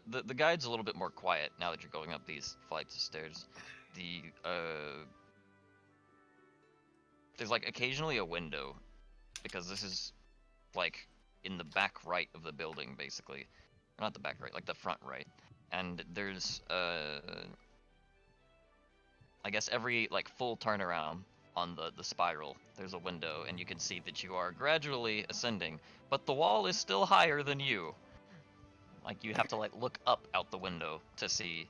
the guide's a little bit more quiet now that you're going up these flights of stairs. There's like occasionally a window, because this is like in the back right of the building, basically. Not the back right, like the front right. And there's I guess every like full turnaround on the spiral, there's a window, and you can see that you are gradually ascending, but the wall is still higher than you. Like you have to like look up out the window to see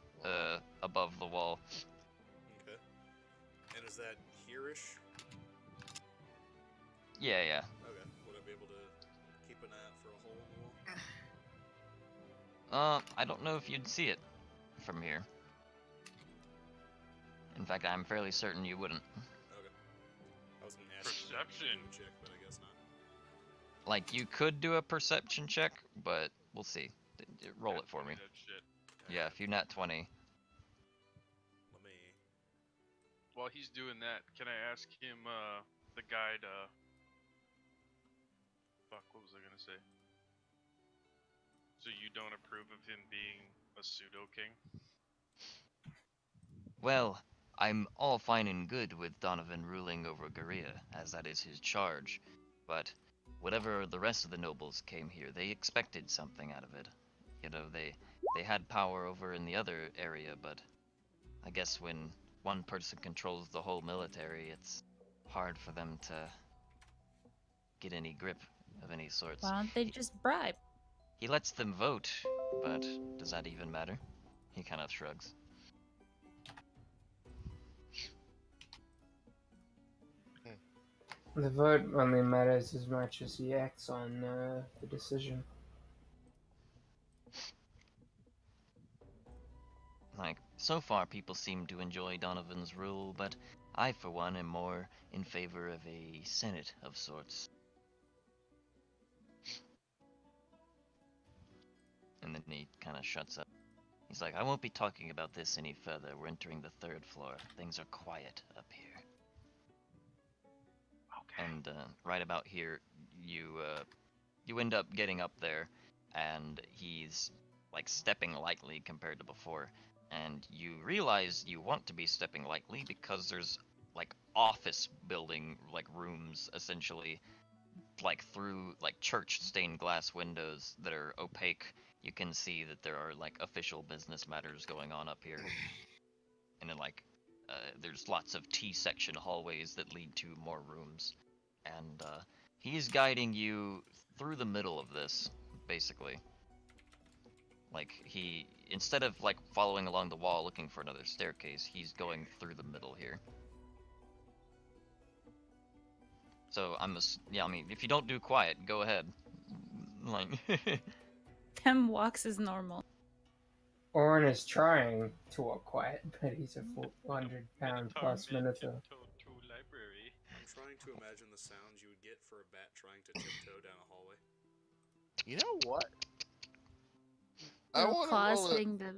above the wall. Okay. And is that here-ish? Yeah, yeah. Okay. Would I be able to keep an eye out for a hole in the wall? I don't know if you'd see it from here. In fact, I'm fairly certain you wouldn't. Okay. I was gonna ask Perception you to check, but I guess not. Like, you could do a perception check, but we'll see. Roll it for me. That shit. Yeah, if you nat 20. Let me. While he's doing that, can I ask him, the guide, fuck, what was I gonna say? So you don't approve of him being a pseudo-king? Well, I'm all fine and good with Donovan ruling over Gorea, as that is his charge, but whatever the rest of the nobles came here, they expected something out of it. You know, they had power over in the other area, but I guess when one person controls the whole military, it's hard for them to get any grip of any sorts. Why don't they just bribe? He lets them vote, but does that even matter? He kind of shrugs. The vote only matters as much as he acts on the decision. Like, so far people seem to enjoy Donovan's rule, but I for one am more in favor of a senate of sorts. And then he kind of shuts up. He's like, I won't be talking about this any further. We're entering the 3rd floor. Things are quiet up here. Okay. And right about here, you end up getting up there, and he's like stepping lightly compared to before. And you realize you want to be stepping lightly because there's like office building like rooms essentially, like through like church stained glass windows that are opaque. You can see that there are like official business matters going on up here. And then like there's lots of T-section hallways that lead to more rooms. And he's guiding you through the middle of this, basically. Like, he, instead of like following along the wall looking for another staircase, he's going through the middle here. So yeah, I mean, if you don't do quiet, go ahead. Like, Tim walks as normal. Orin is trying to walk quiet, but he's a 400-pound plus minotaur. To library. I'm trying to imagine the sounds you would get for a bat trying to tiptoe down a hallway. You know what? I Little want claws to hitting the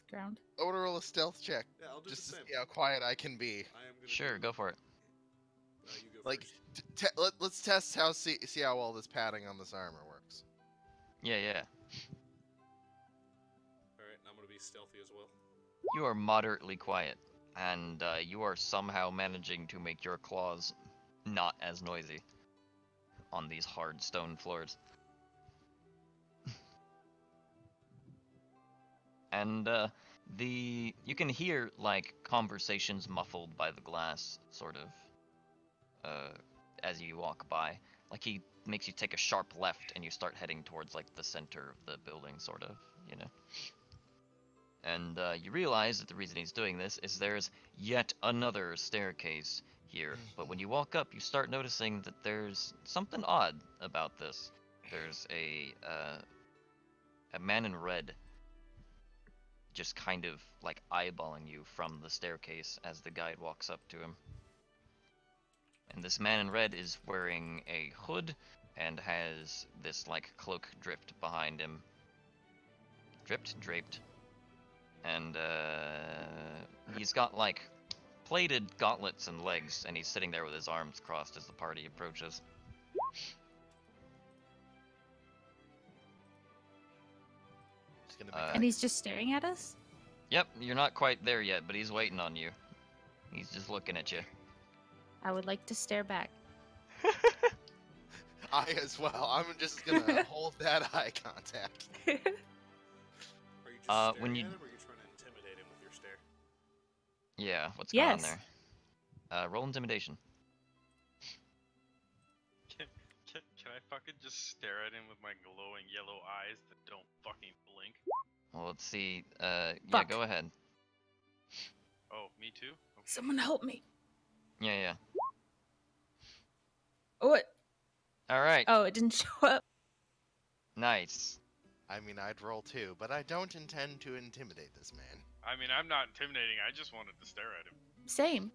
ground. roll a stealth check, Yeah, I'll do just the to same. see how quiet I can be. I am gonna sure, do- go for it. You go Like, first. let's test how see how well this padding on this armor works. Yeah, yeah. Alright, I'm gonna be stealthy as well. You are moderately quiet, and you are somehow managing to make your claws not as noisy on these hard stone floors. And you can hear like conversations muffled by the glass, sort of, as you walk by. Like he makes you take a sharp left, and you start heading towards like the center of the building, sort of, you know. And you realize that the reason he's doing this is there's yet another staircase here. But when you walk up, you start noticing that there's something odd about this. There's a man in red just kind of like eyeballing you from the staircase as the guide walks up to him. And this man in red is wearing a hood and has this like cloak draped behind him. Draped. And he's got like plated gauntlets and legs, and he's sitting there with his arms crossed as the party approaches. gonna be Uh, And he's just staring at us? Yep, you're not quite there yet, but he's waiting on you. He's just looking at you. I would like to stare back. I as well. I'm just gonna hold that eye contact. Are you just staring when you- at him, or are you trying to intimidate him with your stare? Yeah, what's going on Yes. there? Roll intimidation. Can I fucking just stare at him with my glowing yellow eyes that don't fucking blink? Well, let's see. Yeah, Fuck. go ahead. Oh, me too? Okay. Someone help me. Yeah. What? All right. Oh, it didn't show up. Nice. I mean, I'd roll too, but I don't intend to intimidate this man. I mean, I'm not intimidating. I just wanted to stare at him. Same.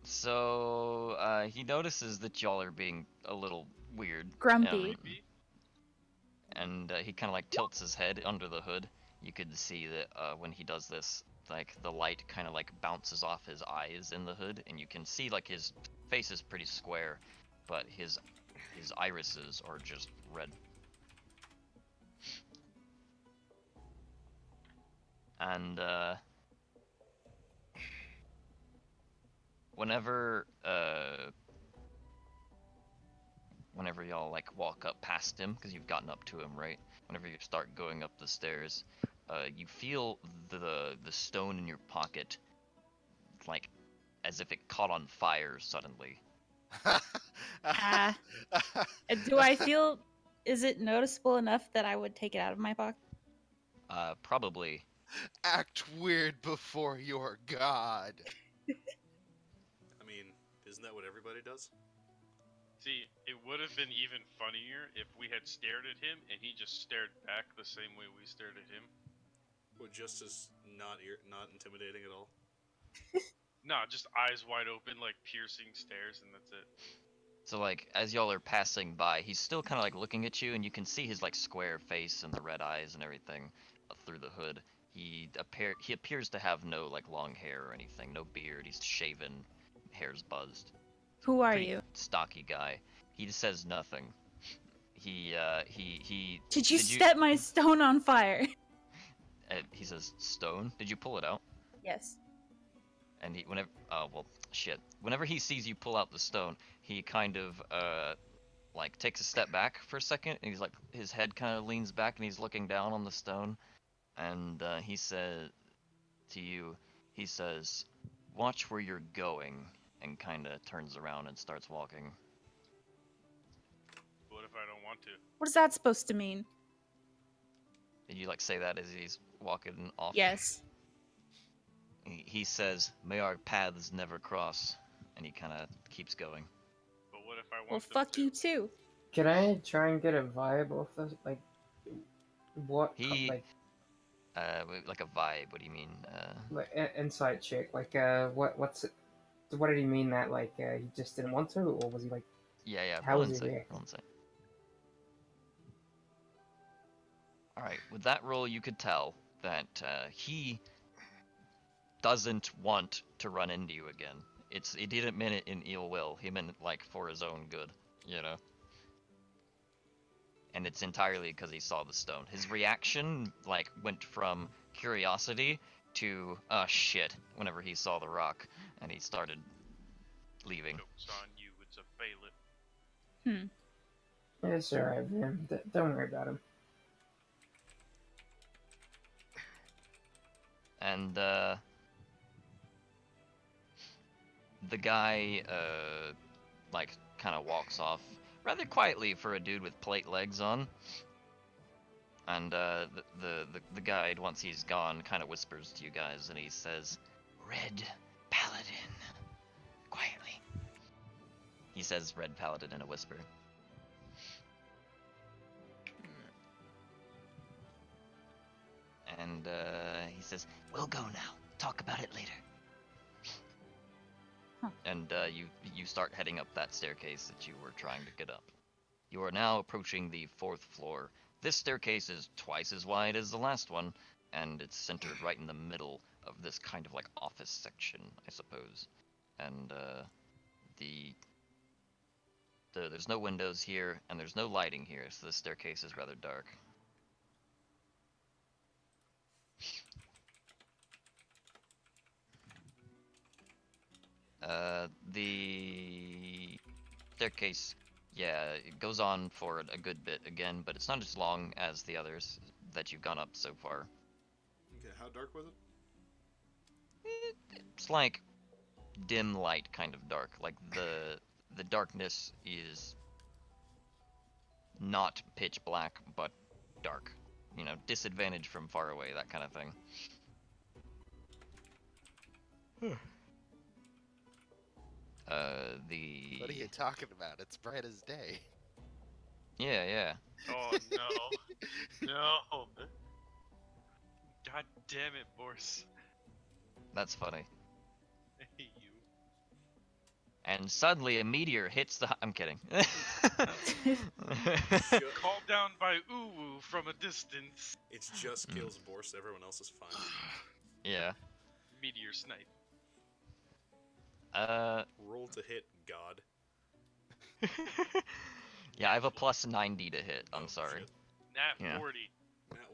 So he notices that y'all are being a little weird. Grumpy. Creepy? And he kind of like tilts his head under the hood. You could see that when he does this, like the light kind of like bounces off his eyes in the hood, and you can see like his face is pretty square, but his irises are just red. And whenever y'all like walk up past him, because you've gotten up to him, right? Whenever you start going up the stairs, you feel the stone in your pocket, like as if it caught on fire suddenly. Ah. Do I feel... Is it noticeable enough that I would take it out of my pocket? Probably. Act weird before your god. I mean, isn't that what everybody does? See, it would have been even funnier if we had stared at him and he just stared back the same way we stared at him. Well, just as not intimidating at all. No, just eyes wide open, like piercing stares, and that's it. So like as y'all are passing by, he's still kind of like looking at you, and you can see his like square face and the red eyes and everything through the hood. He appears to have no like long hair or anything, no beard. He's shaven, hair's buzzed. Who are Pretty you? stocky guy. He just says nothing. He Did you set my stone on fire? he says stone. Did you pull it out? Yes. And whenever he sees you pull out the stone, he kind of like takes a step back for a second, and he's like his head kind of leans back and he's looking down on the stone, and he says to you, he says, "Watch where you're going," and kind of turns around and starts walking. What if I don't want to? What is that supposed to mean? Did you like say that as he's walking off? Yes. He says, "May our paths never cross," and he kind of keeps going. But what if I want Well, them fuck to? you too. Can I try and get a vibe off this? Like, what? He- Like, like a vibe. What do you mean? insight check. Like, what's it? What did he mean that? Like, he just didn't want to, or was he like? Yeah. How Roll was he insight. reacting? Roll insight. All right. With that roll, you could tell that he doesn't want to run into you again. He didn't mean it in ill will. He meant it like for his own good, you know. And it's entirely because he saw the stone. His reaction like went from curiosity to shit whenever he saw the rock, and he started leaving. Joke's on you, it's a bailiff. It's alright, man. Don't worry about him. And the guy like kind of walks off rather quietly for a dude with plate legs on. And the guide, once he's gone, kind of whispers to you guys, and he says, "Red Paladin." Quietly. He says Red Paladin in a whisper. And he says, "We'll go now. Talk about it later." Huh. And you start heading up that staircase that you were trying to get up. You are now approaching the 4th floor. This staircase is twice as wide as the last one, and it's centered right in the middle of this kind of like office section, I suppose. And there's no windows here, and there's no lighting here, so the staircase is rather dark. The staircase, yeah, it goes on for a good bit again, but it's not as long as the others that you've gone up so far. Okay, how dark was it? It's like dim light kind of dark. Like the darkness is not pitch black, but dark. You know, disadvantage from far away, that kind of thing. The... What are you talking about? It's bright as day. Yeah, yeah. Oh no. No. God damn it, Boris. That's funny. I hate you. And suddenly a meteor hits the... I'm kidding. Called down by Uwu from a distance. It's just kills Boris, everyone else is fine. Yeah. Meteor snipe. Roll to hit, God. Yeah, I have a plus 90 to hit. I'm sorry. Shit. Nat Yeah. 40. Nat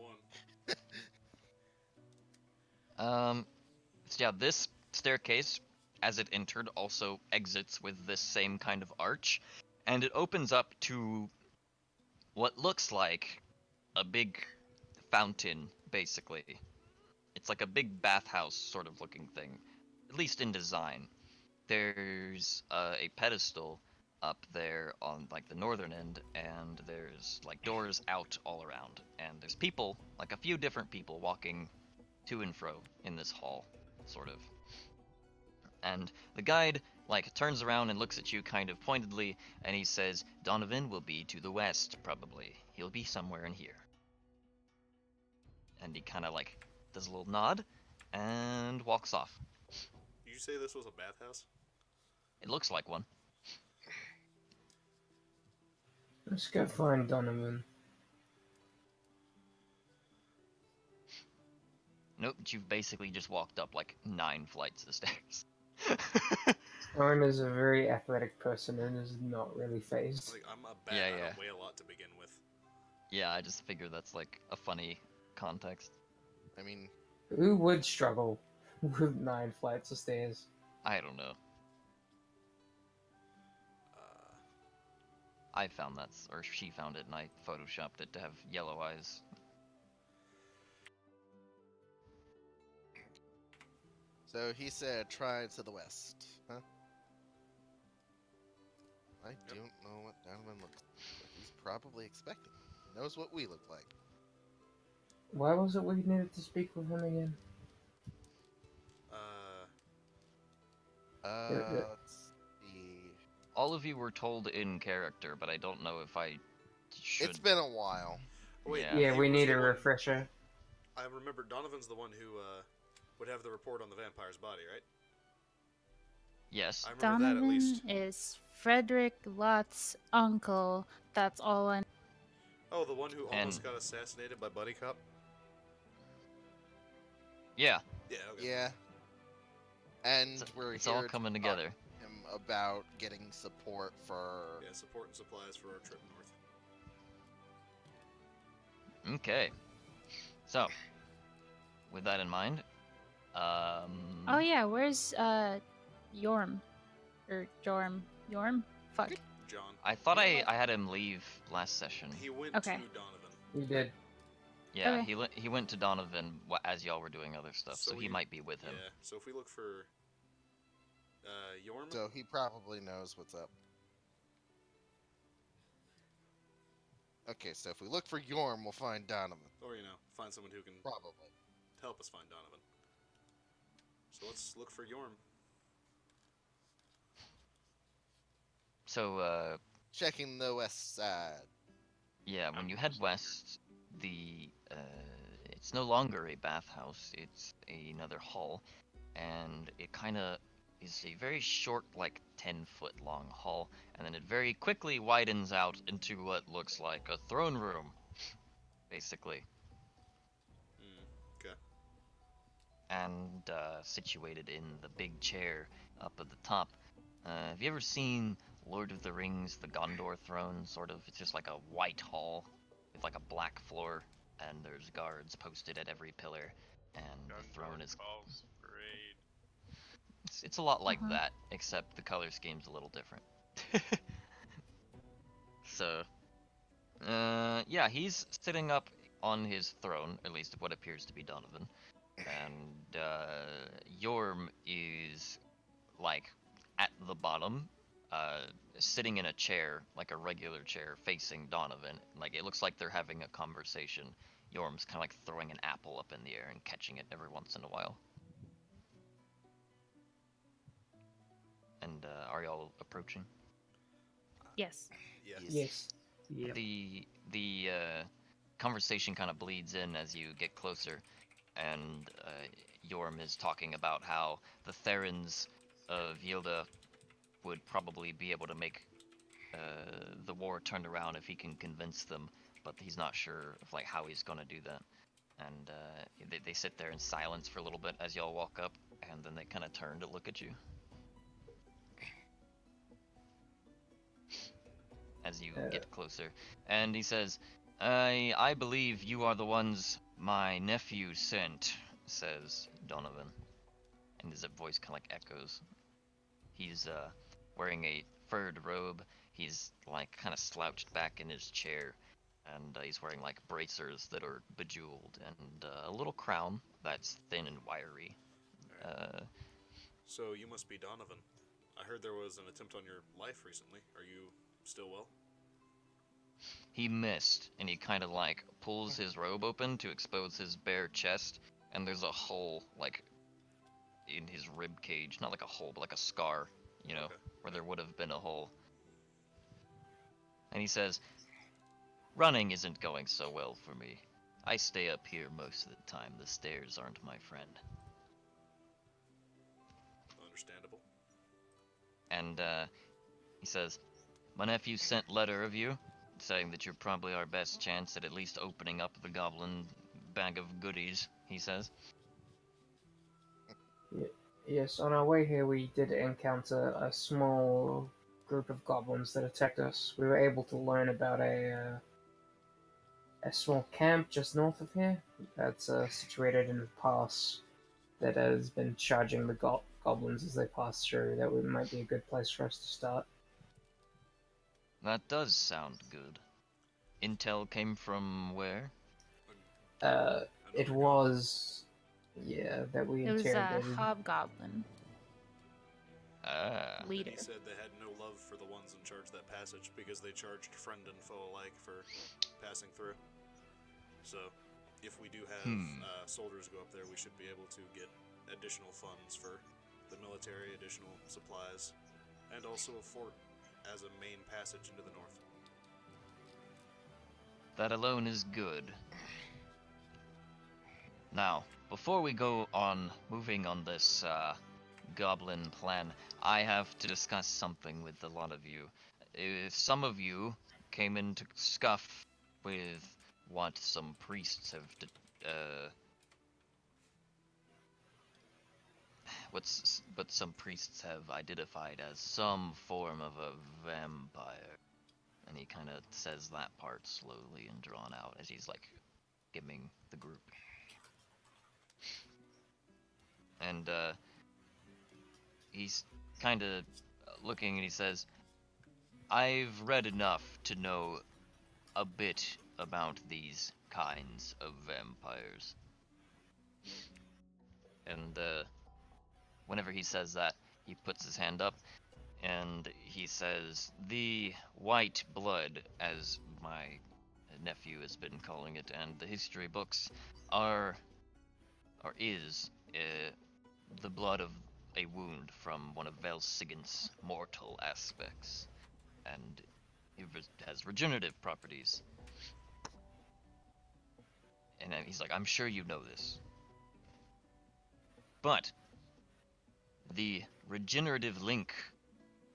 1. So yeah, this staircase, as it entered, also exits with this same kind of arch, and it opens up to what looks like a big fountain, basically. It's like a big bathhouse sort of looking thing, at least in design. There's a pedestal up there on like the northern end, and there's like doors out all around, and there's people, like a few different people walking to and fro in this hall, sort of. And the guide like turns around and looks at you kind of pointedly, and he says, "Donovan will be to the west, probably. He'll be somewhere in here." And he kind of like does a little nod and walks off. Did you say this was a bathhouse? It looks like one. Let's go find Donovan. Nope, you've basically just walked up like 9 flights of stairs. Owen is a very athletic person and is not really phased. Like, I'm a bat, Yeah, I yeah. don't weigh a lot to begin with. Yeah, I just figure that's like a funny context. I mean, Who would struggle with 9 flights of stairs? I don't know. I found that, or she found it, and I photoshopped it to have yellow eyes. so he said try to the west, huh? I don't know what Donovan looks like, but he's probably expecting. He knows what we look like. Why was it we needed to speak with him again? Let's see. All of you were told in character, but I don't know if I should. It's been a while. Wait, Yeah. Yeah, he we was need the a one- refresher. I remember Donovan's the one who would have the report on the vampire's body, right? Yes. I remember that at Donovan least. is Frederick Lott's uncle. That's all I know. Oh, the one who almost And- got assassinated by Buddy Cop? Yeah. Yeah, okay. Yeah. And It's, we're it's here all to coming talk together. to him about getting support for. Yeah, support and supplies for our trip north. Okay. So, with that in mind, Oh yeah, where's Yorm? Or Jorm? Yorm? Fuck. John. I thought I had him leave last session. He went Okay. to Donovan. You did. Yeah, Okay. he went to Donovan as y'all were doing other stuff, so, So he we- might be with him. Yeah, so if we look for Yorm, So he probably knows what's up. Okay, so if we look for Yorm, we'll find Donovan. or, find someone who can Probably. help us find Donovan. So let's look for Yorm. So, Checking the west side. yeah, when you head west, it's no longer a bathhouse, it's another hall, and it kind of is a very short, like 10-foot long hall, and then it very quickly widens out into what looks like a throne room, basically, Okay. and situated in the big chair up at the top. Have you ever seen Lord of the Rings, the Gondor throne, sort of? It's just like a white hall with like a black floor, and there's guards posted at every pillar, and the throne is... Falls Parade. It's a lot like Uh-huh. that, except the color scheme's a little different. So, yeah, he's sitting up on his throne, at least what appears to be Donovan, and Yorm is like at the bottom, sitting in a chair, like a regular chair, facing Donovan. Like it looks like they're having a conversation. Yorm's kind of like throwing an apple up in the air and catching it every once in a while. And are y'all approaching? Yes. Yes. Yes. Yep. The conversation kind of bleeds in as you get closer, and Yorm is talking about how the Therans of Yilda would probably be able to make the war turn around if he can convince them, but he's not sure of like how he's gonna do that. And they sit there in silence for a little bit as y'all walk up, and then they kind of turn to look at you as you get closer. And he says, I believe you are the ones my nephew sent, says Donovan. And his voice kind of like echoes. He's wearing a furred robe. He's like kind of slouched back in his chair, and he's wearing like bracers that are bejeweled, and a little crown that's thin and wiry. So you must be Donovan. I heard there was an attempt on your life recently. Are you still well? He missed, and he kind of like pulls his robe open to expose his bare chest, and there's a hole like in his rib cage, not like a hole, but like a scar, you know, Okay. where there would have been a hole. And he says, running isn't going so well for me. I stay up here most of the time. The stairs aren't my friend. Understandable. And he says, my nephew sent letter of you, saying that you're probably our best chance at least opening up the goblin bag of goodies, he says. Yes, on our way here we did encounter a small group of goblins that attacked us. We were able to learn about a small camp just north of here that's situated in a pass that has been charging the goblins as they pass through. That might be a good place for us to start. That does sound good. Intel came from where? It was, yeah, that we It was a interrogated. hobgoblin Ah. And leader. he said they had no love for the ones in charge of that passage because they charged friend and foe alike for passing through. So, if we do have soldiers go up there, we should be able to get additional funds for the military, additional supplies, and also a fort as a main passage into the north. That alone is good. Now, before we go on moving on this goblin plan, I have to discuss something with a lot of you. If some of you came into scuff with what some priests have what some priests have identified as some form of a vampire. And he kind of says that part slowly and drawn out as he's like giving the group. And he's kind of looking and he says, I've read enough to know a bit about these kinds of vampires. And whenever he says that, he puts his hand up and he says, the white blood, as my nephew has been calling it, and the history books is the blood of a wound from one of Velsigant's mortal aspects, and it has regenerative properties. And he's like, I'm sure you know this. But the regenerative link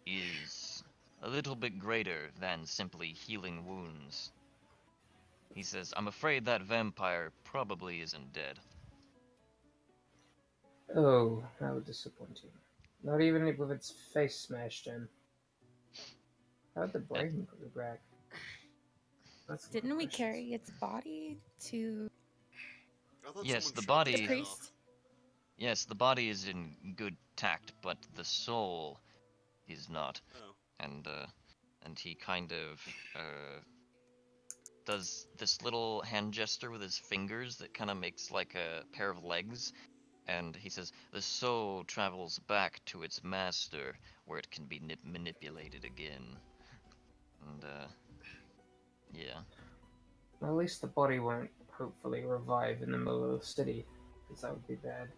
is a little bit greater than simply healing wounds. He says, I'm afraid that vampire probably isn't dead. Oh, how disappointing. Not even with its face smashed in. How'd the brain go back? Didn't we carry its body to I thought Yes, someone the chopped body- its the head priest? off. Yes, the body is in good tact, but the soul is not. Oh. And he kind of does this little hand gesture with his fingers that kind of makes like a pair of legs, and he says, "The soul travels back to its master, where it can be manipulated again." And yeah. Well, at least the body won't hopefully revive in the middle of the city, because that would be bad.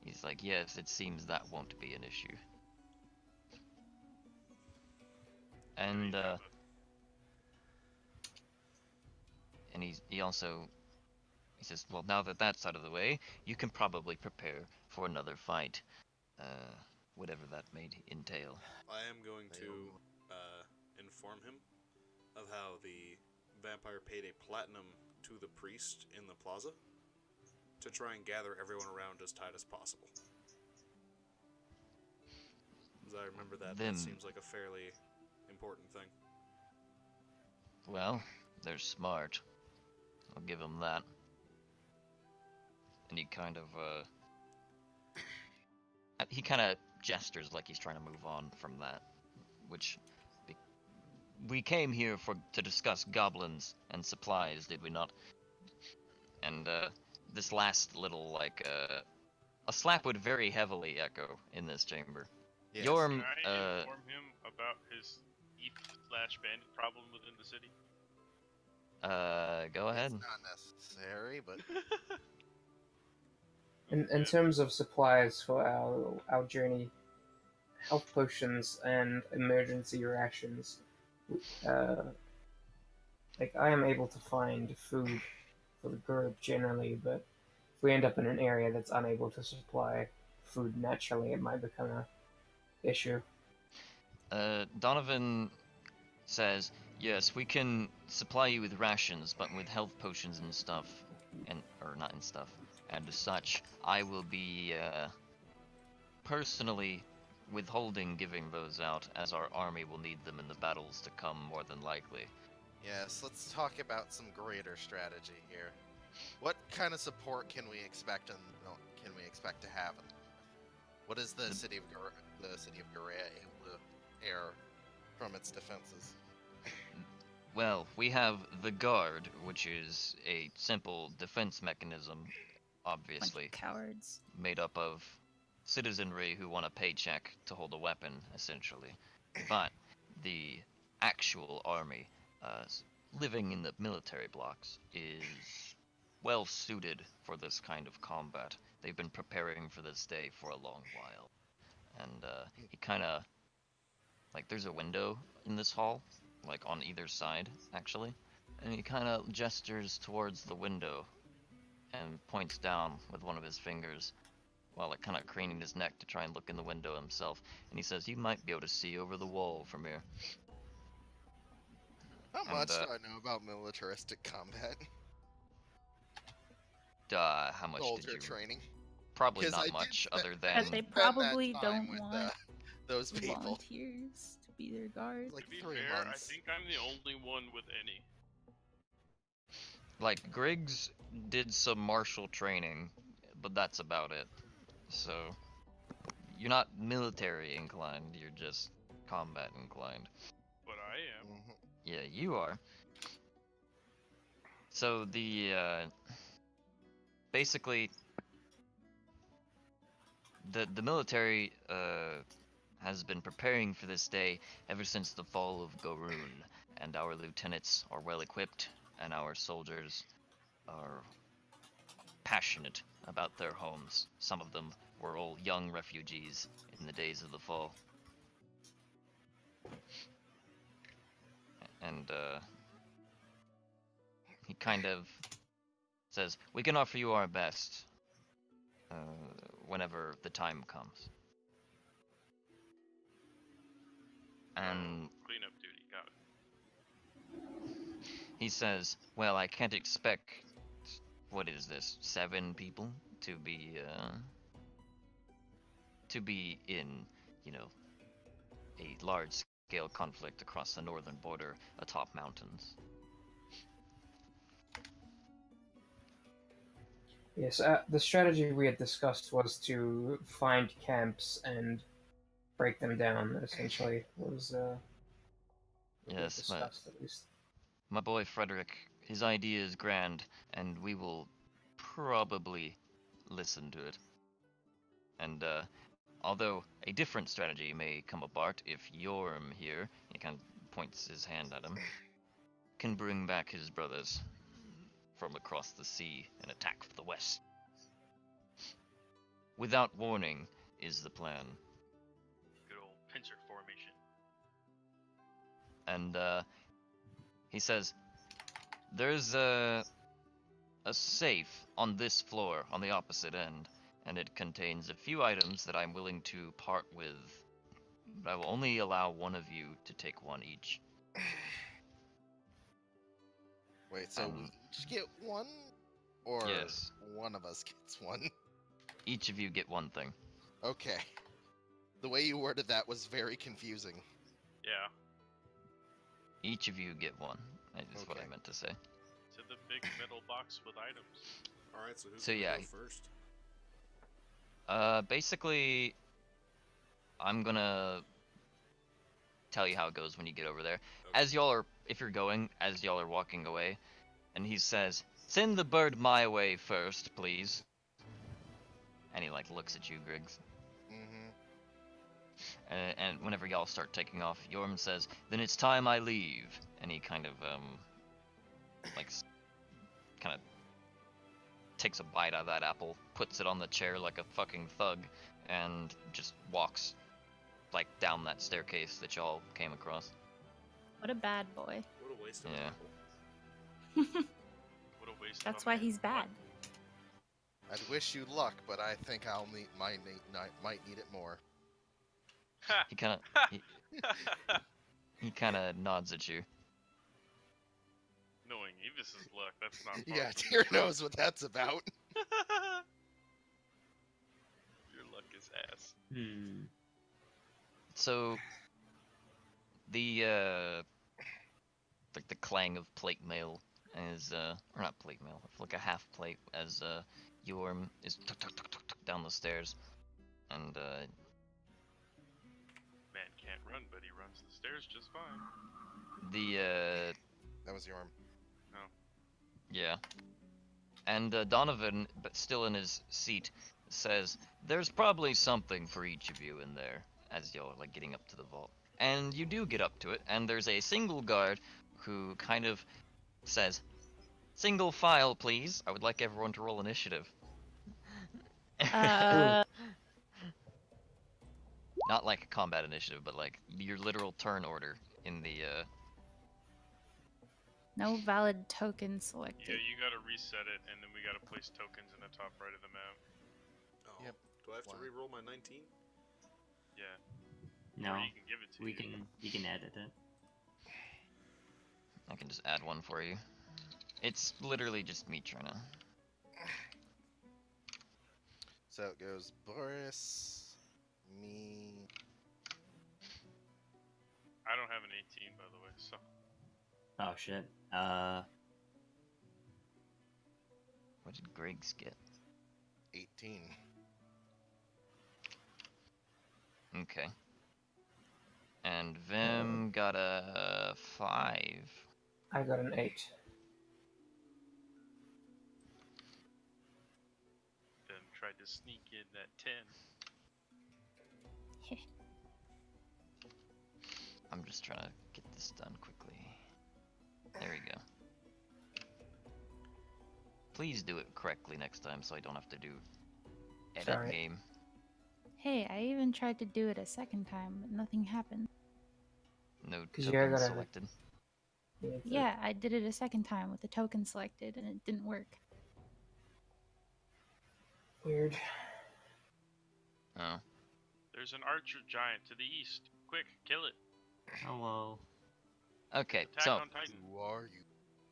He's like, "Yes, it seems that won't be an issue." And he also says, "Well, now that that's out of the way, you can probably prepare for another fight, whatever that may entail." I am going to inform him of how the vampire paid a platinum to the priest in the plaza to try and gather everyone around as tight as possible. As I remember that seems like a fairly important thing. Well, they're smart. I'll give them that. And he kind of gestures like he's trying to move on from that, which we came here to discuss goblins and supplies, did we not? And this last little a slap would very heavily echo in this chamber. Yes. Yorm, Can I inform him about his thief/bandit problem within the city? Go ahead. It's not necessary, but In terms of supplies for our journey, health potions and emergency rations, like I am able to find food for the group generally, but if we end up in an area that's unable to supply food naturally, it might become a issue. Donovan says, "Yes, we can supply you with rations, but with health potions and stuff, or not and stuff, and as such, I will be personally withholding giving those out, as our army will need them in the battles to come more than likely." yes, let's talk about some greater strategy here. What kind of support can we expect to have? What is the city of Gorea able to air from its defenses? Well, we have the guard, which is a simple defense mechanism, obviously, Bunch of cowards. made up of citizenry who want a paycheck to hold a weapon, essentially. But the actual army, living in the military blocks, is well suited for this kind of combat. They've been preparing for this day for a long while. And he kind of, like, there's a window in this hall, like on either side, actually. And he kind of gestures towards the window and points down with one of his fingers, while like kind of craning his neck to try and look in the window himself. And he says, "You might be able to see over the wall from here." How much do I know about militaristic combat? How much did Soldier you? training. Probably 'Cause I not did much, spend- other I than But they spent that probably time don't with, want those people. volunteers to be their guards. Like To be 3 fair, months. I think I'm the only one with any. like Griggs did some martial training, but that's about it. So you're not military inclined, you're just combat inclined. But I am. Mhm. Yeah, you are. So the basically the military has been preparing for this day ever since the fall of Goroon, and our lieutenants are well equipped, and our soldiers are passionate about their homes. Some of them were all young refugees in the days of the fall. And he kind of says, "We can offer you our best whenever the time comes." And Cleanup duty, got it. he says, "Well, I can't expect, what is this, 7 people to be in, you know, a large-scale conflict across the northern border atop mountains." Yes, the strategy we had discussed was to find camps and break them down, essentially, was what we had Yes, discussed, at least. my boy Frederick, his idea is grand, and we will probably listen to it. And although a different strategy may come apart if Yorm here, he kind of points his hand at him, can bring back his brothers from across the sea and attack from the west. Without warning is the plan. Good old pincer formation. And he says, there's a safe on this floor on the opposite end, and it contains a few items that I'm willing to part with. But I will only allow one of you to take one each. Wait, so we And each get one? Or yes, one of us gets one? each of you get one thing. Okay. The way you worded that was very confusing. Yeah. Each of you get one. Is what I Okay. meant to say. To the big metal box with items. Alright, so who's So gonna yeah. go first? Basically, I'm gonna tell you how it goes when you get over there. Okay. As y'all are, if you're going, as y'all are walking away, and he says, "Send the bird my way first, please." And he like looks at you, Griggs. Mm-hmm. And whenever y'all start taking off, Yorm says, "Then it's time I leave." And he kind of like kind of takes a bite out of that apple, puts it on the chair like a fucking thug, and just walks like down that staircase that y'all came across. What a bad boy. What a waste of Yeah. an apple. What a waste That's of a why man. he's bad. I'd wish you luck, but I think might need it more. Ha! He kind of he kind of nods at you. Knowing Evis's luck, that's not Yeah, possible. Tyr knows what that's about. Your luck is ass. So the like the clang of plate mail as or not plate mail, like a half plate as Yorm is tuk, tuk, tuk, tuk, tuk, down the stairs, and Man can't run, but he runs the stairs just fine. the That was Yorm. yeah, and Donovan, but still in his seat, says, "There's probably something for each of you in there," as y'all are like getting up to the vault. And you do get up to it, and there's a single guard who kind of says, "Single file, please. I would like everyone to roll initiative." Uh, Not like a combat initiative, but like your literal turn order in the no valid token Yeah, selected. you gotta reset it, and then we gotta place tokens in the top right of the map. Oh. Yep. Do I have to Wow. re-roll my 19? Yeah. No, Or you can give it to you. you can edit it. I can just add one for you. It's literally just me trying to. So it goes Boris, me. I don't have an 18, by the way, so. Oh shit. What did Griggs get? 18. Okay. And Vim got a 5. I got an 8. Then tried to sneak in that 10. I'm just trying to get this done quickly. There we go. Please do it correctly next time so I don't have to do edit Sorry. game. Hey, I even tried to do it a second time, but nothing happened. No 'Cause you token gotta- selected. Yeah, I did it a second time with the token selected, and it didn't work. Weird. Oh. There's an archer giant to the east. Quick, kill it. Hello. Okay, Attack so on Titan. Who are you?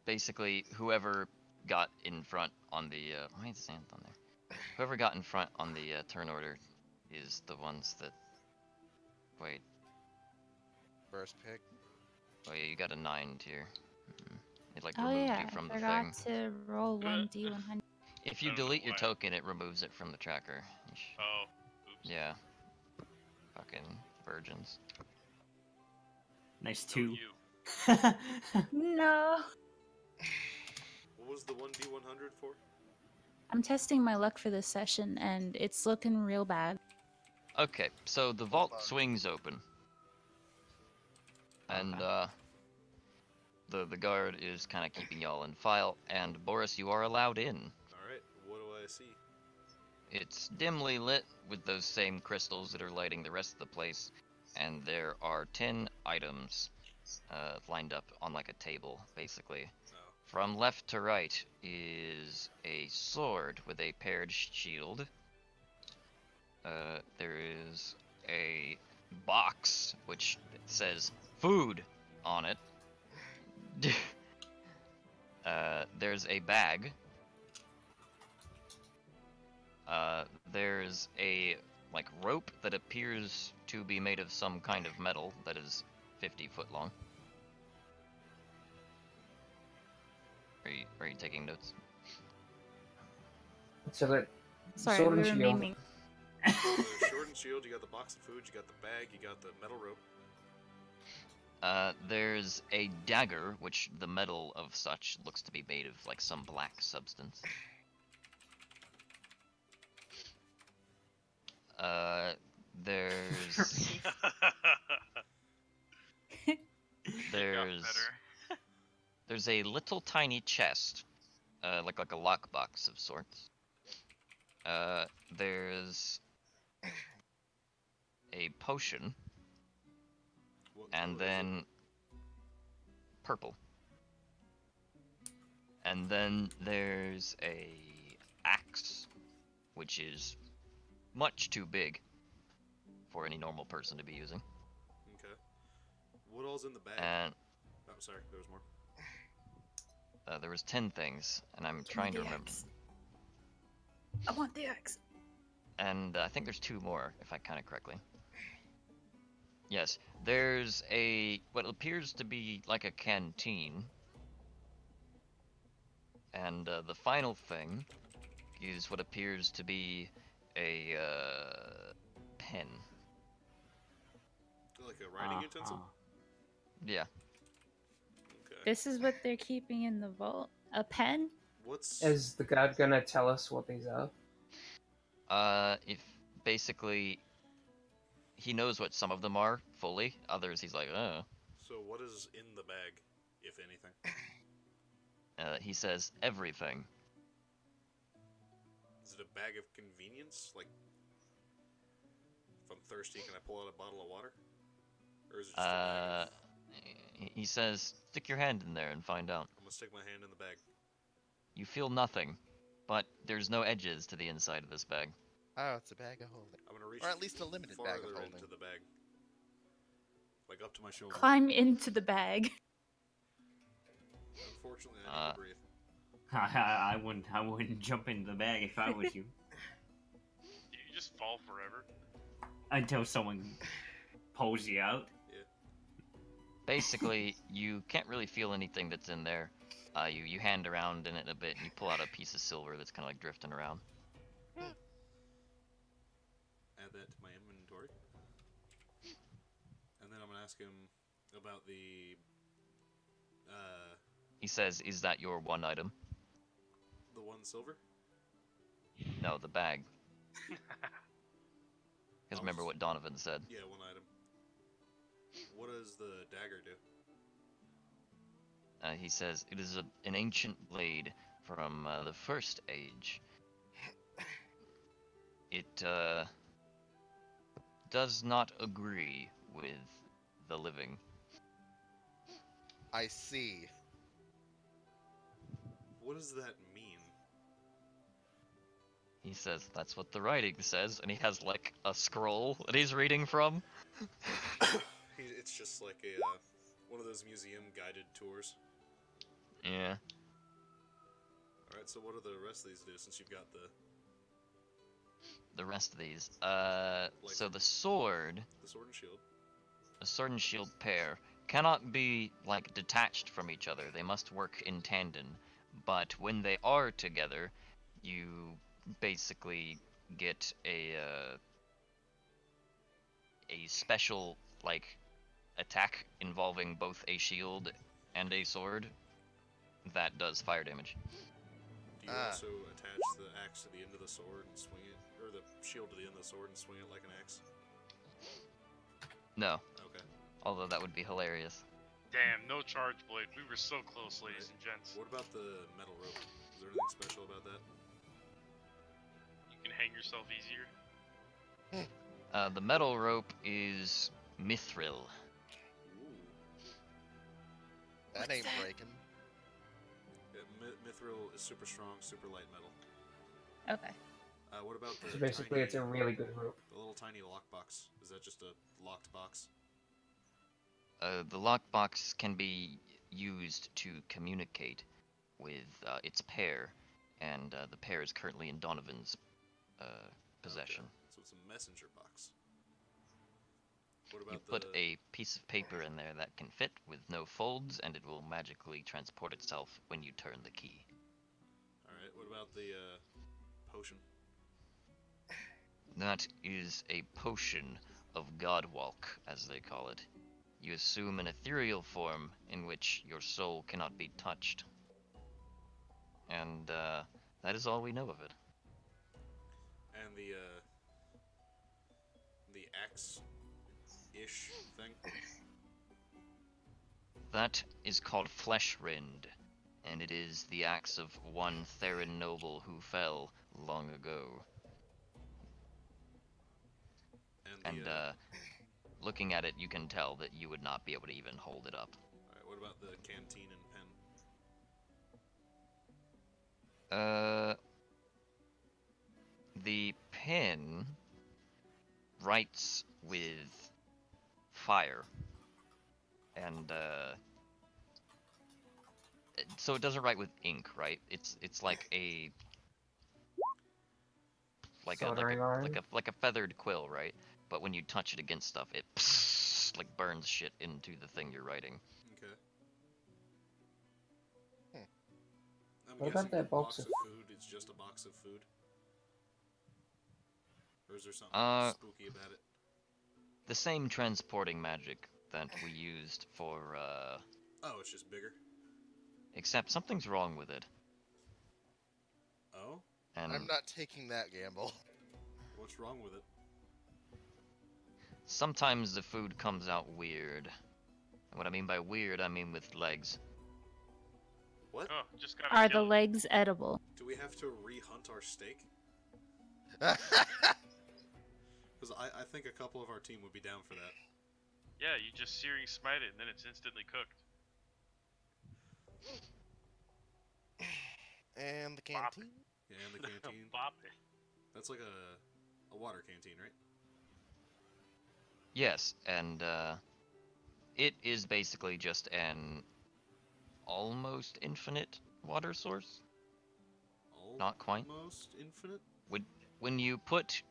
basically whoever got in front on the why is Xanth on there? Whoever got in front on the turn order is the ones that wait. First pick. Oh yeah, you got a 9 tier. It like Oh removed yeah, you from I the forgot thing. to roll 1d100. If you I don't know delete your why. token, it removes it from the tracker. Oh, oops. Yeah. Fucking virgins. Nice No, 2. you. No. What was the 1d100 for? I'm testing my luck for this session, and it's looking real bad. Okay, so the vault Hold on. swings open. And, Okay. the guard is kind of keeping y'all in file, and Boris, you are allowed in. Alright, what do I see? It's dimly lit with those same crystals that are lighting the rest of the place, and there are 10 items lined up on like a table, basically. Oh. From left to right is a sword with a paired shield. There is a box which says food on it. There's a bag. There's a like rope that appears to be made of some kind of metal that is 50 foot long. Are you taking notes? So that Sorry, sword we and were shield. memeing. The sword and shield, you got the box of food, you got the bag, you got the metal rope. There's a dagger, which the metal of such looks to be made of like some black substance. There's there's better. there's a little tiny chest, like a lockbox of sorts. There's a potion, What and color is it? then purple. And then there's a axe, which is much too big for any normal person to be using. Okay. What all's in the bag? And Oh, sorry, there was more. there was 10 things, and I'm Give me trying to the remember. axe. I want the axe. And I think there's 2 more, if I count it correctly. Yes, there's what appears to be like a canteen. And the final thing is what appears to be a pen. Like a writing utensil? Yeah. Okay. This is what they're keeping in the vault. A pen? What's... Is the guard gonna tell us what these are? If basically he knows what some of them are fully, others he's like, So what is in the bag, if anything? He says everything. Is it a bag of convenience? Like, if I'm thirsty, can I pull out a bottle of water? Or is it just a bag of... He says, stick your hand in there and find out. I'm gonna stick my hand in the bag. You feel nothing, but there's no edges to the inside of this bag. Oh, it's a bag of holding. I'm gonna reach Or at least a limited bag of farther holding. into the bag. Like up to my shoulder. Climb into the bag. Unfortunately, I need to breathe. I wouldn't jump into the bag if I was you. You just fall forever. Until someone pulls you out. Basically, you can't really feel anything that's in there. You hand around in it a bit, and you pull out a piece of silver that's kind of like drifting around. Add that to my inventory. And then I'm gonna ask him about the He says, is that your one item? the 1 silver? No, the bag. Because remember what Donovan said. Yeah, 1 item. What does the dagger do? He says, it is an ancient blade from the First Age. It does not agree with the living. I see. What does that mean? He says, that's what the writing says, and he has like a scroll that he's reading from. It's just like a one of those museum guided tours. Yeah. Alright, so what do the rest of these do since you've got The rest of these. So the sword, the sword and shield? the sword and shield pair, cannot be like detached from each other. They must work in tandem. But when they are together, you basically get a special like attack involving both a shield and a sword that does fire damage. Do you also attach the axe to the end of the sword and swing it, or the shield to the end of the sword and swing it like an axe? No, Okay. although that would be hilarious. Damn, no charge blade. We were so close, ladies and gents. What about the metal rope? Is there anything special about that? You can hang yourself easier. The metal rope is mithril. Ooh. That ain't breaking. Yeah, mithril is super strong, super light metal. Okay. What about the So basically, tiny, it's a really good rope. the little tiny lockbox? Is that just a locked box? The lockbox can be used to communicate with its pair, and the pair is currently in Donovan's possession. Okay. So it's a messenger box. What about You put a piece of paper in there that can fit with no folds, and it will magically transport itself when you turn the key. Alright, what about the potion? That is a potion of Godwalk, as they call it. You assume an ethereal form in which your soul cannot be touched. And that is all we know of it. And the axe-ish thing? That is called Fleshrind, and it is the axe of one Theron noble who fell long ago. And looking at it, you can tell that you would not be able to even hold it up. Alright, what about the canteen and pen? The pen writes with fire, and so it doesn't write with ink, right? It's like a Soldering iron? like a feathered quill, right? But when you touch it against stuff, it like burns shit into the thing you're writing. Okay. I'm What about guessing that the box box of- of food is just a box of food? Or is there something spooky about it? The same transporting magic that we used for Oh, it's just bigger? except something's wrong with it. Oh? And I'm not taking that gamble. What's wrong with it? sometimes the food comes out weird. And what I mean by weird, I mean with legs. What? Oh, just gotta Are kill the it. legs edible? Do we have to re-hunt our steak? Because I think a couple of our team would be down for that. Yeah, you just searing smite it and then it's instantly cooked. And the Bop. canteen? Yeah, and the canteen. Bop it. That's like a water canteen, right? Yes, and it is basically just an almost infinite water source. Not quite. Almost infinite? When you put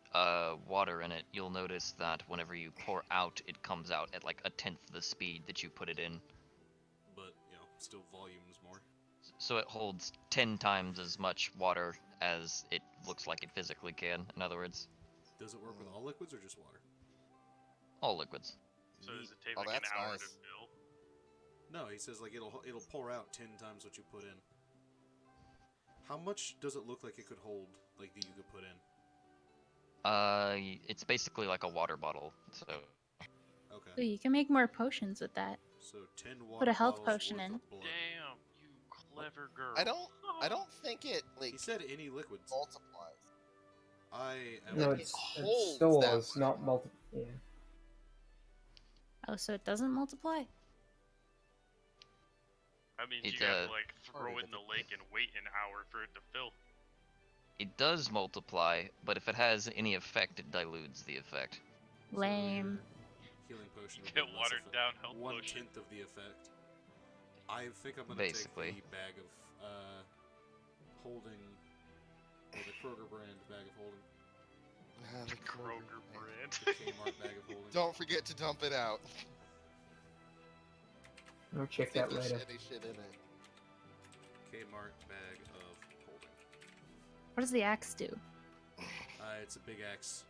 water in it, you'll notice that whenever you pour out, it comes out at like 1/10 the speed that you put it in. But, you know, still volumes more. So it holds 10 times as much water as it looks like it physically can, in other words. Does it work with all liquids or just water? All liquids. So does it take Oh, like an that's hour nice. to fill? No, he says like it'll pour out 10 times what you put in. How much does it look like it could hold, like that you could put in? It's basically like a water bottle, so... Ooh, Okay. you can make more potions with that. So 10 water Put a health bottles potion worth in. of blood. Damn, you clever girl. I don't think it He like said any liquids. multiplies. I am. No, It it's holds stores, that not multi. Yeah. Oh, so it doesn't multiply? I mean, It's, you have to like throw Sorry, it in but the lake and wait an hour for it to fill. It does multiply, but if it has any effect, it dilutes the effect. Lame. Healing potion. would Get be less watered effect- down health potion. 1/10 of the effect. I think I'm gonna Basically. take the bag of holding, or the Kroger brand bag of holding, The Kroger brand. the Kmart bag of holding. Don't forget to dump it out. We'll check See if that there's later. any shit in it. Kmart bag of holding. What does the axe do? It's a big axe.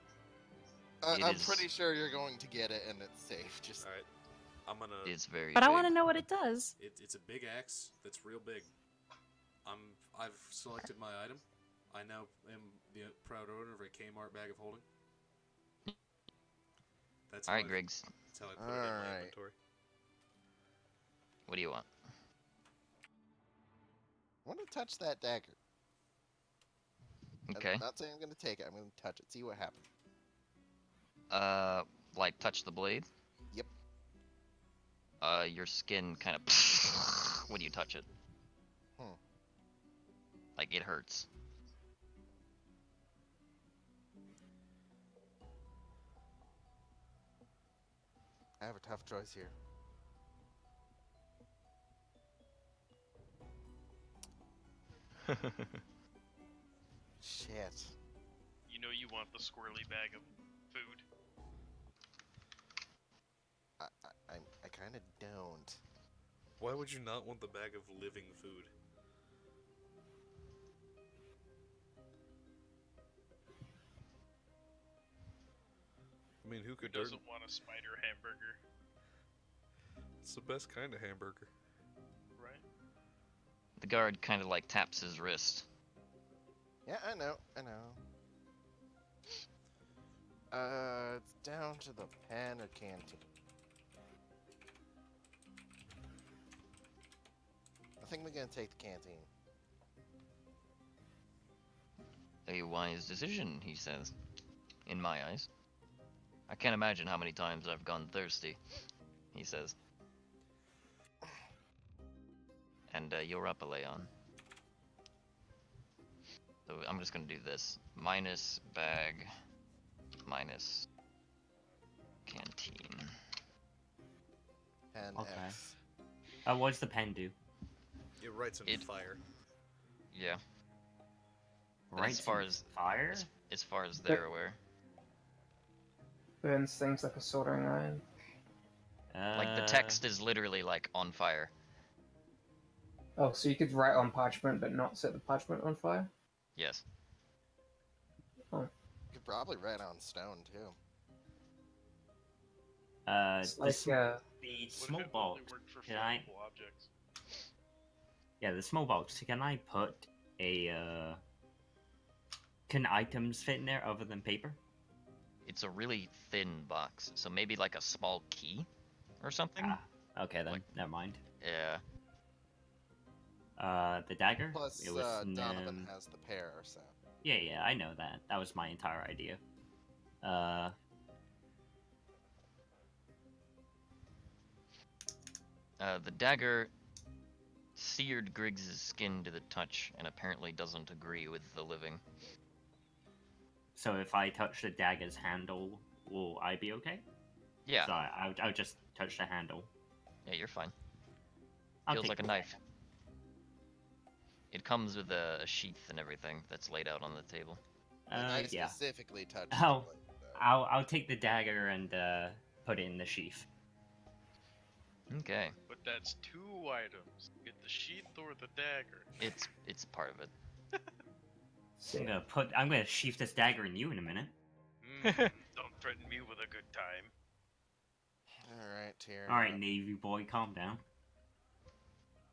I'm pretty sure you're going to get it and it's safe. Just Alright. I'm gonna... It's very But big. I want to know what it does. It's a big axe that's real big. I've selected my item. I now am the proud owner of a Kmart bag of holding. That's Alright, Griggs. That's how I put it in my inventory. What do you want? I want to touch that dagger. Okay. I'm not saying I'm going to take it. I'm going to touch it. See what happens. Like touch the blade? Yep. Your skin kind of when you touch it. Like it hurts. I have a tough choice here. Shit. You know you want the squirrely bag of food. I kind of don't. Why would you not want the bag of living food? I mean, who doesn't want a spider hamburger? It's the best kind of hamburger. Right? The guard kind of like taps his wrist. Yeah, I know. It's down to the pen or canteen. I think we're gonna take the canteen. A wise decision, he says. In my eyes. I can't imagine how many times I've gone thirsty, he says. And you're up, Leon. So I'm just gonna do this. Minus bag, minus canteen. Pen Okay. X. What's the pen do? It writes in fire. Yeah. Right. As far as fire. As far as they're aware. Burns things like a soldering iron. Like the text is literally like on fire. Oh, so you could write on parchment but not set the parchment on fire? Yes. Oh. You could probably write on stone too. It's like, the What small if it only box. worked for Can I? flammable objects? Yeah, the small box. Can I put a? Can items fit in there other than paper? It's a really thin box, so maybe like a small key or something? Okay then, never mind. Yeah. The dagger? Plus, It was, Donovan has the pair, so. Yeah, I know that. That was my entire idea. The dagger seared Griggs' skin to the touch and apparently doesn't agree with the living. So if I touch the dagger's handle, will I be okay? Yeah. So I'll just touch the handle. Yeah, you're fine. I'll Feels take like a the knife. dagger. It comes with a sheath and everything that's laid out on the table. And I Yeah. specifically touched Oh, the blade, though. I'll take the dagger and put it in the sheath. Okay. But that's two items. Get the sheath or the dagger. It's part of it. I'm gonna sheath this dagger in you in a minute. Don't threaten me with a good time. Alright, here. All right, Navy boy, calm down.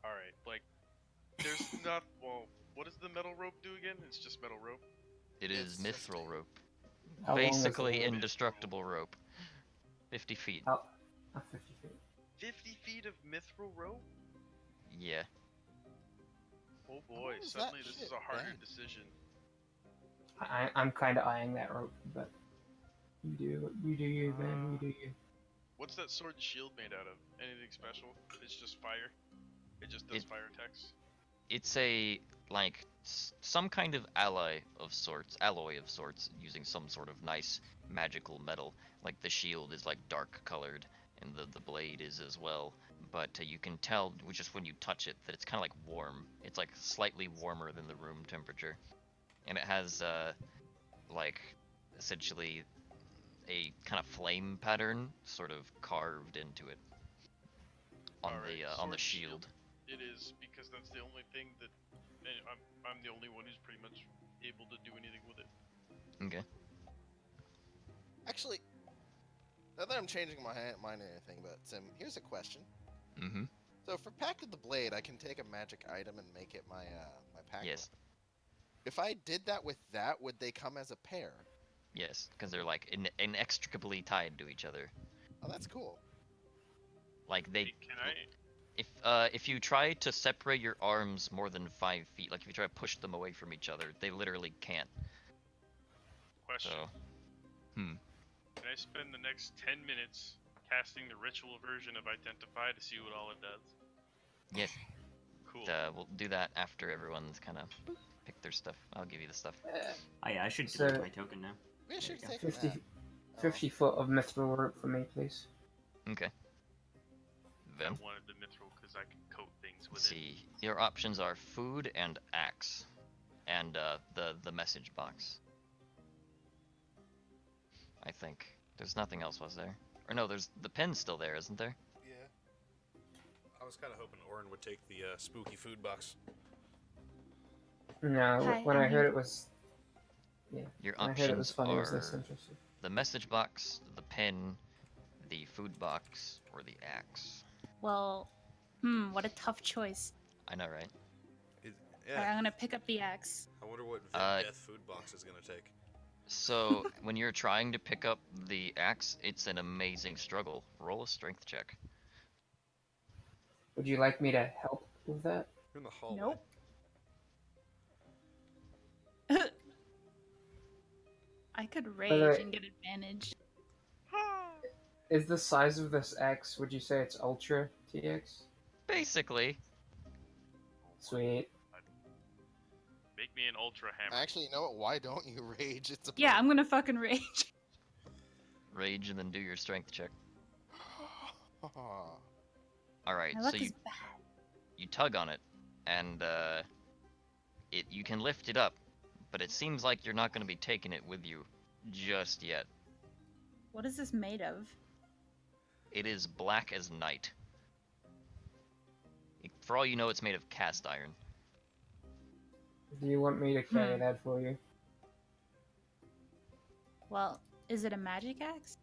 Alright, like, there's not. Well, what does the metal rope do again? It's just metal rope. It is It's mithril rope. How long is Basically the rope? indestructible rope. 50 feet. 50 feet. 50 feet of mithril rope? Yeah. Oh boy, How is that suddenly this shit is a harder bad? decision. I'm kind of eyeing that rope, but you do you, man. You do you. What's that sword and shield made out of? Anything special? It's just fire? It just does fire attacks? It's a like some kind of alloy of sorts, using some sort of nice magical metal. Like the shield is like dark colored, and the blade is as well. But you can tell just when you touch it that it's kind of like warm. It's like slightly warmer than the room temperature, and it has like essentially a kind of flame pattern sort of carved into it on the shield. It is, because that's the only thing that, and I'm the only one who's pretty much able to do anything with it. Okay. Actually, now that I'm changing my mind and everything, but Sim, here's a question. Mm-hmm. So for Pact of the Blade, I can take a magic item and make it my my pack. Yes. If I did that with that, would they come as a pair? Yes, because they're like inextricably tied to each other. Oh, that's cool. Like they, Hey, can I? if you try to separate your arms more than 5 feet, like if you try to push them away from each other, they literally can't. Question. So, Can I spend the next 10 minutes casting the ritual version of Identify to see what all it does? yes, Cool. we'll do that after everyone's kind of picked their stuff. I'll give you the stuff. Oh yeah, I should So- delete my token now. We should you go. take 50, that. 50 foot of mithril rope for me, please. Okay. I Then, wanted the mithril because I can coat things with let's see. Your options are food and axe, and the message box. I think there's nothing else, was there? Or no, there's the pin's still there, isn't there? Yeah. I was kind of hoping Orin would take the spooky food box. No, Hi, when I'm I heard here. it was... Yeah, Your when I heard it was options funny, I was less are interested. the message box, the pin, the food box, or the axe. Well, what a tough choice. I know, right? Alright, I'm gonna pick up the axe. I wonder what Vim Uh, Death food box is gonna take. So, when you're trying to pick up the axe, it's an amazing struggle. Roll a strength check. Would you like me to help with that? You're in the hallway. Nope. I could rage way- and get advantage. Is the size of this X, would you say it's Ultra TX? Basically. Sweet. Make me an ultra hammer. Actually, you know what? Why don't you rage? It's a Yeah, I'm gonna fucking rage. Rage and then do your strength check. I'm. Alright, My so luck you is bad. you tug on it, and you can lift it up, but it seems like you're not going to be taking it with you just yet. What is this made of? It is black as night. For all you know, it's made of cast iron. Do you want me to carry that for you? Well, is it a magic axe?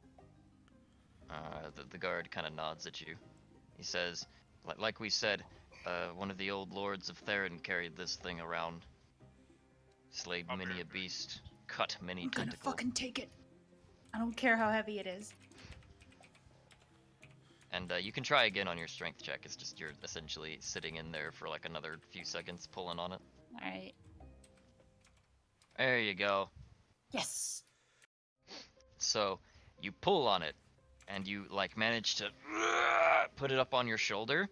The guard kind of nods at you. He says, like we said, one of the old lords of Theron carried this thing around. Slayed Okay. many a beast, cut many I'm gonna tentacles. fucking take it. I don't care how heavy it is. And you can try again on your strength check. It's just you're essentially sitting in there for like another few seconds pulling on it. Alright. There you go. Yes! So you pull on it, and you like manage to put it up on your shoulder.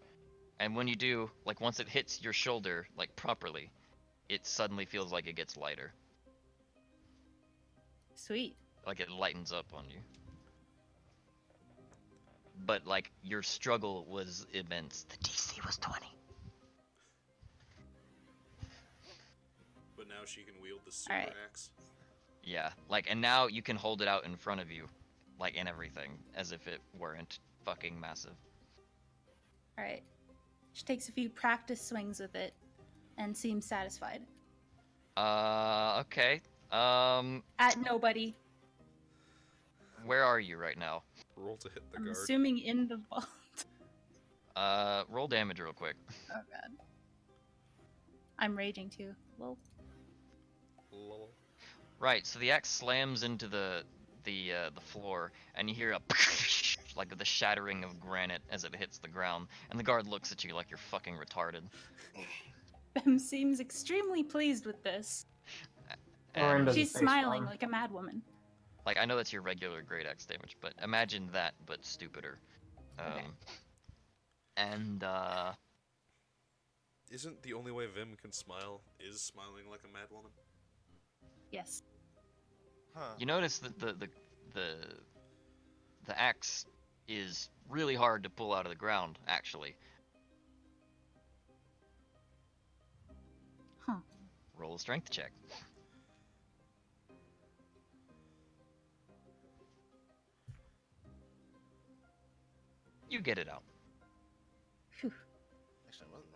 And when you do, like once it hits your shoulder, like properly, it suddenly feels like it gets lighter. Sweet. Like it lightens up on you. But like your struggle was immense. The DC was 20. But now she can wield the super Alright. axe. Yeah, like, and now you can hold it out in front of you, like, and everything, as if it weren't fucking massive. Alright. She takes a few practice swings with it and seems satisfied. Okay. At nobody. Where are you right now? Roll to hit the I'm guard. assuming in the vault. Roll damage real quick. Oh god. I'm raging too. Well, Lol. Right, so the axe slams into the floor, and you hear a like the shattering of granite as it hits the ground, and the guard looks at you like you're fucking retarded. Bem seems extremely pleased with this. Orin And, doesn't She's face smiling palm. like a madwoman. like, I know that's your regular great axe damage, but imagine that, but stupider. Okay. And Isn't the only way Vim can smile is smiling like a mad woman? Yes. Huh. you notice that the axe is really hard to pull out of the ground, actually. Huh. Roll a strength check. You get it out. Phew. Actually, it wasn't.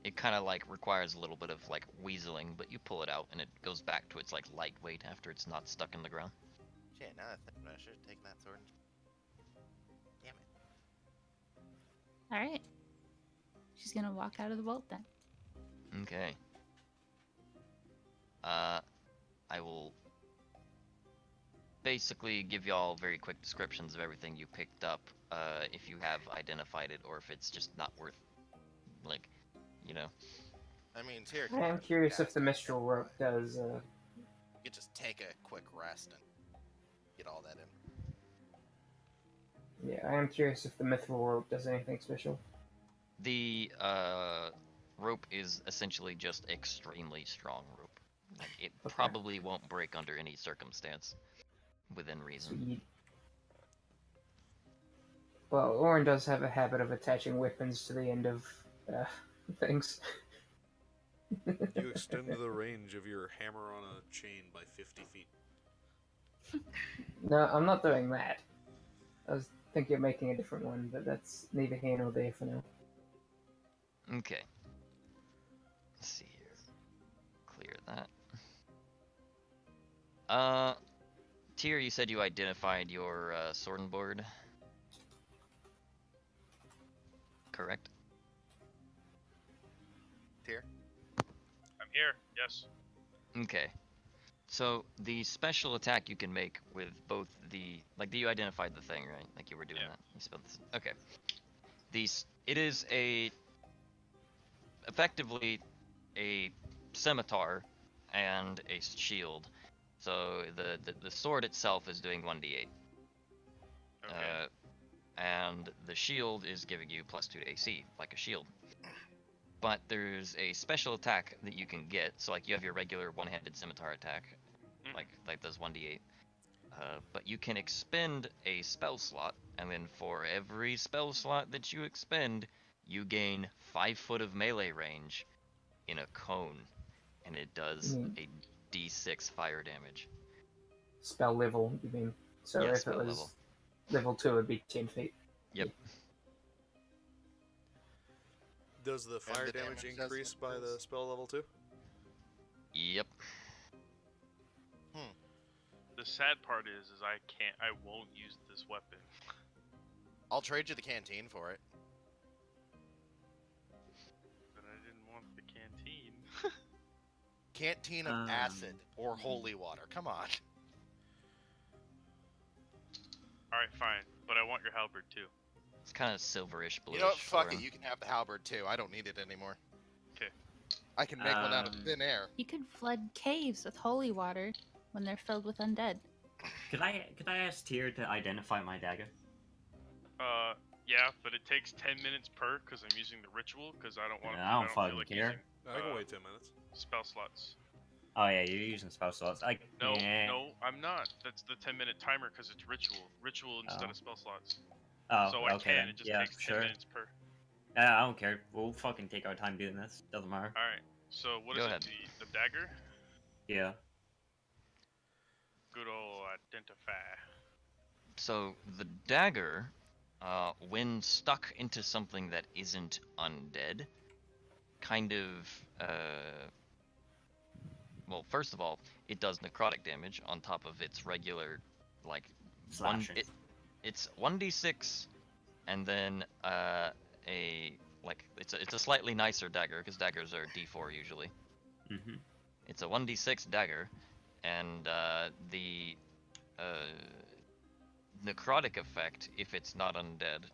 It it kind of like requires a little bit of like weaseling, but you pull it out and it goes back to its like lightweight after it's not stuck in the ground. Shit, now that I think about it, I should have taken that sword. Damn it. All right. She's gonna walk out of the boat then. Okay. I will basically give y'all very quick descriptions of everything you picked up, if you have identified it or if it's just not worth, like, you know. I mean, Tyr. I am curious if the Mistral rope does. You could just take a quick rest and get all that in. Yeah, I am curious if the Mithril rope does anything special. The rope is essentially just extremely strong rope. Like, it Okay. probably won't break under any circumstance within reason. Sweet. Well, Orin does have a habit of attaching weapons to the end of things. You extend the range of your hammer on a chain by 50 feet. No, I'm not doing that. I was thinking of making a different one, but that's neither here nor there for now. Okay. Let's see here. Clear that. Tyr, you said you identified your sword and board. Correct? Tyr? I'm here. Yes. Okay. So the special attack you can make with both the you identified the thing, right? Like you were doing Yeah. that. You spelled this. Okay. It is effectively a scimitar and a shield. So the sword itself is doing 1d8. Okay. And the shield is giving you +2 to AC, like a shield. But there's a special attack that you can get. So like you have your regular one-handed scimitar attack, like does 1d8. But you can expend a spell slot, and then for every spell slot that you expend, you gain 5 foot of melee range in a cone, and it does a d6 fire damage. Spell level, you mean? So Yeah, if it spell was level. level 2, it'd be 10 feet. Yep. Does the fire the damage damage does increase by the increase? spell level too? Yep. The sad part is I won't use this weapon. I'll trade you the canteen for it. But I didn't want the canteen. Canteen of acid or holy water. Come on. Alright, fine. But I want your halberd too. It's kind of silverish bluish. You know what? Fuck for it. him. You can have the halberd too. I don't need it anymore. 'Kay. I can make one out of thin air. You could flood caves with holy water when they're filled with undead. Could I ask Tyr to identify my dagger? Yeah, but it takes 10 minutes per because I'm using the ritual because I don't want to. Yeah, I don't fucking care. I can wait 10 minutes. Spell slots. Oh yeah, you're using spell slots. No, yeah. no, I'm not. That's the 10-minute timer because it's ritual. Ritual instead Oh. of spell slots. Oh, So I okay. can. Then. It just Yeah, takes 10 sure. minutes per. I don't care. We'll fucking take our time doing this. Doesn't matter. Alright, so what Go is ahead. it? The dagger? Yeah. Good old identify. So the dagger, when stuck into something that isn't undead, kind of, well, first of all, it does necrotic damage on top of its regular, like, Slashing. it's 1d6, and then it's a slightly nicer dagger because daggers are d4 usually. Mm-hmm. It's a 1d6 dagger, and the necrotic effect, if it's not undead,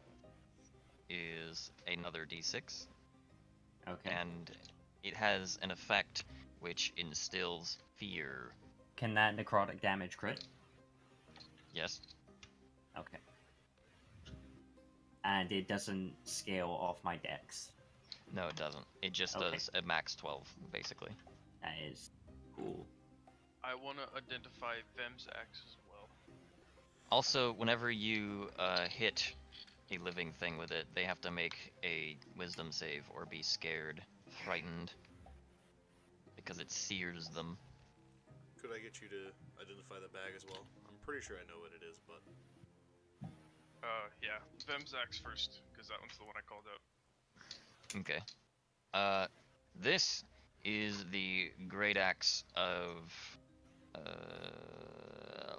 is another d6, Okay. and it has an effect which instills fear. Can that necrotic damage crit? Yes. Okay. And it doesn't scale off my dex. No, it doesn't. It just Okay. does a max 12, basically. That is cool. I want to identify Vem's axe as well. Also, whenever you hit a living thing with it, they have to make a wisdom save or be scared, frightened, because it sears them. Could I get you to identify the bag as well? I'm pretty sure I know what it is, but Yeah, Vem's axe first, because that one's the one I called out. Okay. This is the great axe of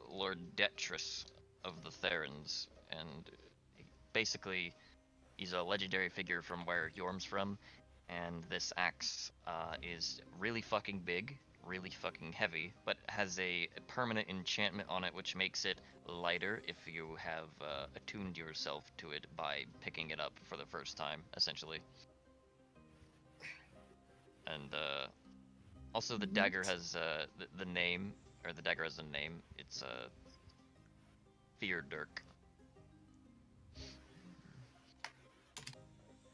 Lord Detrus of the Therans, and basically he's a legendary figure from where Yorm's from, and this axe is really fucking big, really fucking heavy, but has a permanent enchantment on it which makes it lighter if you have attuned yourself to it by picking it up for the first time, essentially. And also the dagger has the name, or the dagger has a name. It's Fear Dirk.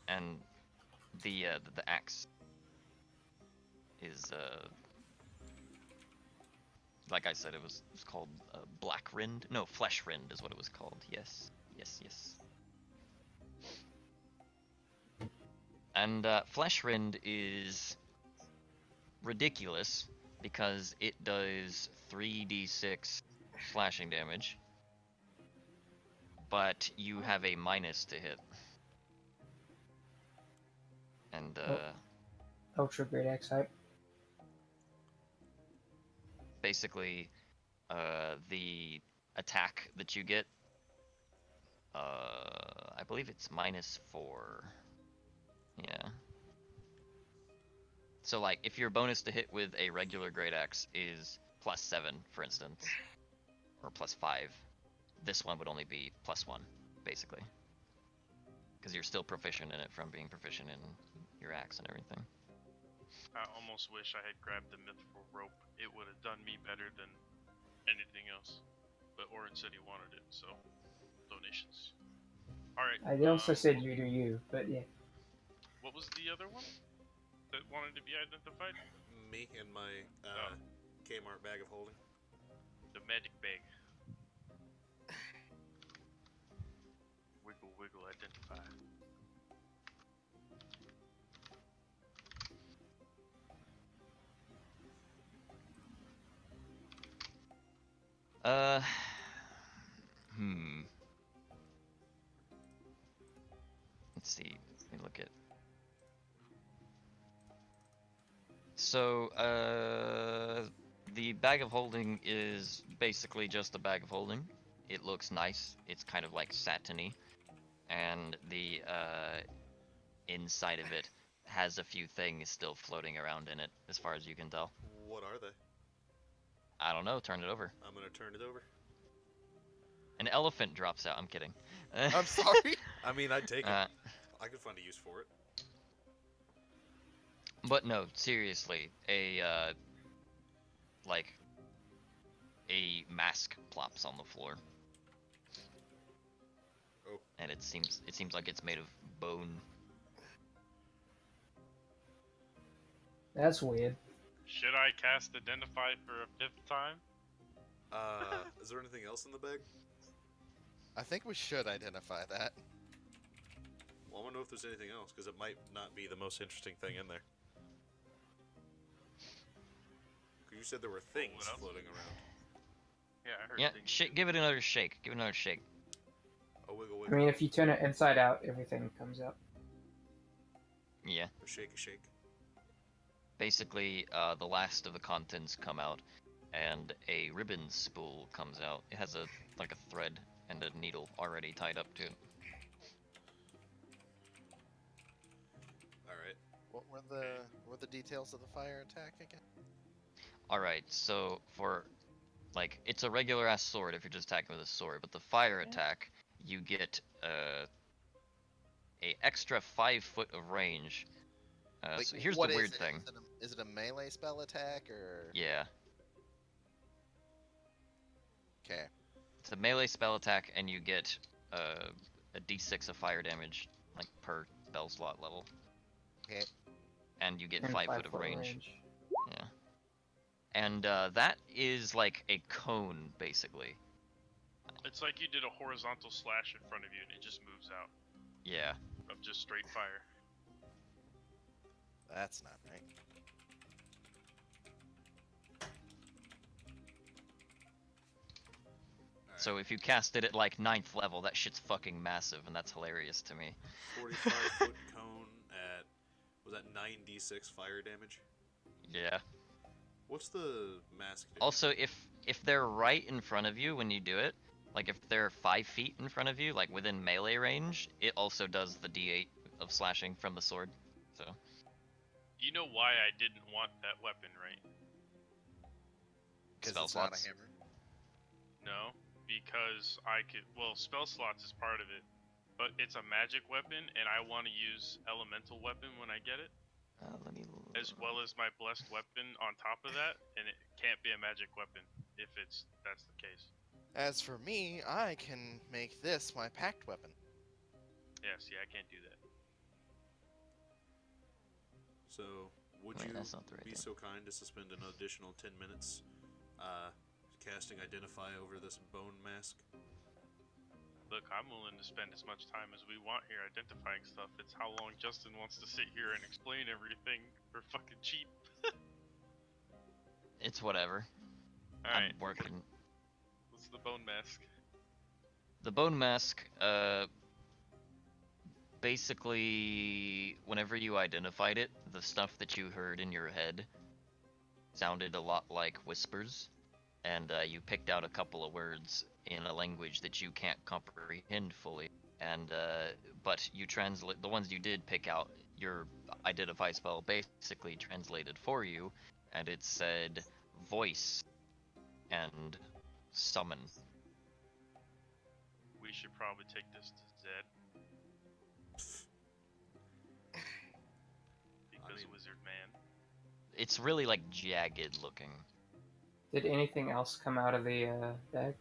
And the axe is like I said, it was called Black Rind. No, Flesh Rind is what it was called. Yes, yes, yes. And Flesh Rind is ridiculous because it does 3d6 slashing damage, but you have a minus to hit. And Ultra great axe hype. basically, the attack that you get, I believe it's -4. Yeah. So like, if your bonus to hit with a regular great axe is +7, for instance, or +5, this one would only be +1, basically, because you're still proficient in it from being proficient in your axe and everything. I almost wish I had grabbed the mythical rope. It would have done me better than anything else. But Orin said he wanted it, so donations. Alright. I also said you do you, but yeah. What was the other one that wanted to be identified? Me and my Kmart bag of holding. The magic bag. Wiggle, wiggle, identify. Let's see. Let me look at. So, the bag of holding is basically just a bag of holding. It looks nice. It's kind of like satiny, and the inside of it has a few things still floating around in it, as far as you can tell. What are they? I don't know. Turn it over. I'm gonna turn it over. An elephant drops out. I'm kidding. I'm sorry. I mean, I'd take it. I could find a use for it. But no, seriously, like a mask plops on the floor. Oh. And it seems like it's made of bone. That's weird. Should I cast Identify for a 5th time? Is there anything else in the bag? I think we should identify that. Well, I want to know if there's anything else, because it might not be the most interesting thing in there. You said there were things floating around. Yeah, I heard Yeah, things. give it another shake. Give it another shake. Oh, wiggle, I wiggle. mean, if you turn it inside out, everything comes out. Yeah. A shake, a shake. Basically, the last of the contents come out, and a ribbon spool comes out. It has a thread and a needle already tied up to it. Alright. What were the details of the fire attack again? Alright, so for, like, it's a regular ass sword if you're just attacking with a sword, but the fire attack, you get a extra 5 foot of range. Like, so here's the what weird is it? thing. Is it a melee spell attack, or...? Yeah. Okay. It's a melee spell attack, and you get a d6 of fire damage, like, per spell slot level. Okay. And you get And 5 foot of range. Yeah. And that is like a cone, basically. It's like you did a horizontal slash in front of you and it just moves out Yeah. of just straight fire. That's not right. So if you cast it at like 9th level, that shit's fucking massive, and that's hilarious to me. 45 foot cone at Was that 9d6 fire damage? Yeah. What's the mask do? Also, if they're right in front of you when you do it, like if they're 5 feet in front of you, like within melee range, it also does the d8 of slashing from the sword. So. You know why I didn't want that weapon, right? Because Spell it's not a slots. hammer. No, because I could. Well, spell slots is part of it, but it's a magic weapon, and I want to use elemental weapon when I get it, Let me. as well as my blessed weapon on top of that, and it can't be a magic weapon if that's the case. As for me, I can make this my pact weapon. Yeah, see, I can't do that. So, would Wait, you that's not the right be thing. so kind to suspend an additional 10 minutes casting Identify over this bone mask? Look, I'm willing to spend as much time as we want here identifying stuff. It's how long Justin wants to sit here and explain everything for fucking cheap. It's whatever. Alright, I'm working. what's the bone mask? The bone mask, basically, whenever you identified it, the stuff that you heard in your head sounded a lot like whispers, and you picked out a couple of words in a language that you can't comprehend fully. And but you translate the ones you did pick out. Your identify spell basically translated for you, and it said voice and summon. We should probably take this to Zed. Because Wizard Man. It's really like jagged looking. Did anything else come out of the bag?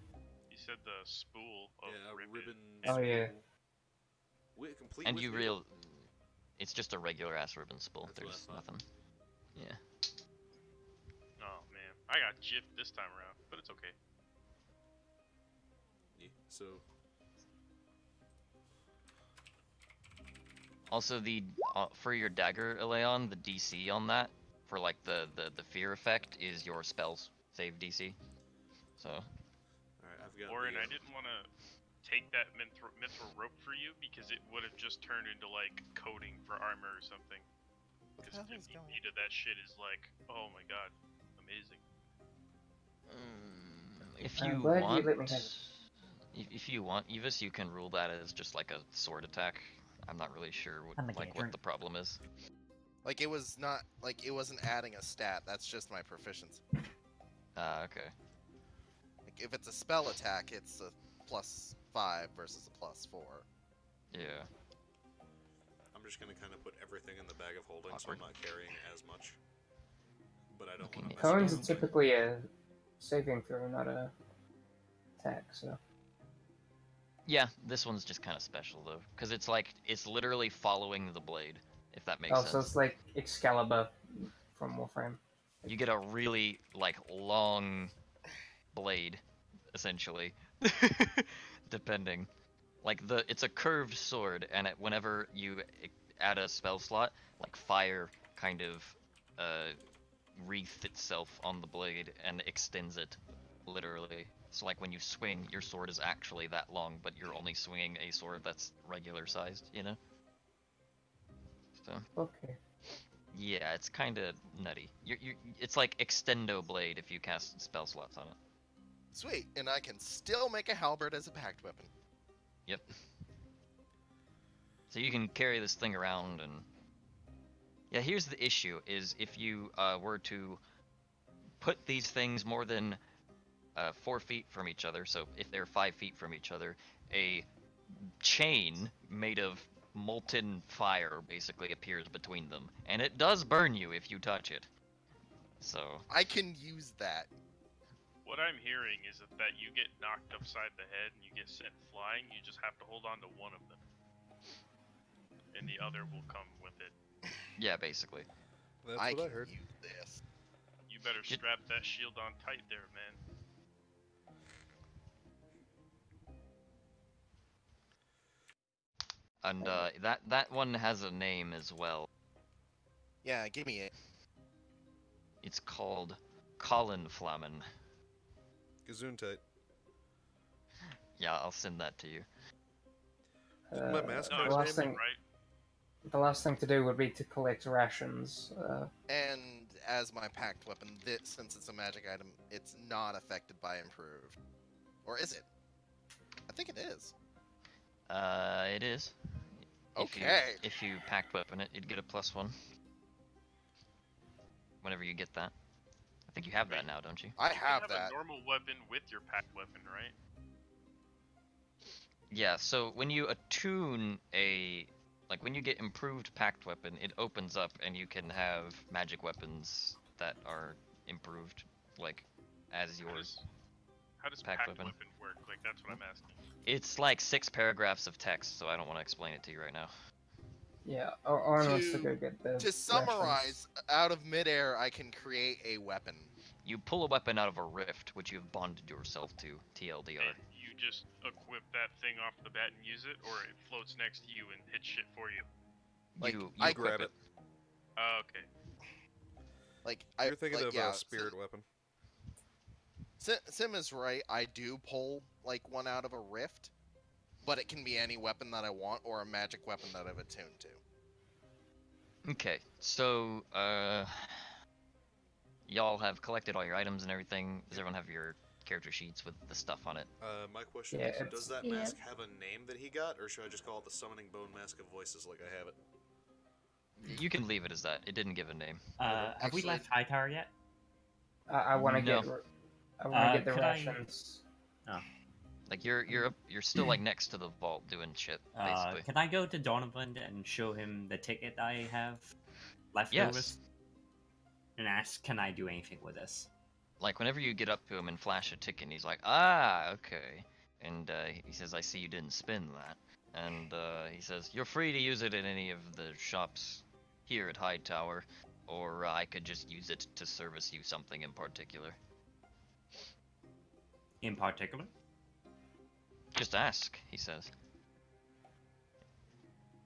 You said the spool of Yeah, a ribbon. Oh, yeah. Complete And with you needle? it's just a regular ass ribbon spool. That's what I There's thought. nothing. Yeah. Oh man, I got gypped this time around, but it's okay. Yeah, so, Also, the for your dagger, Eleon, the DC on that for like the fear effect is your spells save DC. So alright, I've got Orin, the, I didn't want to take that mithril rope for you because it would have just turned into like coating for armor or something. Because hell the is going meat of that shit is like, oh my god, amazing. if I'm you glad you want, let me have it. if you want, Evis, you can rule that as just like a sword attack. I'm not really sure I'm a what gamer. the problem is. Like it was not like it wasn't adding a stat. That's just my proficiency. Okay. Like if it's a spell attack, it's a +5 versus a +4. Yeah. I'm just gonna kind of put everything in the bag of holding, so Awkward. I'm not carrying as much. But I don't Okay, want to mess Cones are around. typically a saving throw, not a attack, so. Yeah, this one's just kind of special though, because it's literally following the blade, if that makes Oh, sense. so it's like Excalibur from Warframe. You get a really like long blade, essentially, depending. Like it's a curved sword, and whenever you add a spell slot, like fire kind of wreath itself on the blade and extends it, literally. So like when you swing, your sword is actually that long, but you're only swinging a sword that's regular sized, you know? So Okay. yeah, it's kind of nutty. It's like extendo blade if you cast spell slots on it. Sweet, and I can still make a halberd as a pact weapon. Yep. So you can carry this thing around and... Yeah, here's the issue, is if you were to put these things more than 4 feet from each other, so if they're 5 feet from each other, a chain made of molten fire basically appears between them. And it does burn you if you touch it. So... I can use that. What I'm hearing is that you get knocked upside the head and you get sent flying, you just have to hold on to one of them. And the other will come with it. yeah, basically. That's I what I can heard. use this. You better Get- strap that shield on tight there, man. And that one has a name as well. Yeah, give me it. It's called Colin Flamen. Gesundheit. Yeah, I'll send that to you. Didn't my mask No, have it's a last name? thing, right. the last thing to do would be to collect rations. And as my packed weapon, since it's a magic item, it's not affected by improved. Or is it? I think it is. It is. Okay. If you packed weapon it, you'd get a +1. Whenever you get that. I think you have that now, don't you? I You have can that. a normal weapon with your packed weapon, right? Yeah, so when you attune like when you get improved packed weapon, it opens up and you can have magic weapons that are improved, like, as yours. How does Packed packed weapon. weapon work? Like, that's what I'm asking. It's like 6 paragraphs of text, so I don't want to explain it to you right now. Yeah, Arn wants to go get the To summarize, rations. out of midair, I can create a weapon. You pull a weapon out of a rift, which you've bonded yourself to, TLDR. And you just equip that thing off the bat and use it, or it floats next to you and hits shit for you? Like, you I equip grab it. Oh, okay. Like, You're thinking of yeah, a spirit weapon. Sim is right. I do pull like one out of a rift, but it can be any weapon that I want or a magic weapon that I've attuned to. Okay, so, y'all have collected all your items and everything. Does everyone have your character sheets with the stuff on it? My question Yeah, is, it's- does that Yeah. mask have a name that he got, or should I just call it the Summoning Bone Mask of Voices like I have it? You can leave it as that. It didn't give a name. Have we Actually- left Hightower yet? I want to No. get. I want to get the could I- rations. Like you're still like next to the vault doing shit, basically. Can I go to Donovan and show him the ticket I have left over? Yes. And ask, can I do anything with this? Like whenever you get up to him and flash a ticket, he's like, ah, okay. And he says, I see you didn't spin that. And he says, you're free to use it in any of the shops here at Hightower, or I could just use it to service you something in particular. In particular? Just ask, he says.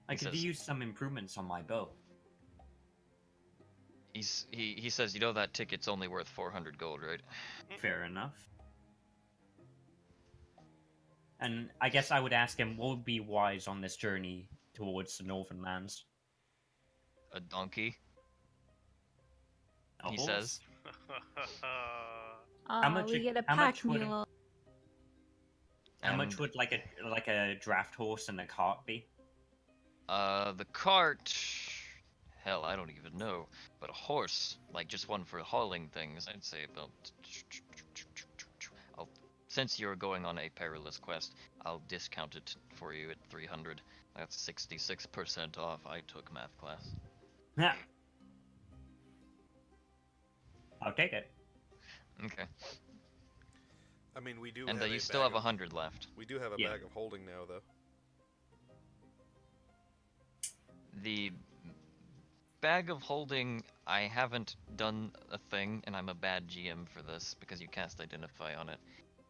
I He could says- use some improvements on my bow. He says, you know that ticket's only worth 400 gold, right? Fair enough. And I guess I would ask him what would be wise on this journey towards the Northern Lands. A donkey, A he horse? says. Aw, much we it- get a how much pack would it- mule. How much And, would like a draft horse and a cart be? The cart... Hell, I don't even know. But a horse, like just one for hauling things, I'd say about... Since you're going on a perilous quest, I'll discount it for you at 300. That's 66% off. I took math class. Yeah. I'll take it. Okay. I mean, we do And have you a still bag have 100 left. We do have a Yeah. bag of holding now, though. The bag of holding, I haven't done a thing, and I'm a bad GM for this because you cast identify on it.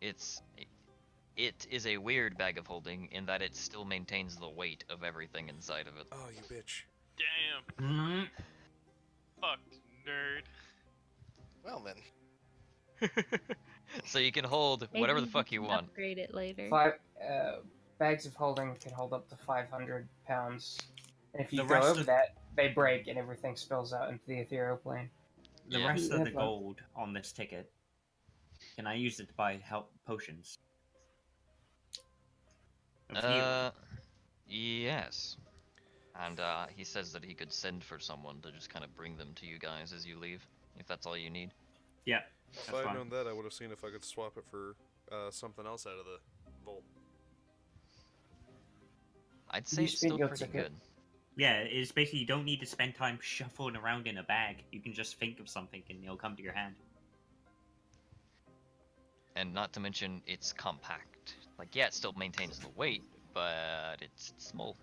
It is a weird bag of holding in that it still maintains the weight of everything inside of it. Oh, you bitch. Damn. Mm, Fucked, nerd. Well then, So you can hold whatever the Maybe fuck we you can want. Upgrade it later. Bags of holding can hold up to 500 pounds. And if you The go rest over of- that, they break and everything spills out into the ethereal plane. the Yeah. rest of the Yeah. gold on this ticket, can I use it to buy help potions? Of healing? Yes. And he says that he could send for someone to just kind of bring them to you guys as you leave, if that's all you need. Yeah. If That's I'd fine. known that, I would have seen if I could swap it for something else out of the vault. I'd Did say you it's spend still your pretty ticket? good. Yeah, it's basically you don't need to spend time shuffling around in a bag. You can just think of something and it'll come to your hand. And not to mention, it's compact. Like, yeah, it still maintains the weight, but it's small.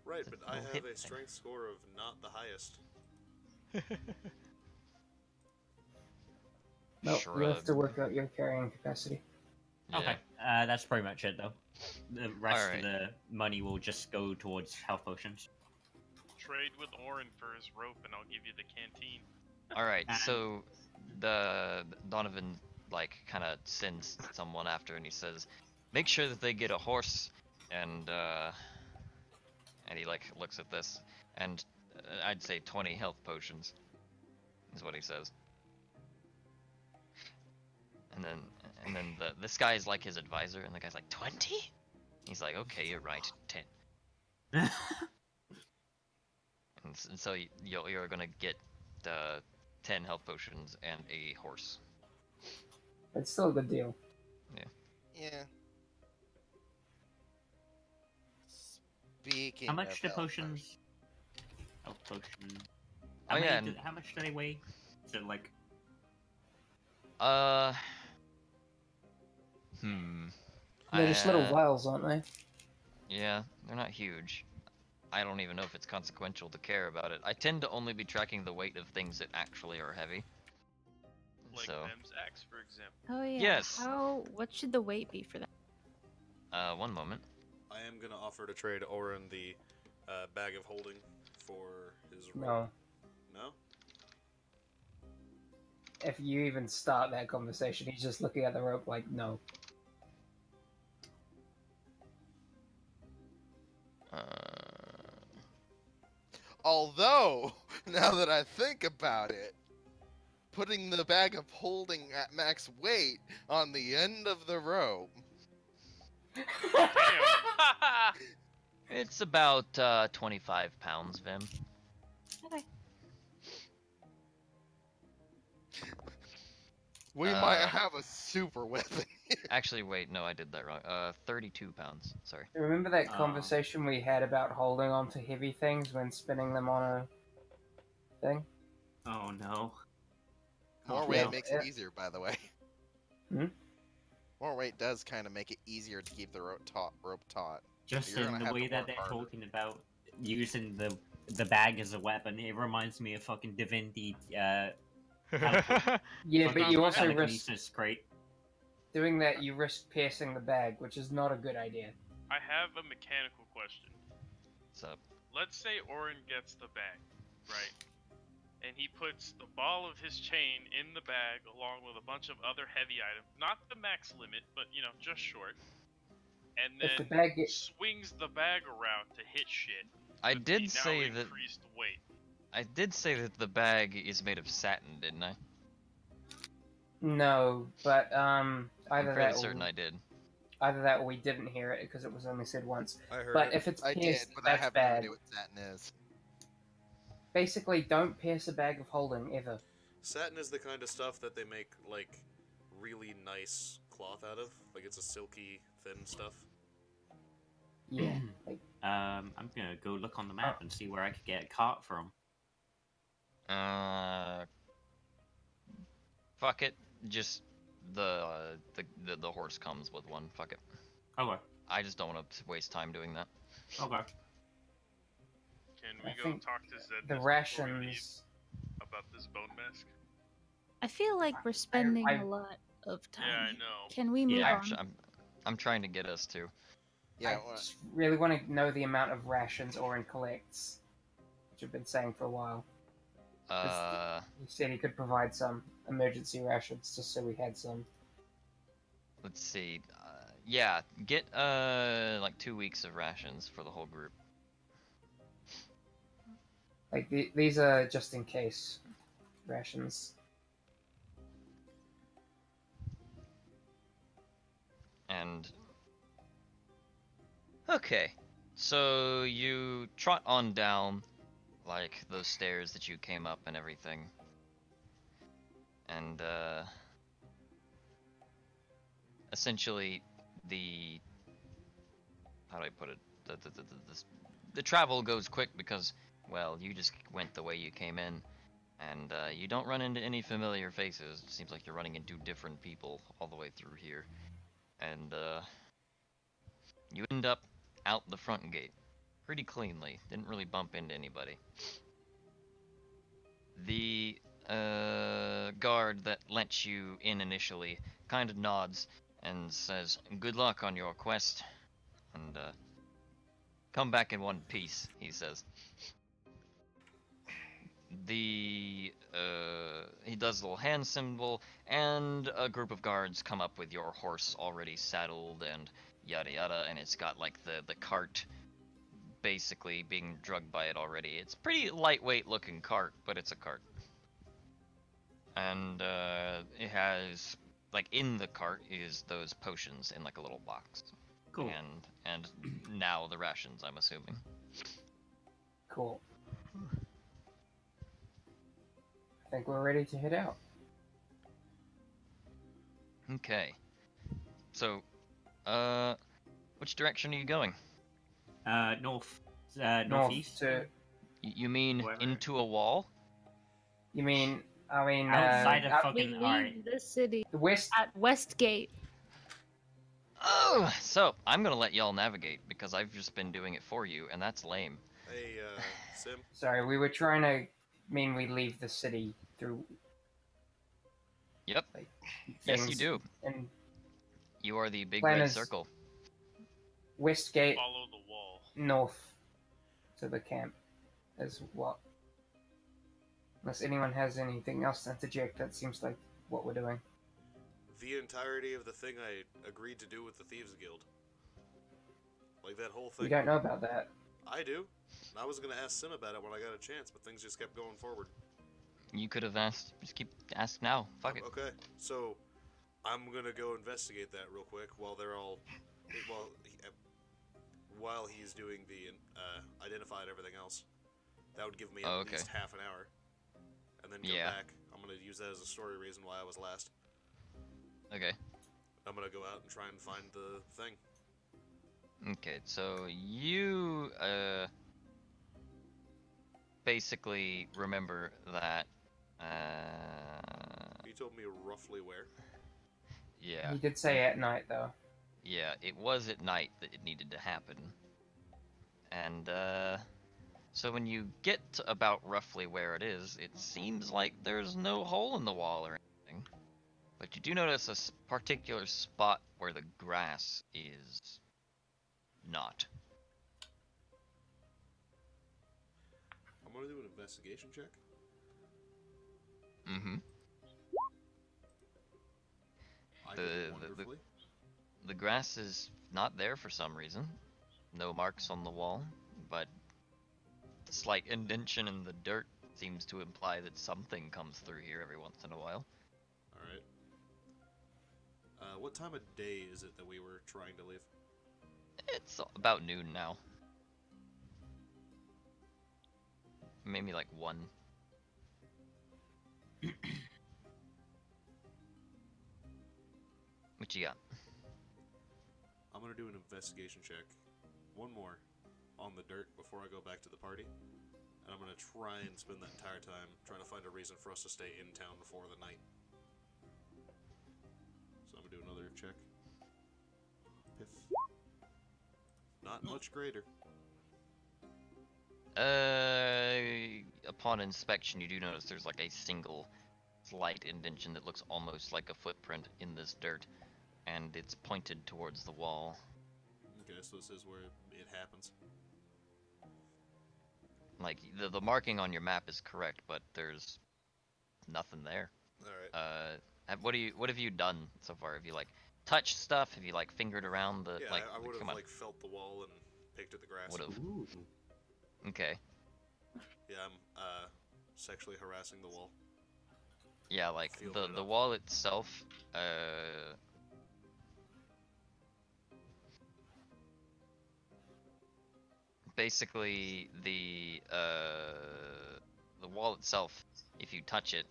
Right, It's a but I little have hit a thing. strength score of not the highest. No, you have to Shrug. work out your carrying capacity. Yeah. Okay, that's pretty much it though. The rest Alright. of the money will just go towards health potions. Trade with Orin for his rope, and I'll give you the canteen. All right, And- so the Donovan like kind of sends someone after, and he says, "Make sure that they get a horse, and And he like looks at this, and I'd say 20 health potions is what he says. And then this guy is like his advisor, and the guy's like 20. He's like, okay, you're right, 10. And so you're gonna get 10 health potions and a horse. It's still a good deal. Yeah. Speaking How much of do health potions? Health potion. Oh, yeah, and- How much do they weigh? Is it like? They're just little Uh, vials, aren't they? Yeah, they're not huge. I don't even know if it's consequential to care about it. I tend to only be tracking the weight of things that actually are heavy. Like So, Them's axe, for example. Oh yeah. Yes. What should the weight be for that? one moment. I am gonna offer to trade Orin the bag of holding for his rope. No. No? If you even start that conversation, he's just looking at the rope like, no. Although, now that I think about it, putting the bag of holding at max weight on the end of the rope. Damn. It's about 25 pounds, Vim. Okay. We might have a super weapon. Actually, wait, no, I did that wrong. 32 pounds. Sorry. Remember that conversation we had about holding on to heavy things when spinning them on a thing? Oh no. More Oh, weight yeah. makes it easier, by the way. Hmm? More weight does kind of make it easier to keep the rope taut. Just You're in gonna the have way to that work they're harder. talking about using the bag as a weapon, it reminds me of fucking Divinity. Yeah, fucking but you also risk telekinesis crate. doing that. You risk piercing the bag, which is not a good idea. I have a mechanical question. What's up? Let's say Orin gets the bag, right? And he puts the ball of his chain in the bag along with a bunch of other heavy items. Not the max limit, but, you know, just short. And If the then bag gets swings the bag around to hit shit. I with did the now say that increased weight. I did say that the bag is made of satin, didn't I? no, but I'm either fairly that, certain or, I did. either that, or we didn't hear it because it was only said once. I heard But it. if it's I pierced, did, but I that's have no bad. idea what satin is. Basically, don't pierce a bag of holding ever. Satin is the kind of stuff that they make, like, really nice cloth out of. Like, it's a silky, thin stuff. Yeah, like, I'm gonna go look on the map and see where I could get a cart from. Fuck it. Just the horse comes with one. Fuck it. Okay. I just don't want to waste time doing that. Okay. Can we I go think talk to Zed the before we leave rations. about this bone mask? I feel like we're spending I- a lot of time. Yeah, I know. Can we move Yeah, on? I'm trying to get us to. Yeah, I just really want to know the amount of rations Orin collects, which I've been saying for a while. He said he could provide some emergency rations just so we had some. Let's see. Yeah, get like 2 weeks of rations for the whole group. Like these are just in case rations. And okay, so you trot on down like those stairs that you came up and everything, and essentially the how do I put it? The travel goes quick because, well, you just went the way you came in, and you don't run into any familiar faces. It seems like you're running into different people all the way through here. And you end up out the front gate pretty cleanly. Didn't really bump into anybody. The guard that lets you in initially kind of nods and says, "Good luck on your quest, and come back in one piece," he says. He does a little hand symbol, and a group of guards come up with your horse already saddled and yada yada, and it's got like the cart basically being drugged by it already. It's pretty lightweight looking cart, but it's a cart. And it has, like, in the cart is those potions in like a little box. Cool. And now the rations, I'm assuming. Cool. I think we're ready to head out. Okay. So, which direction are you going? North. North Northeast. to. You mean Wherever. into a wall? You mean? I mean. Outside of out We fucking. leave Alright. the city the west. at Westgate. Oh, so I'm gonna let y'all navigate because I've just been doing it for you, and that's lame. Hey, Sim. Sorry, we were trying to. Mean we leave the city through. Yep. Like, Yes, you things. do. And You are the big Plan red is- circle. Westgate Follow the wall. north to the camp as well. Unless anyone has anything else to interject, that seems like what we're doing. The entirety of the thing I agreed to do with the Thieves Guild. Like that whole thing. We don't know about that. I do. And I was gonna ask Sim about it when I got a chance, but things just kept going forward. You could have asked. Just ask now. Fuck it. Okay, so I'm gonna go investigate that real quick while they're all, while he's doing the identify and everything else. That would give me at least half an hour, and then come back. I'm gonna use that as a story reason why I was last. Okay. I'm gonna go out and try and find the thing. Okay, so you basically remember that You told me roughly where. yeah. He did say at night, though. Yeah, it was at night that it needed to happen. And so when you get to about roughly where it is, it seems like there's no hole in the wall or anything. But you do notice a particular spot where the grass is not. I'm gonna do an investigation check. Mm-hmm. I The- did the- wonderfully. The grass is not there for some reason. No marks on the wall, but the slight indentation in the dirt seems to imply that something comes through here every once in a while. All right. What time of day is it that we were trying to leave? It's about noon now. Maybe like 1. What you got? I'm gonna do an investigation check, one more, on the dirt before I go back to the party, and I'm gonna try and spend that entire time trying to find a reason for us to stay in town before the night. So I'm gonna do another check. Piff. Not much greater. Upon inspection, you do notice there's like a single slight indentation that looks almost like a footprint in this dirt, and it's pointed towards the wall. Okay, so this is where it happens. Like the marking on your map is correct, but there's nothing there. All right. What have you done so far? Have you like touched stuff? Have you like fingered around the Yeah, like? I would come have on. like felt the wall and picked at the grass. Would have. Ooh. Okay. Yeah, I'm sexually harassing the wall. Yeah, like Feeling it the up. wall itself. Basically, the wall itself, if you touch it,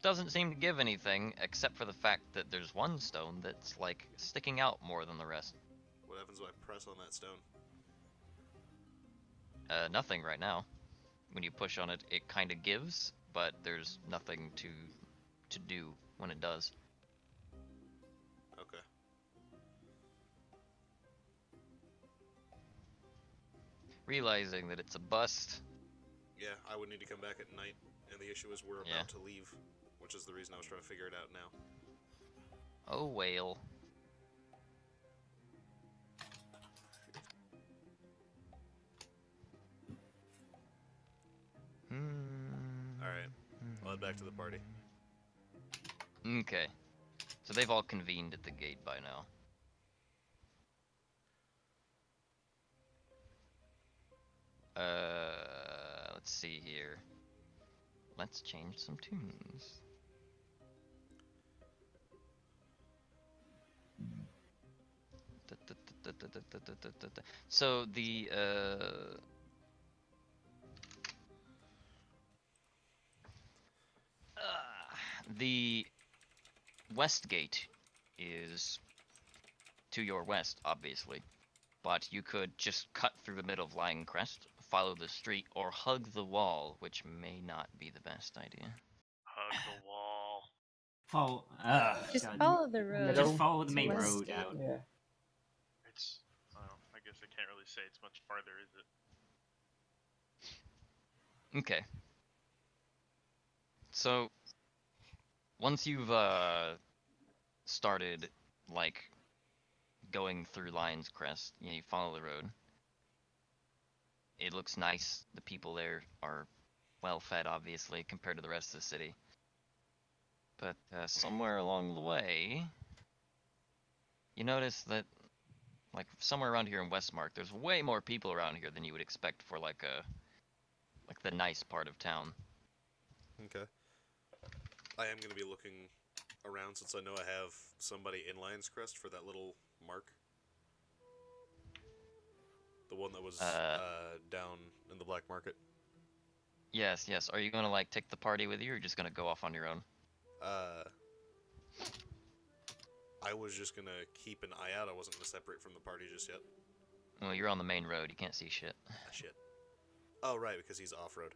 doesn't seem to give anything except for the fact that there's one stone that's like sticking out more than the rest. What happens when I press on that stone? Nothing right now. When you push on it, it kind of gives, but there's nothing to do when it does. Okay. Realizing that it's a bust. Yeah, I would need to come back at night, and the issue is we're about Yeah. to leave, which is the reason I was trying to figure it out now. Oh, whale. Alright, I'll head back to the party. Okay. So they've all convened at the gate by now. Let's see here. Let's change some tunes. So the west gate is to your west, obviously, but you could just cut through the middle of Lion Crest, follow the street, or hug the wall, which may not be the best idea. Hug the wall. Follow. Just God. follow the road. Just follow the to main road Westgate. out. Yeah. It's. Well, I guess I can't really say it's much farther, is it? Okay. So, once you've started, like, going through Lion's Crest, you follow the road. It looks nice. The people there are well fed, obviously, compared to the rest of the city. But somewhere along the way, you notice that, like, somewhere around here in Westmark, there's way more people around here than you would expect for, like, the nice part of town. Okay. I am going to be looking around since I know I have somebody in Lion's Crest for that little mark. The one that was down in the black market. Yes, yes. Are you gonna, like, take the party with you, or just gonna go off on your own? I was just going to keep an eye out. I wasn't going to separate from the party just yet. Well, you're on the main road. You can't see shit. Ah, shit. Oh, right, because he's off-road.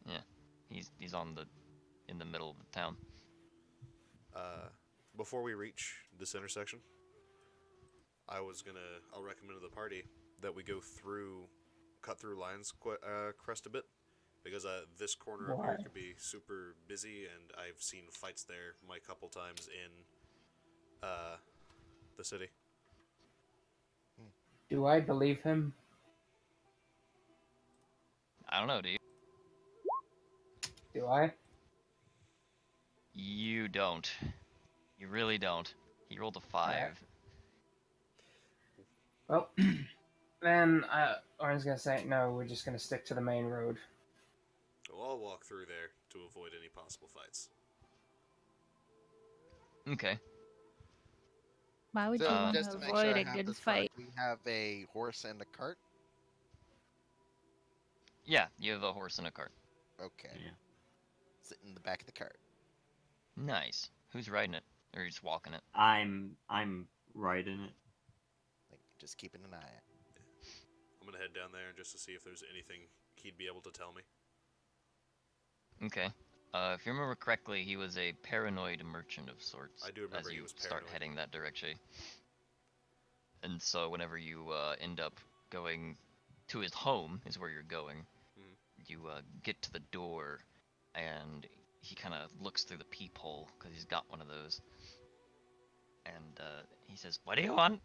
Yeah, he's in the middle of the town. Before we reach this intersection, I'll recommend to the party that we go cut through Lion's Crest a bit, because this corner up here could be super busy, and I've seen fights there my couple times in the city. Do I believe him? I don't know, do you? Do I? You don't. You really don't. He rolled a 5. Well, then Oren's gonna say no. We're just gonna stick to the main road. Well, I'll walk through there to avoid any possible fights. Okay. Why would you So, want just to to make sure avoid I a have good this fight? correct, we have a horse and a cart. Yeah, you have a horse and a cart. Okay. Yeah. Sit in the back of the cart. Nice. Who's riding it? Or just walking it? I'm riding it. Like, just keeping an eye out. I'm gonna head down there just to see if there's anything he'd be able to tell me. Okay. If you remember correctly, he was a paranoid merchant of sorts. I do remember as he you was start paranoid. heading that direction. And so whenever you end up going to his home, is where you're going, you get to the door, and he kind of looks through the peephole, because he's got one of those. And he says, "What do you want?"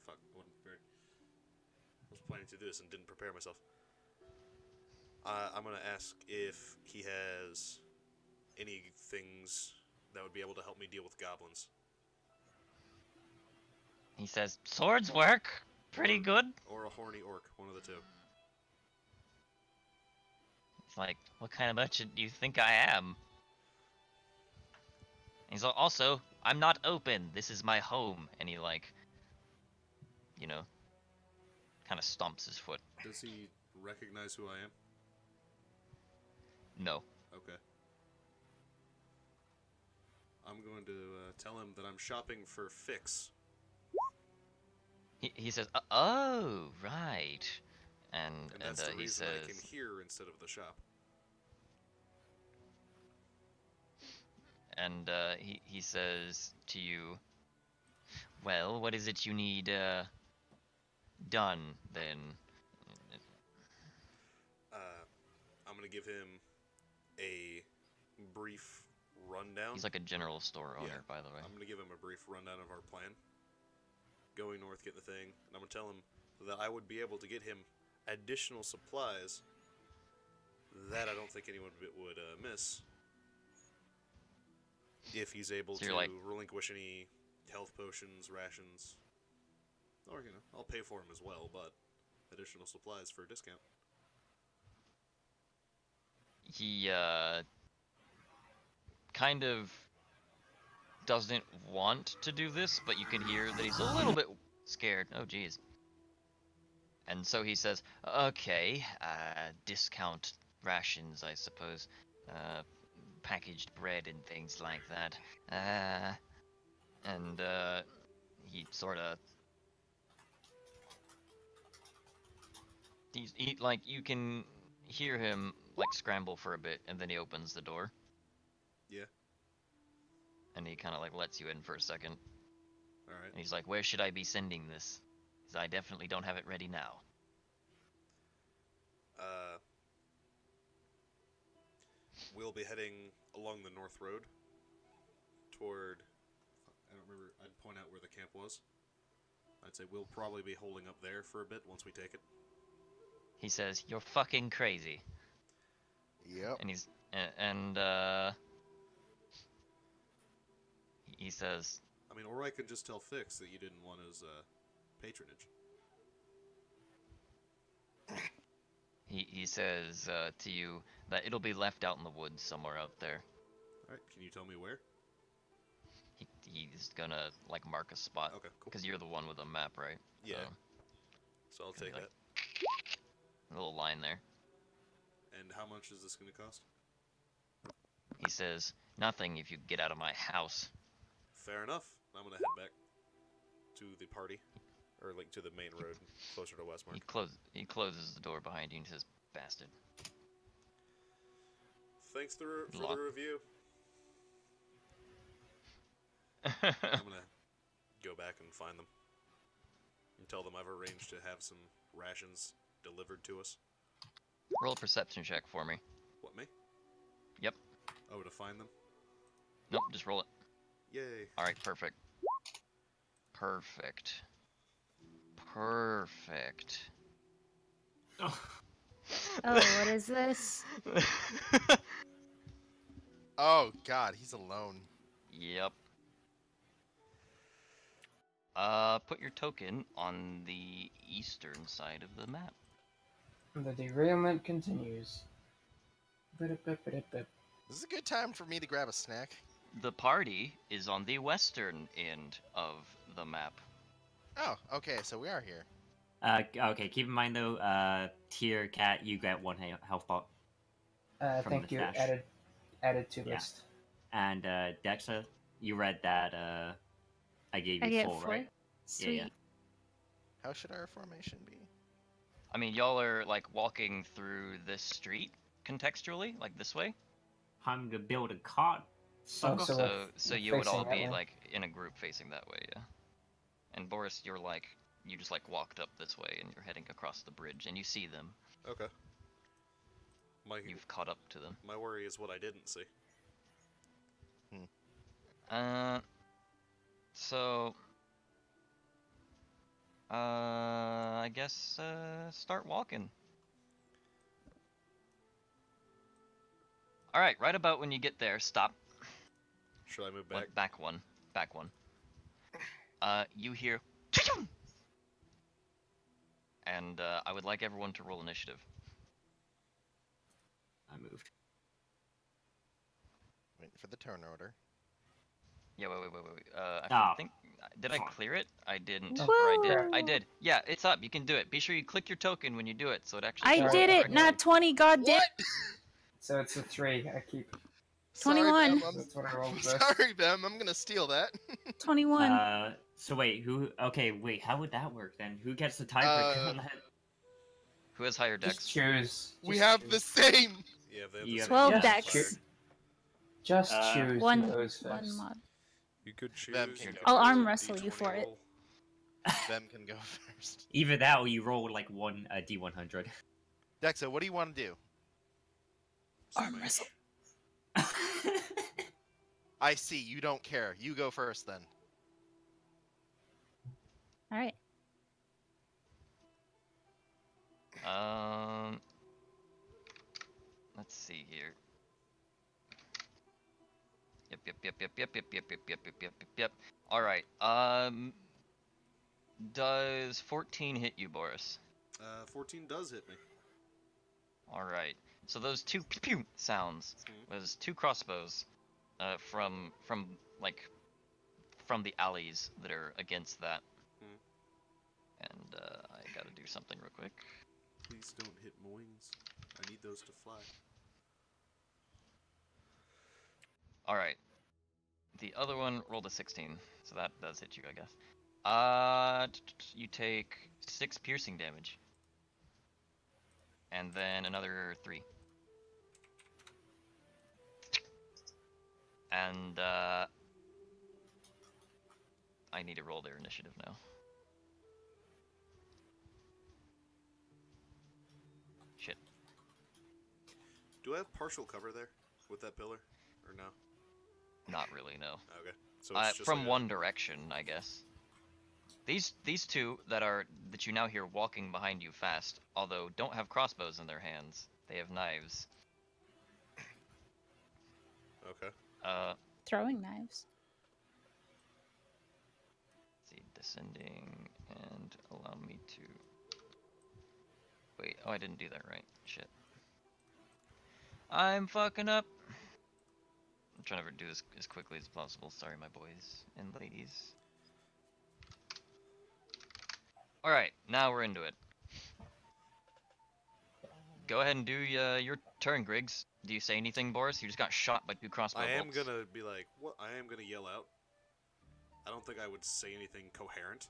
Fuck. I was planning to do this and didn't prepare myself. I'm gonna ask if he has any things that would be able to help me deal with goblins. He says, "Swords work pretty good." Or a horny orc, one of the two. It's like, what kind of merchant do you think I am? He's also, "I'm not open. This is my home." And he, like, you know, kind of stomps his foot. Does he recognize who I am? No. Okay. I'm going to tell him that I'm shopping for Fix. He says, "Oh, right." And that's the he reason I came says, here instead of the shop. and he says to you, "Well, what is it you need done then?" I'm going to give him a brief rundown. He's like a general store owner, Yeah. by the way. I'm going to give him a brief rundown of our plan. Going north, get the thing, and I'm going to tell him that I would be able to get him additional supplies that I don't think anyone would miss if he's able So to you're like- relinquish any health potions, rations, Or, I'll pay for them as well, but additional supplies for a discount. He, kind of doesn't want to do this, but you can hear that he's a little bit scared. Oh, jeez. And so he says, okay, discount rations, I suppose. Packaged bread and things like that. And he sort of... He, like, you can hear him, like, scramble for a bit, and then he opens the door. Yeah. And he kind of, like, lets you in for a second. Alright. And he's like, where should I be sending this? Because I definitely don't have it ready now. We'll be heading along the North Road toward... I don't remember. I'd point out where the camp was. I'd say we'll probably be holding up there for a bit once we take it. He says, you're fucking crazy. Yep. And he's... he says... I mean, or I could just tell Fix that you didn't want his, patronage. He says to you that it'll be left out in the woods somewhere out there. Alright, can you tell me where? He's gonna, like, mark a spot. Okay, cool. Because you're the one with a map, right? Yeah. So I'll Gonna take be that. A little line there. And how much is this going to cost? He says, nothing if you get out of my house. Fair enough. I'm going to head back to the party. Or, like, to the main road, closer to Westmark. He closes the door behind you and says, bastard. Thanks for the review. I'm going to go back and find them. And tell them I've arranged to have some rations delivered to us. Roll a perception check for me. What, me? Yep. Oh, to find them? Nope, just roll it. Yay. Alright, perfect. Perfect. Perfect. Oh, what is this? Oh god, he's alone. Yep. Put your token on the eastern side of the map. The derailment continues. This is a good time for me to grab a snack. The party is on the western end of the map. Oh, okay, so we are here. Okay, keep in mind though, Tier Cat, you get one health bar. From Thank the you. stash. Added to Yeah. list. And Dexa, you read that I gave you I get 4, 4. right? Sweet. Yeah. How should our formation be? I mean, y'all are, like, walking through this street, contextually, like this way. I'm gonna build a cart. Sucker. so we're So you would facing all that be, way. like, in a group facing that way, yeah. And Boris, you're, like, you just, like, walked up this way, and you're heading across the bridge, and you see them. Okay. You've caught up to them. My worry is what I didn't see. So... I guess, start walking. Alright, right about when you get there, stop. Should I move back? Back one. Back one. You hear... And, I would like everyone to roll initiative. I moved. Waiting for the turn order. Yeah, wait. I Ah, think... Did I fuck. clear it? I didn't. Woo! Or I did. I did. Yeah, it's up. You can do it. Be sure you click your token when you do it, so it actually... I Sorry, did it, sorry. not 20, goddamn. So it's a 3. I keep. 21. Sorry, That's what I rolled first. Sorry, Bem. I'm gonna steal that. 21. So wait, who? Okay, wait. How would that work then? Who gets the tiebreaker on that? Who has higher Just dex? choose. We Just have choose. the same. Yeah, they have You the have- 12 Yeah, decks. Just Uh, choose One who goes one first. mod. You could choose. Them you can could I'll roll arm a wrestle you D20 for it. roll. Bem can go first. Either that or you roll like one D100. Dexa, what do you want to do? Arm wrestle. I see. You don't care. You go first then. Alright. Let's see here. Yep. All right. Does 14 hit you, Boris? 14 does hit me. Alright. So those two pew pew sounds was two crossbows from the alleys that are against that. And I gotta do something real quick. Please don't hit my wings. I need those to fly. Alright. The other one rolled a 16, so that does hit you, I guess. You take 6 piercing damage. And then another 3. And, I need to roll their initiative now. Shit. Do I have partial cover there with that pillar, or no? Not really, no. Okay. So it's just from like one direction, I guess. These two that you now hear walking behind you fast, although don't have crossbows in their hands. They have knives. Okay. Throwing knives. Let's see, descending and allow me to. Wait, oh, I didn't do that right. Shit. I'm fucking up. I'm trying to do this as quickly as possible. Sorry, my boys and ladies. Alright, now we're into it. Go ahead and do your turn, Griggs. Do you say anything, Boris? You just got shot by 2 crossbow bolts. I am gonna be like, what? I am gonna yell out. I don't think I would say anything coherent.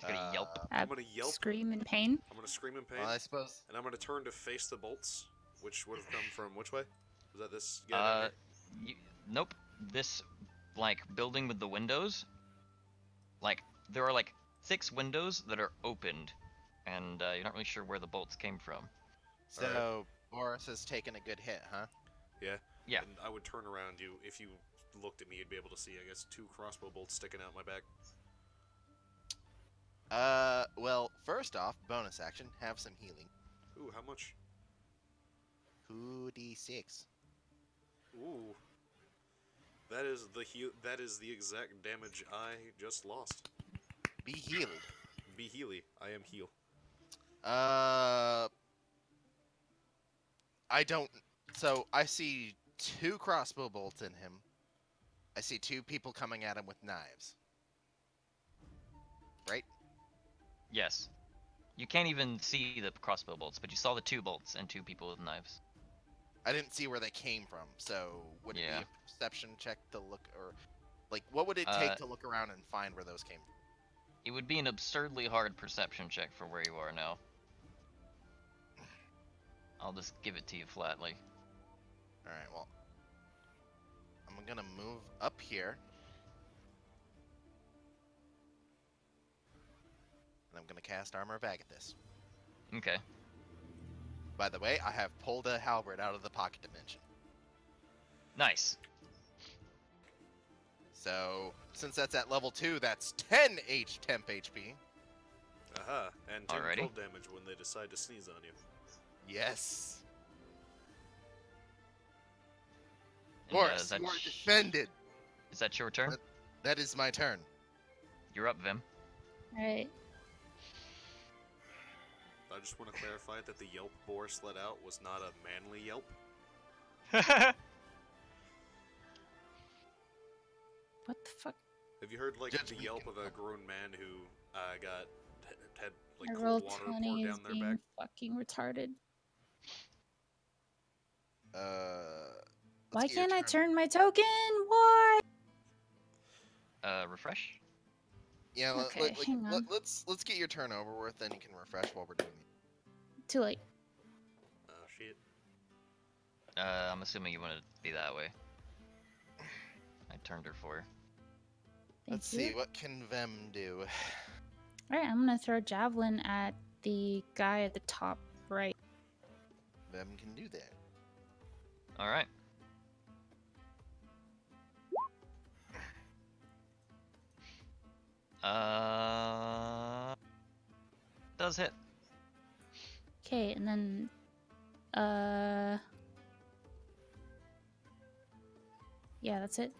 You're gonna yelp. I'm gonna yelp. Scream in pain. I'm gonna scream in pain. Well, I suppose. And I'm gonna turn to face the bolts, which would have come from which way? Was that this guy? Nope. This, like, building with the windows. Like, there are like 6 windows that are opened, and you're not really sure where the bolts came from. So Boris has taken a good hit, huh? Yeah. Yeah. And I would turn around. If you looked at me, you'd be able to see, I guess, 2 crossbow bolts sticking out my back. Well, first off, bonus action, have some healing. Ooh, how much? 2d6. Ooh. That is the exact damage I just lost. Be healed. Be healy. I am heal. I don't. So I see 2 crossbow bolts in him. I see 2 people coming at him with knives. Right? Yes. You can't even see the crossbow bolts, but you saw the 2 bolts and 2 people with knives. I didn't see where they came from, so would it Yeah. be a perception check to look, or like what would it take to look around and find where those came from? It would be an absurdly hard perception check for where you are now. I'll just give it to you flatly. Alright, well, I'm gonna move up here. And I'm gonna cast Armor of Agathis. Okay. By the way, I have pulled a halberd out of the pocket dimension. Nice. So, since that's at level 2, that's 10 temp HP. Aha. And 10 Alrighty. cold damage when they decide to sneeze on you. Yes. And, Boris, you are defended. Is that your turn? That is my turn. You're up, Vim. Alright. I just want to clarify that the yelp Boris let out was not a manly yelp. What the fuck? Have you heard, like, Judge the me, yelp of a Kim. grown man who had like, My cold roll water 20 poured is down their being back? fucking retarded. Let's Why get your can't I turn my token? Why? Refresh? Yeah, Okay, hang on. let's get your turn over with, then you can refresh while we're doing it. Too late. Oh, shit. I'm assuming you want to be that way. I turned her for her. Let's see, what can Vem do? Alright, I'm gonna throw a javelin at the guy at the top right. Vem can do that. Alright. Does hit. Okay, and then yeah, that's it.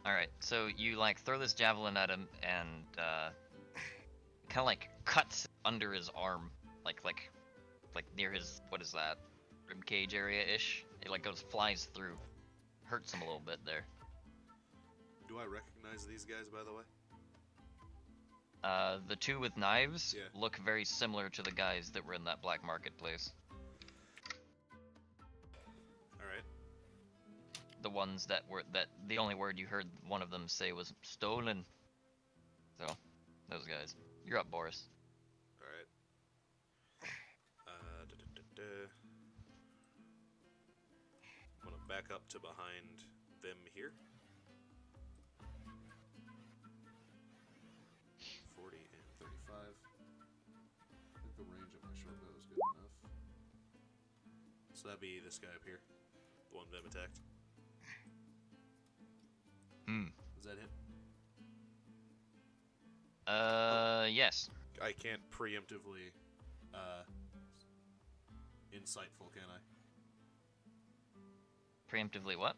Alright, so you like throw this javelin at him and kind of like cuts under his arm, like near his, what is that, rib cage area ish. It like flies through, hurts him a little bit there. Do I recognize these guys, by the way? The two with knives Yeah. look very similar to the guys that were in that black marketplace. Alright. The ones that the only word you heard one of them say was stolen. So, those guys. You're up, Boris. Alright. I'm gonna back up to behind them here. 40 and 35. I think the range of my short bow is good enough. So that'd be this guy up here. The one Vim attacked. Does that hit? Yes. I can't preemptively, insightful, can I? Preemptively what?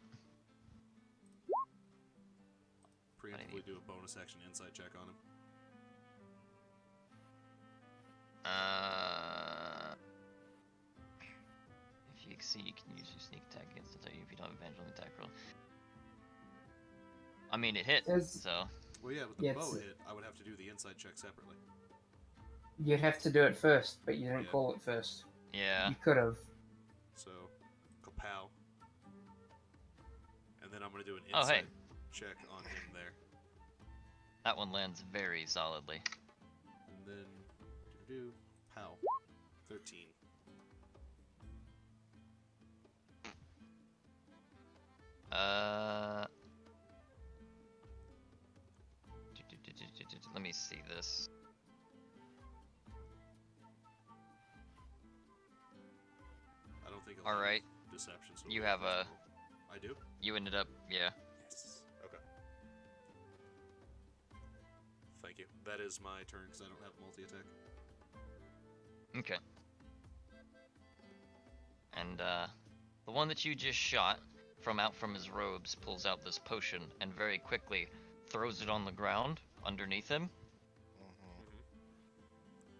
Preemptively do a bonus action insight check on him. If you exceed, you can use your sneak attack against the target if you don't have advantage on the attack roll. I mean, it hit, so... Well, yeah, with the bow hit, I would have to do the insight check separately. You'd have to do it first, but you didn't call it first. Yeah. You could have. So, kapow. And then I'm going to do an insight check on him there. That one lands very solidly. And then, pow. 13. Let me see this. I don't think All right. Deception. So You have a... I do? You ended up... Yeah. Yes. Okay. Thank you. That is my turn because I don't have multi-attack. Okay. And, the one that you just shot from out from his robes pulls out this potion and very quickly throws it on the ground underneath him.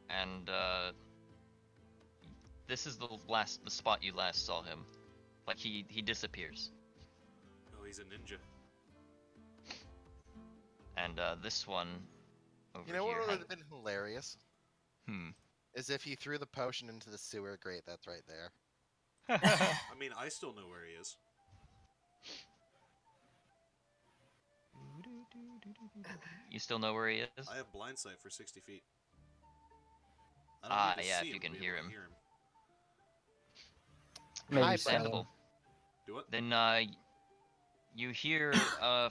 And, this is the spot you last saw him. Like, he disappears. Oh, he's a ninja. And, this one over You know what here would have been hilarious? Hmm. Is if he threw the potion into the sewer grate that's right there. I mean, I still know where he is. You still know where he is? I have blind sight for 60 feet. I don't need to yeah, see if you him can to be hear able to him. Maybe Understandable. Do what? Then, you hear,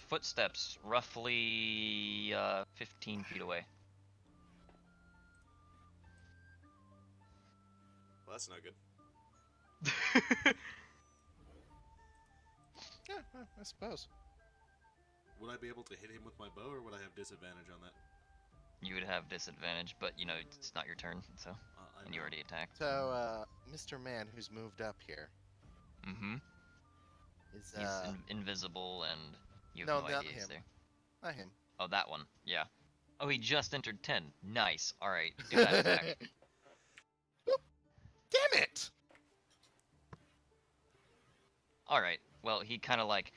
footsteps roughly, 15 feet away. Well, that's not good. Yeah, I suppose. Would I be able to hit him with my bow, or would I have disadvantage on that? You would have disadvantage, but, you know, it's not your turn, so... and you know. already attacked. So, Mr. Man who's moved up here Mm-hmm. is, He's invisible, and you No, have no not idea he's him. there. not him. Oh, that one. Yeah. Oh, he just entered 10. Nice. Alright, do that attack. Damn it! Alright, well, he kind of like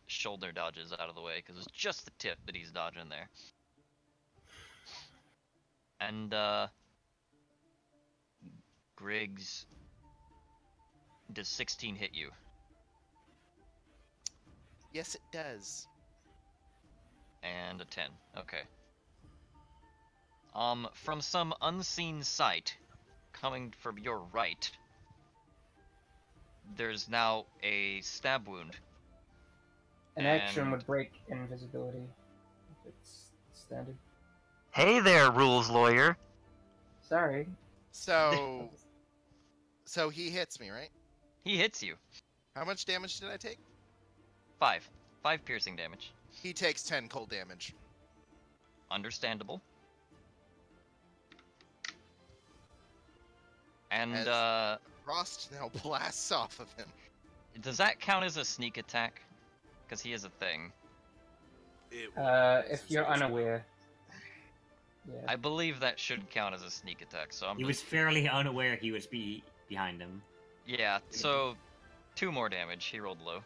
shoulder dodges out of the way, because it's just the tip that he's dodging there. And, Griggs, does 16 hit you? Yes, it does. And a 10. Okay. From some unseen sight, coming from your right, there's now a stab wound. An action And- would break invisibility. If it's standard. Hey there, rules lawyer! Sorry. So, so he hits me, right? He hits you. How much damage did I take? 5. 5 piercing damage. He takes 10 cold damage. Understandable. And, As- Frost now blasts off of him. does that count as a sneak attack? Because he has a thing. It would, If you're unaware. Yeah. I believe that should count as a sneak attack, so I'm He just... was fairly unaware he was behind him. Yeah, so 2 more damage. He rolled low.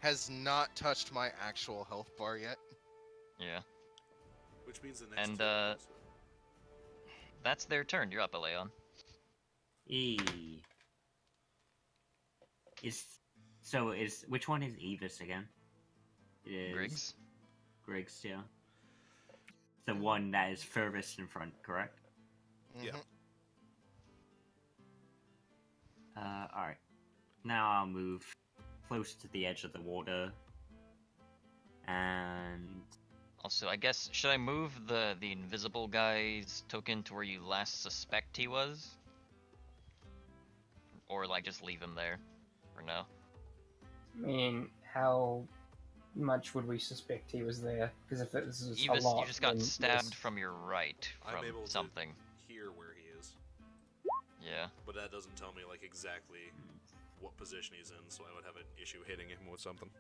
Has not touched my actual health bar yet. Yeah. Which means the next And, two also. That's their turn. You're up, Leon. E. Which one is Evis again? It is Griggs? Griggs, yeah. The one that is furthest in front, correct? Yeah. Alright. Now I'll move close to the edge of the water. And... Also, I guess, should I move the invisible guy's token to where you last suspect he was? Or, like, just leave him there for now? I mean, how much would we suspect he was there? Because if it was a Evis, lot, you just got then stabbed yes. from your right, I'm from able something. to hear where he is, Yeah. but that doesn't tell me like exactly what position he's in, so I would have an issue hitting him with something.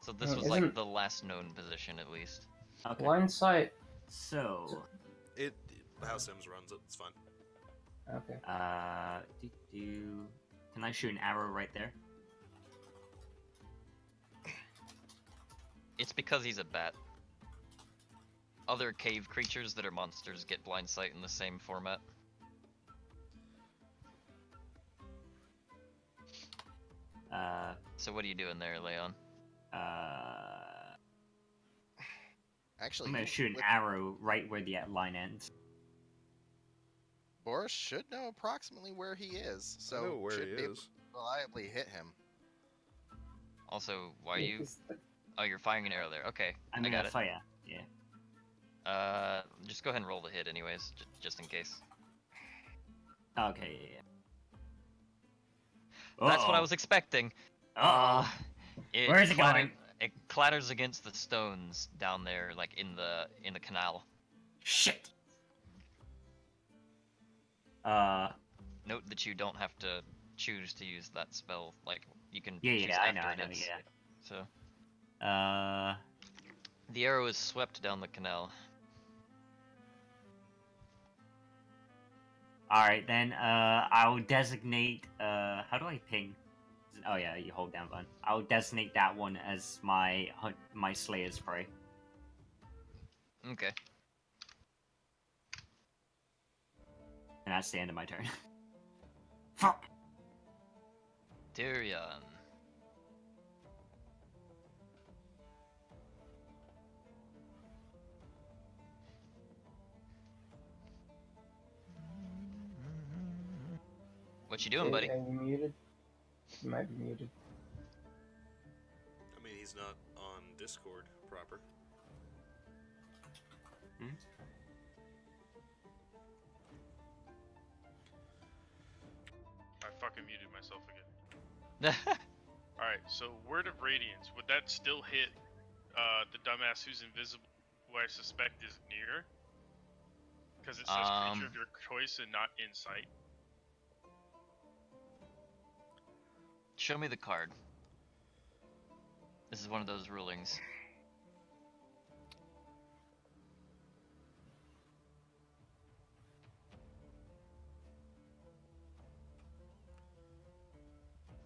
So this No, was like isn't- the last known position, at least. Okay. Blind sight. So, How Sims runs it, it's fine. Okay. can I shoot an arrow right there? It's because he's a bat. Other cave creatures that are monsters get blind sight in the same format. So what are you doing there, Leon? Actually, I'm gonna shoot an arrow right where the line ends. Boris should know approximately where he is, so I know where should he be able is. to reliably hit him. Also, why are Yeah, you... 'cause the- Oh, you're firing an arrow there. Okay, I'm I gonna got it. fire. Yeah. Just go ahead and roll the hit anyways, just in case. Okay. Yeah. That's what I Uh-oh. was expecting. Uh-oh. It Where is it clatter- going? It clatters against the stones down there, like in the canal. Shit. Note that you don't have to choose to use that spell. Like you can. Yeah, choose yeah, I after know, it's- yeah. So Uh, the arrow is swept down the canal. Alright then, I'll designate, how do I ping? Oh yeah, you hold down button. I'll designate that one as my Slayer's prey. Okay. And that's the end of my turn. Fuck! Tyrion. What you doing, buddy? Are you muted? You might be muted. I mean, he's not on Discord proper. I fucking muted myself again. Alright, so Word of Radiance, would that still hit the dumbass who's invisible, who I suspect is near? Because it says creature of your choice and not insight. Show me the card. This is one of those rulings.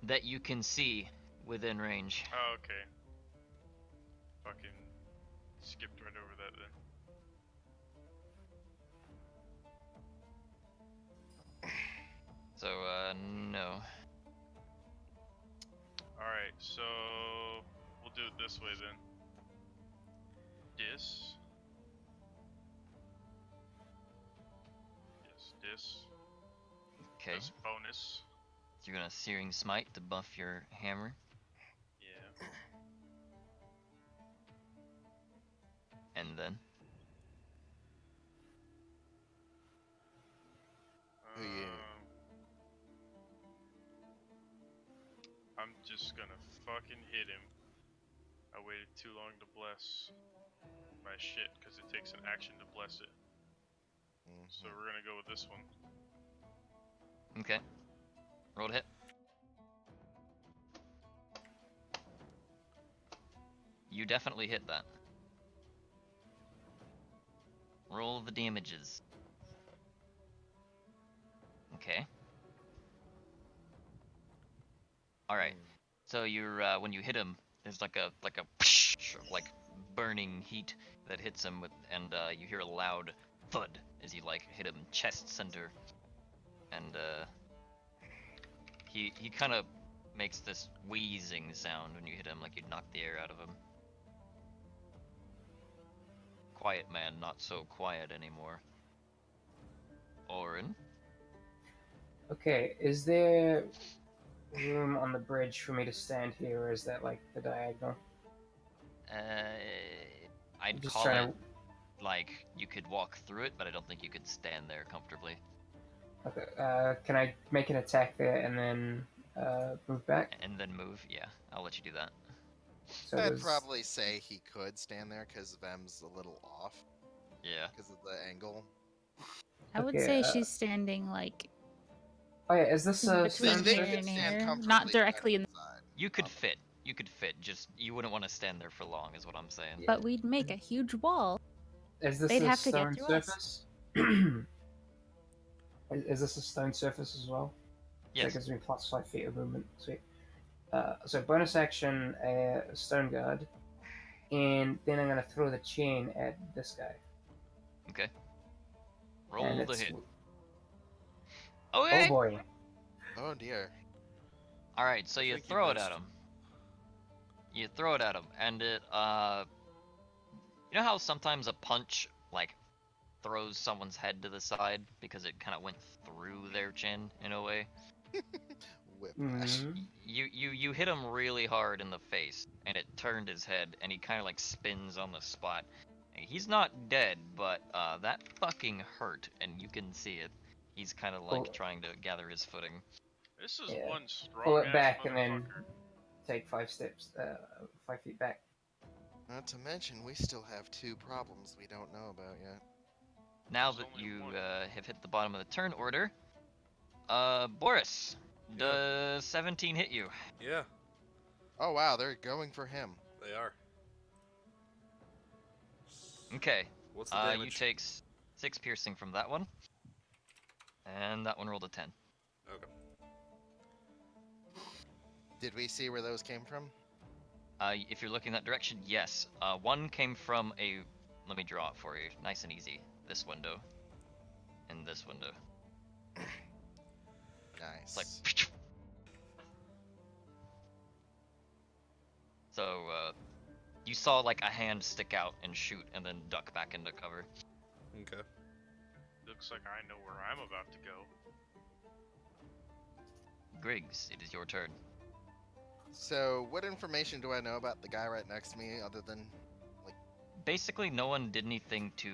That you can see within range. Oh, okay. Fucking skipped right over that then. So, no. Alright, so we'll do it this way then. Dis. Yes, dis. Okay. That's bonus. You're gonna Searing Smite to buff your hammer. Yeah. And then? Oh, yeah. I'm just gonna fucking hit him. I waited too long to bless my shit because it takes an action to bless it. So we're gonna go with this one. Okay. Roll to hit. You definitely hit that. Roll the damages. Okay. Alright. So you're when you hit him, there's like a like burning heat that hits him with, and you hear a loud thud as you like hit him chest center, and he kind of makes this wheezing sound when you hit him, like you'd knock the air out of him. Quiet man, not so quiet anymore. Orin. Okay, is there room on the bridge for me to stand here, or is that like the diagonal? I'd Just call trying it like you could walk through it, but I don't think you could stand there comfortably. Okay, can I make an attack there and then move back? And then move? Yeah, I'll let you do that. So I'd does- probably say he could stand there because Vem's a little off Yeah. because of the angle. I would Okay, say she's standing like Oh yeah, is this a between stone They here surface? and could stand here, comfortably not directly in. inside. You could fit. You could fit. Just you wouldn't want to stand there for long, is what I'm saying. But we'd make a huge wall. Is this They'd a have to get stone to us. surface? Is this a stone surface as well? So Yes. it gives me plus 5 feet of movement. Sweet. So bonus action, stone guard, and then I'm gonna throw the chain at this guy. Okay. And Roll the it's- hit. Oh Okay. boy. Oh dear. All right. So I you think you throw it missed. at him. You throw it at him, and it you know how sometimes a punch like throws someone's head to the side because it kind of went through their chin in a way. Whiplash. Mhm. You hit him really hard in the face, and it turned his head, and he kind of like spins on the spot. And he's not dead, but that fucking hurt, and you can see it. He's kind of like Cool. trying to gather his footing. This is Yeah. one strong Pull it ass back and then motherfucker. take 5 steps, 5 feet back. Not to mention, we still have 2 problems we don't know about yet. Now There's that only you one. have hit the bottom of the turn order, Boris, does 17 hit you? Yeah, Oh wow, they're going for him. they are. Okay. What's the damage? You take 6 piercing from that one, and that one rolled a 10. Okay. Did we see where those came from? If you're looking that direction, yes. One came from a. Let me draw it for you, nice and easy. This window, and this window. Nice. It's like. So, you saw like a hand stick out and shoot, and then duck back into cover. Okay. Looks like I know where I'm about to go. Griggs, it is your turn. So, what information do I know about the guy right next to me other than Basically, no one did anything to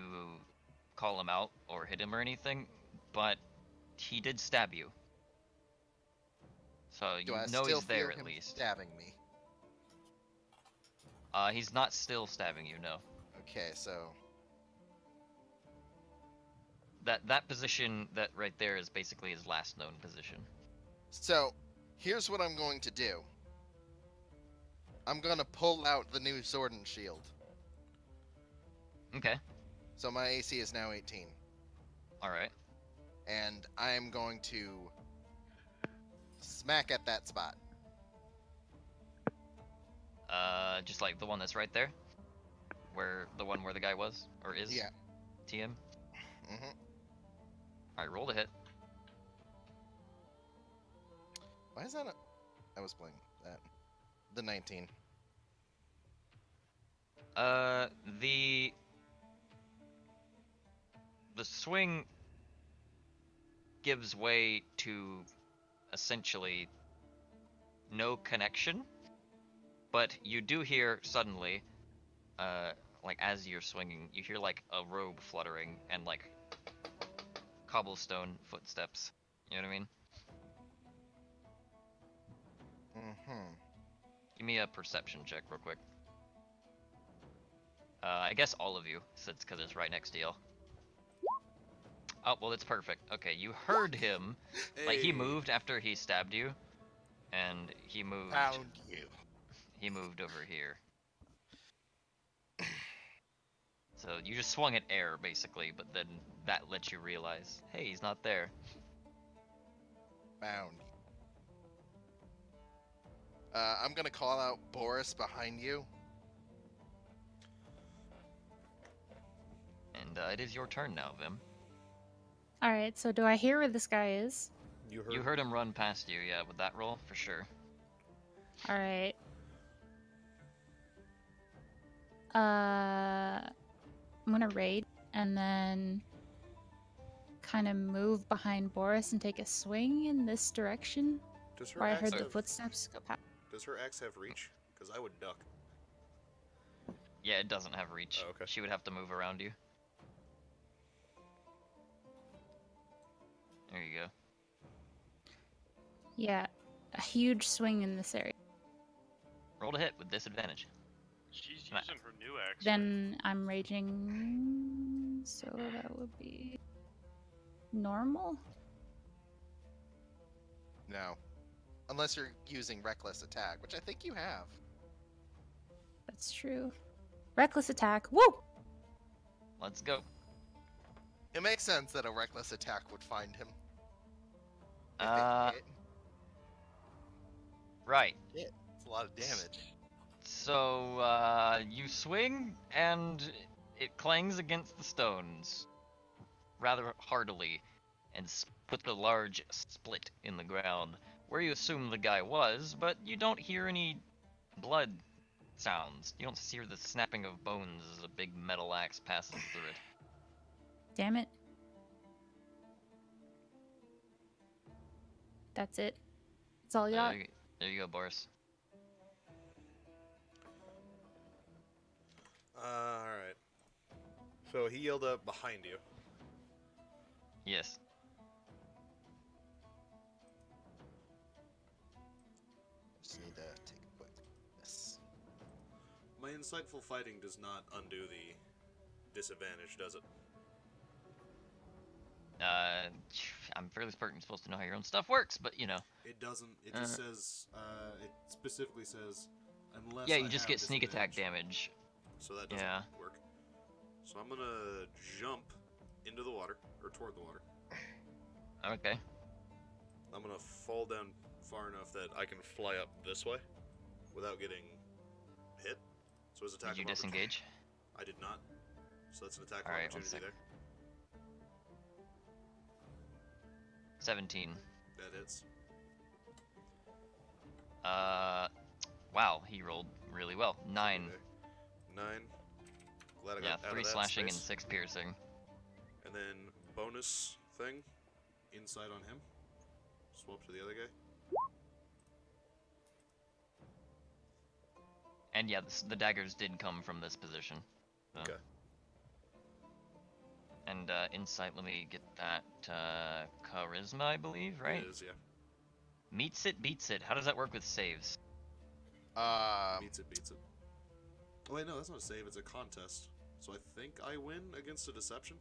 call him out or hit him or anything, but he did stab you. So do you I know still he's there feel at him least. stabbing me? He's not still stabbing you, no. Okay, so That position that right there is basically his last known position. here's what I'm going to do. I'm gonna pull out the new sword and shield. Okay. So my AC is now 18. Alright. And I am going to smack at that spot. Just like the one that's right there? The one where the guy was? Or is? Yeah. TM? Mm-hmm. Alright, roll to hit. Why is that I was playing that. The 19. The swing gives way to essentially no connection, but you do hear suddenly, like as you're swinging, you hear like a robe fluttering and like cobblestone footsteps. You know what I mean? Mm-hmm. Give me a perception check real quick. I guess all of you, since because it's right next to you. Oh, well, it's perfect. Okay, you heard him. Like, he Hey. moved after he stabbed you, and he moved. Found you. He moved over here. So you just swung at air, basically, but then that lets you realize, hey, he's not there. Found. I'm gonna call out Boris behind you. And it is your turn now, Vim. All right. So do I hear where this guy is? You heard him run past you, yeah, with that roll, for sure. All right. I'm gonna raid and then kind of move behind Boris and take a swing in this direction. Does her Where I axe heard the have, footsteps go past. Does her axe have reach? Because I would duck. Yeah, it doesn't have reach. Oh, okay. She would have to move around you. There you go. Yeah, a huge swing in this area. Roll to hit with disadvantage. She's Nah. using her new axe. Then I'm raging, so that would be normal. No. Unless you're using reckless attack, which I think you have. That's true. Reckless attack. Woo! Let's go. It makes sense that a reckless attack would find him. If it hit. Right. It's a lot of damage. So, you swing, and it clangs against the stones rather heartily, and puts a large split in the ground, where you assume the guy was, but you don't hear any blood sounds. You don't hear the snapping of bones as a big metal axe passes through it. Damn it. That's it. That's all you got. There you go, Boris. Alright. So he yelled up behind you. Yes. Just need to take a quick this. My insightful fighting does not undo the disadvantage, does it? I'm fairly certain you're supposed to know how your own stuff works, but you know. It doesn't. It just says. It specifically says, unless. Yeah, I you just have get sneak attack disadvantage. damage. So that doesn't Yeah. work. So I'm gonna jump into the water or toward the water. Okay. I'm gonna fall down far enough that I can fly up this way without getting hit. So his attack. Did you of opportunity- disengage? I did not. So that's an attack of Alright, one opportunity sec. there. 17. That hits. Wow, he rolled really well. 9. Okay. 9. Glad I Yeah, got out 3 of that slashing space. and 6 piercing. And then bonus thing, inside on him. Swap to the other guy. And yeah, the daggers did come from this position. So. Okay. And insight, let me get that charisma, I believe, right? It is, yeah. Meets it, beats it. How does that work with saves? Beats it. Oh wait, no, that's not a save, it's a contest. So I think I win against a deception?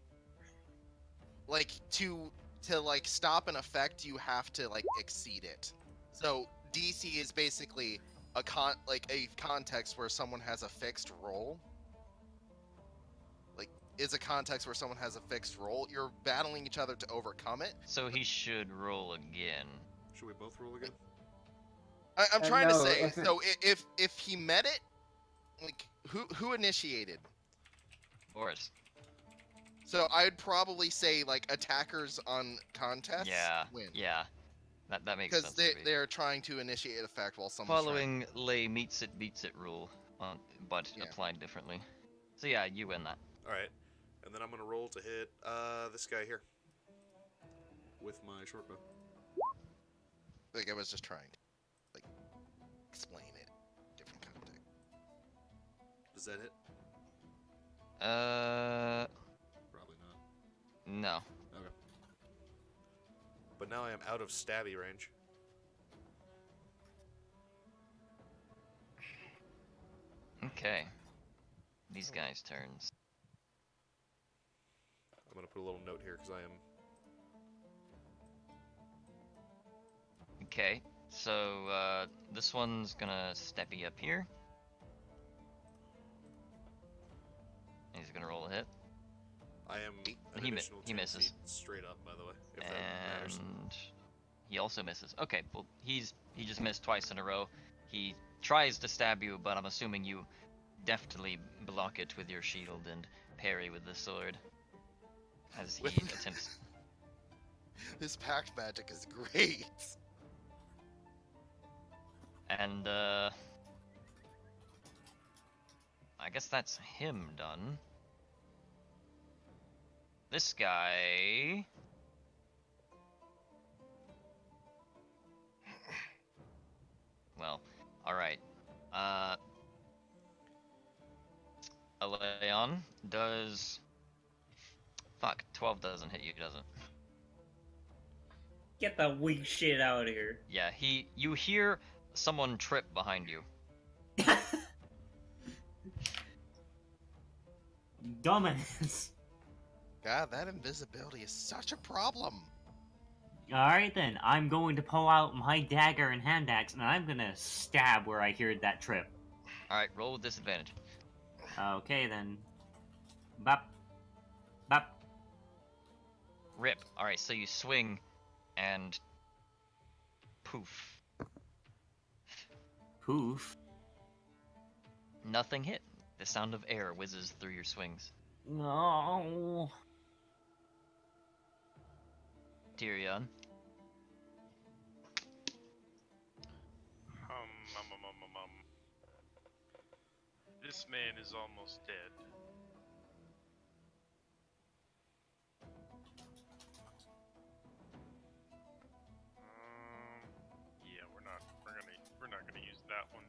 Like to like stop an effect, you have to like exceed it. So DC is basically a context where someone has a fixed roll. Like is a context where someone has a fixed roll. You're battling each other to overcome it. So he should roll again. Should we both roll again? I'm trying to no, say. if it- So if he met it, like who initiated? Boris. So I'd probably say like attackers on contests Yeah. win. Yeah. That makes Because sense. to me. they're trying to initiate effect while someone's Following lay meets it, beats it rule, but Yeah. applied differently. So yeah, you win that. Alright. And then I'm gonna roll to hit this guy here. With my short bow. Like I was just trying to like explain it. Different context. Does that hit? Probably not. No. Okay. But now I am out of stabby range. Okay. These guys' turns. I'm gonna put a little note here because I am. Okay. So this one's gonna steppy up here. He's you're gonna roll a hit. I am an He additional 10 misses. feet straight up, by the way, if that matters. And he also misses. Okay, well, he just missed twice in a row. He tries to stab you, but I'm assuming you deftly block it with your shield and parry with the sword. As he With- attempts. This pact magic is great. And, I guess that's him done. This guy... Well, alright. Leon does... Fuck, 12 doesn't hit you, does it? Get that weak shit out of here. Yeah, you hear someone trip behind you. Dumbass. God, that invisibility is such a problem. Alright then, I'm going to pull out my dagger and hand axe, and I'm gonna stab where I heard that trip. Alright, roll with disadvantage. Okay then. Bop. Bop. Rip. Alright, so you swing, and... Poof. Poof. Nothing hit. The sound of air whizzes through your swings. No. Tyrion. This man is almost dead. Yeah, we're not gonna use that one.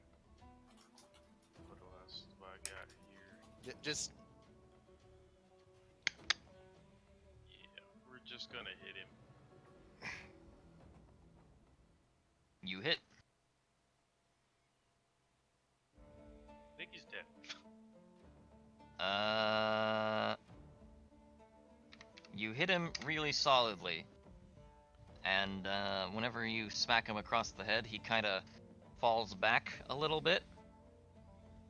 What else do I got here? Just Yeah, we're just gonna hit him. You hit. I think he's dead. You hit him really solidly, and whenever you smack him across the head, he kind of falls back a little bit.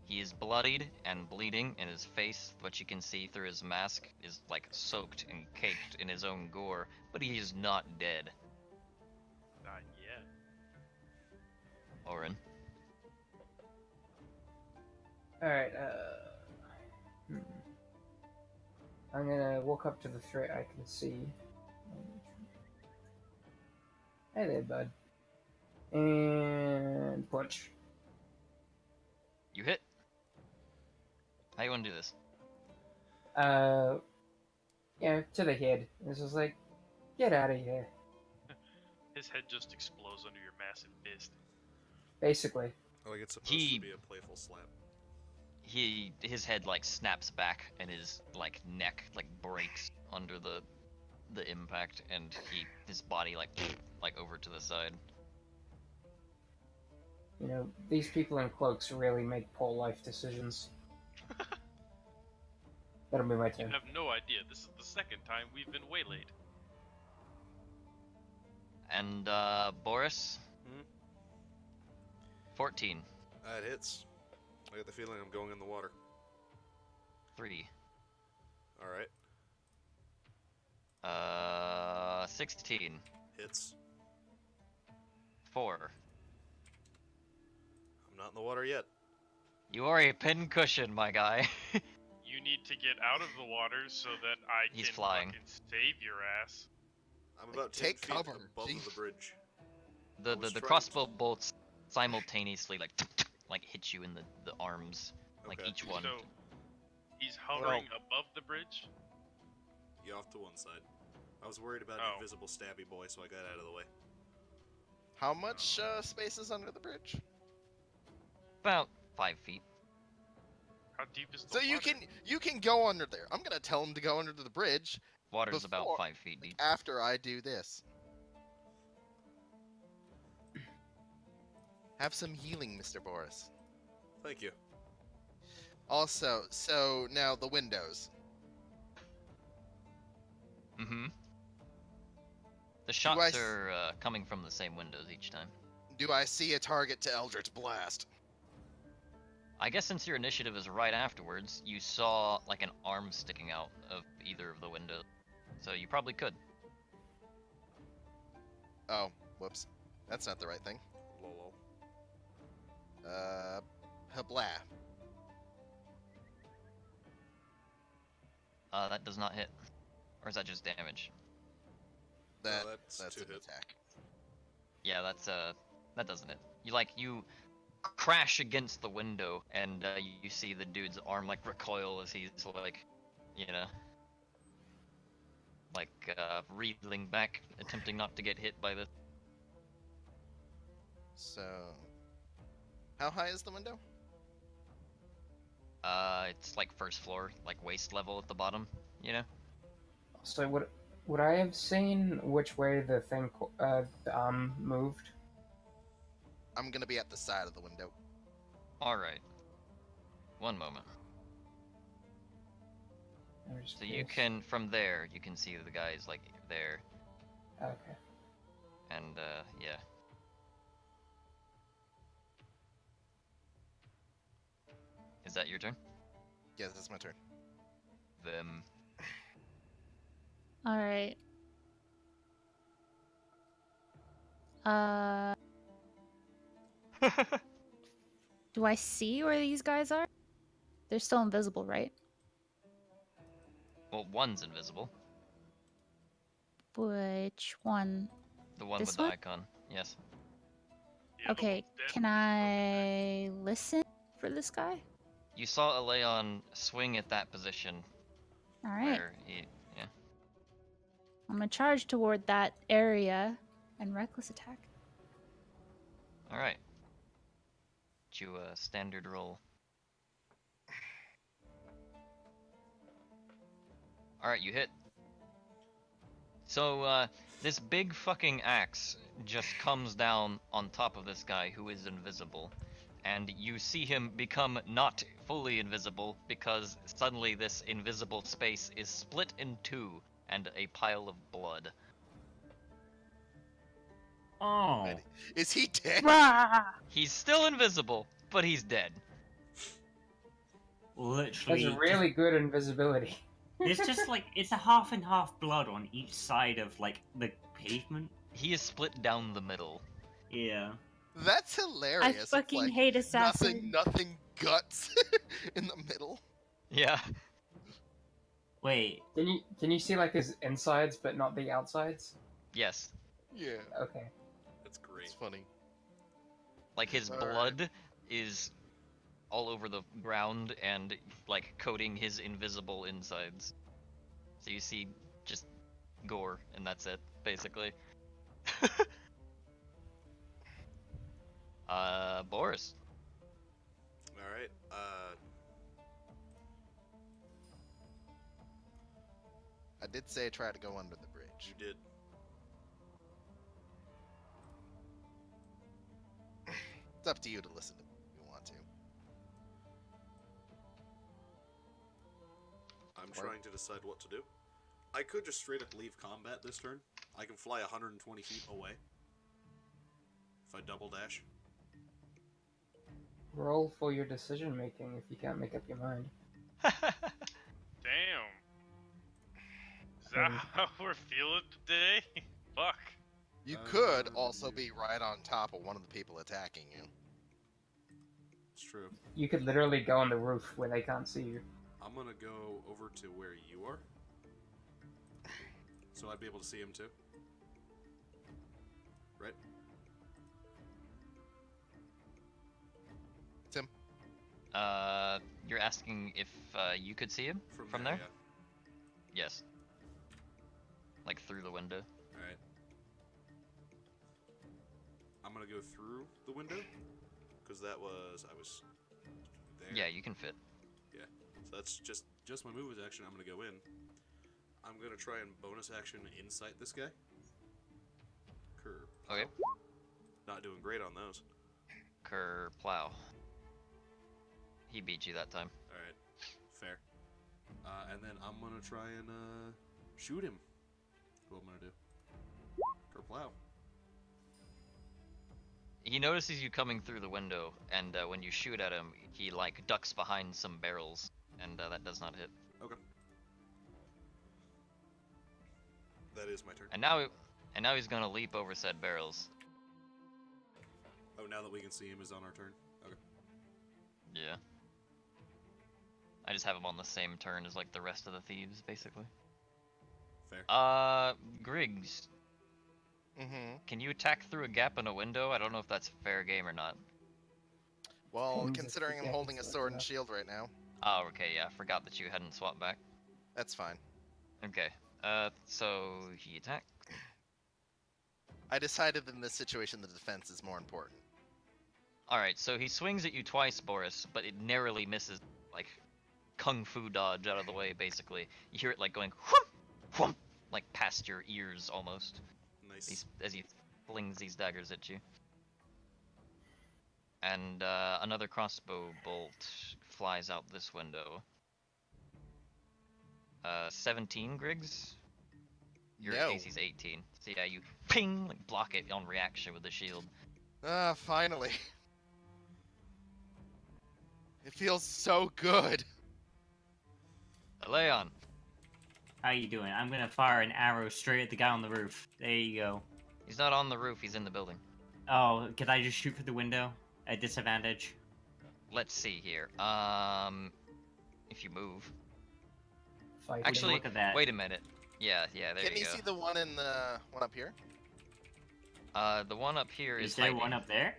He is bloodied and bleeding, and his face, what you can see through his mask, is like soaked and caked in his own gore, but he is not dead. Not yet. Orin. Alright, I'm gonna walk up to the threat I can see. Hey there, bud. And punch. You hit. How you want to do this? Yeah, to the head. This is like, get out of here. His head just explodes under your massive fist. Basically. Like it's supposed He- to be a playful slap. His head like snaps back, and his like neck like breaks under the impact, and his body like over to the side. You know, these people in cloaks really make poor life decisions. That'll be my You turn. have no idea. This is the second time we've been waylaid. And Boris. 14. That hits. I get the feeling I'm going in the water. 3. Alright. 16. Hits. 4. I'm not in the water yet. You are a pincushion, my guy. You need to get out of the water so that I He's can flying. fucking save your ass. I'm about 10 Take feet cover, above jeez. the bridge. The was trying crossbow bolts simultaneously like hit you in the arms, like Okay. each one. So he's hovering above the bridge. You off to one side. I was worried about Oh. invisible stabby boy, so I got out of the way. How much space is under the bridge? About 5 feet. How deep is the So water? you can go under there. I'm gonna tell him to go under the bridge Water's about Before- 5 feet deep. after I do this. Have some healing, Mr. Boris. Thank you. Also, so now the windows. Mm-hmm. The I shots s- are coming from the same windows each time. Do I see a target to Eldritch Blast? I guess since your initiative is right afterwards, you saw like an arm sticking out of either of the windows. So you probably could. Oh, whoops. That's not the right thing. Lol. Habla. That does not hit. Or is that just damage? that's That's two an hits. attack. Yeah, that doesn't hit. You crash against the window, and you see the dude's arm like recoil as he's like, you know, like reeling back, attempting not to get hit by this. So, how high is the window? It's like first floor, like waist level at the bottom, you know? So would I have seen which way the thing moved? I'm gonna be at the side of the window. Alright. One moment. I'm just So you curious. can, from there, you can see the guys like there, Okay. and yeah. Is that your turn? Yeah, that's my turn. Them. All right. Do I see where these guys are? They're still invisible, right? Well, one's invisible. Which one? The one This with the one? icon. Yes. The other Okay, one's dead. can I listen for this guy? You saw Aleon swing at that position All right. where he. Yeah. I'm gonna charge toward that area and reckless attack. Alright. You standard roll. Alright, you hit. So, this big fucking axe just comes down on top of this guy who is invisible. And you see him become not fully invisible because suddenly this invisible space is split in two and a pile of blood. Oh. Wait, is he dead? Rah! He's still invisible, but he's dead. Literally. That's really good invisibility. It's just like, it's a half and half blood on each side of, like, the pavement. He is split down the middle. Yeah. That's hilarious. I It's fucking like hate assassin. nothing guts in the middle. Yeah. Wait. Can you see like his insides but not the outsides? Yes. Yeah, Okay. That's great. it's funny. Like his Alright. blood is all over the ground and like coating his invisible insides. So you see just gore and that's it, basically. Boris. Alright, I did say try to go under the bridge. you did. It's up to you to listen to me if you want to. I'm Or- trying to decide what to do. I could just straight up leave combat this turn. I can fly 120 feet away. If I double dash. Roll for your decision making if you can't make up your mind. Damn. Is that how we're feeling today? Fuck. You could also be right on top of one of the people attacking you. It's true. You could literally go on the roof where they can't see you. I'm gonna go over to where you are. So I'd be able to see him too. Right? Tim? You're asking if you could see him from there? Yeah. Yes. Like through the window. Alright. I'm gonna go through the window. Because I was there. Yeah, you can fit. Yeah. So that's just my move is action. I'm gonna go in. I'm gonna try and bonus action insight this guy. Curve. Okay. Not doing great on those. Plow. He beat you that time. Alright. Fair. And then I'm gonna try and shoot him. That's what I'm gonna do. Plow. he notices you coming through the window, and when you shoot at him, he like ducks behind some barrels, and that does not hit. Okay. That is my turn. And now he's gonna leap over said barrels. Oh, now that we can see him is on our turn. Okay. Yeah. I just have him on the same turn as like the rest of the thieves, basically. Fair. Griggs, Mm-hmm. can you attack through a gap in a window? I don't know if that's fair game or not. Well, Depends if considering the I'm holding a gap is sword and enough. shield right now, Oh, okay, yeah, I forgot that you hadn't swapped back. that's fine. Okay, so he attacked. I decided in this situation the defense is more important. Alright, so he swings at you twice, Boris, but it narrowly misses, like, kung fu dodge out of the way, basically. You hear it, like, going whoomp, whoomp, like, past your ears, almost, Nice. as he flings these daggers at you. And, another crossbow bolt flies out this window. 17, Griggs? Your No. AC's 18. So yeah, you ping, like, block it on reaction with the shield. Ah, finally. It feels so good. Leon, How you doing? I'm gonna fire an arrow straight at the guy on the roof. There you go. he's not on the roof, he's in the building. Oh, could I just shoot for the window at disadvantage? Let's see here. If you move. Fighting. Actually, look at that. wait a minute. Yeah, there Can you you go. see the one in the one up here? The one up here Is is there hiding. one up there?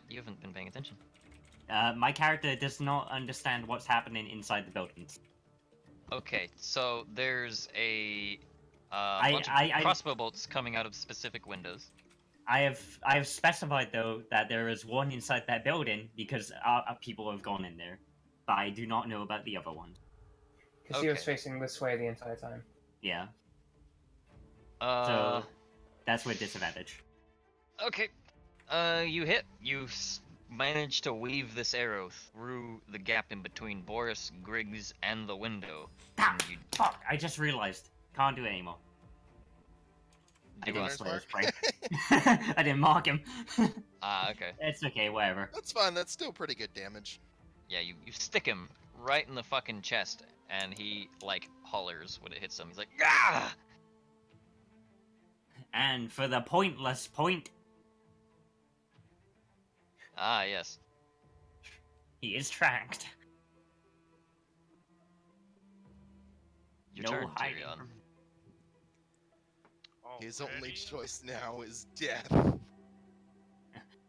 You haven't been paying attention. My character does not understand what's happening inside the buildings. Okay, so there's a I- bunch of I- crossbow bolts coming out of specific windows. I have specified though that there is one inside that building because people have gone in there, but I do not know about the other one. Because he was Okay. facing this way the entire time. Yeah, Uh, so that's with disadvantage. okay. You hit. You managed to weave this arrow through the gap in between Boris, Griggs, and the window. Ah, And you fuck! I just realized can't do it anymore. I do didn't what? slay his prey. I didn't mark him. Ah, okay. It's okay, whatever. That's fine. That's still pretty good damage. Yeah, you stick him right in the fucking chest, and he, like, hollers when it hits him. He's like, ah! And for the pointless point, Ah, yes. he is tracked. Your No turn, hiding Tyrion. from- His only Already? choice now is death.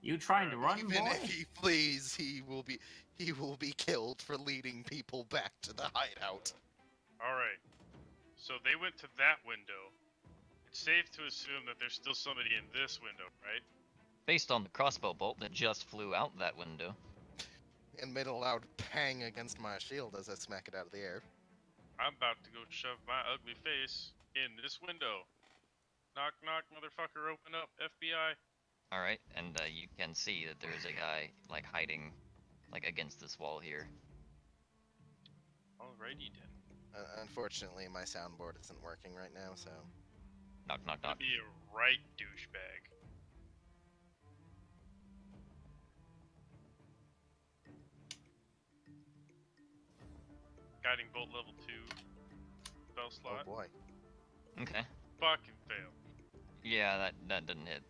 You trying to run, Even boy? if he flees, he will be killed for leading people back to the hideout. Alright. So they went to that window. It's safe to assume that there's still somebody in this window, right? Based on the crossbow bolt that just flew out that window. And made a loud pang against my shield as I smack it out of the air. I'm about to go shove my ugly face in this window. Knock, knock, motherfucker, open up, FBI. Alright, and you can see that there is a guy, like, hiding, like, against this wall here. Alrighty then. Unfortunately, my soundboard isn't working right now, so... Knock, knock, knock. Be a right douchebag. Guiding bolt level 2. Spell Oh slot. boy. Okay. Fucking fail. Yeah, that didn't hit.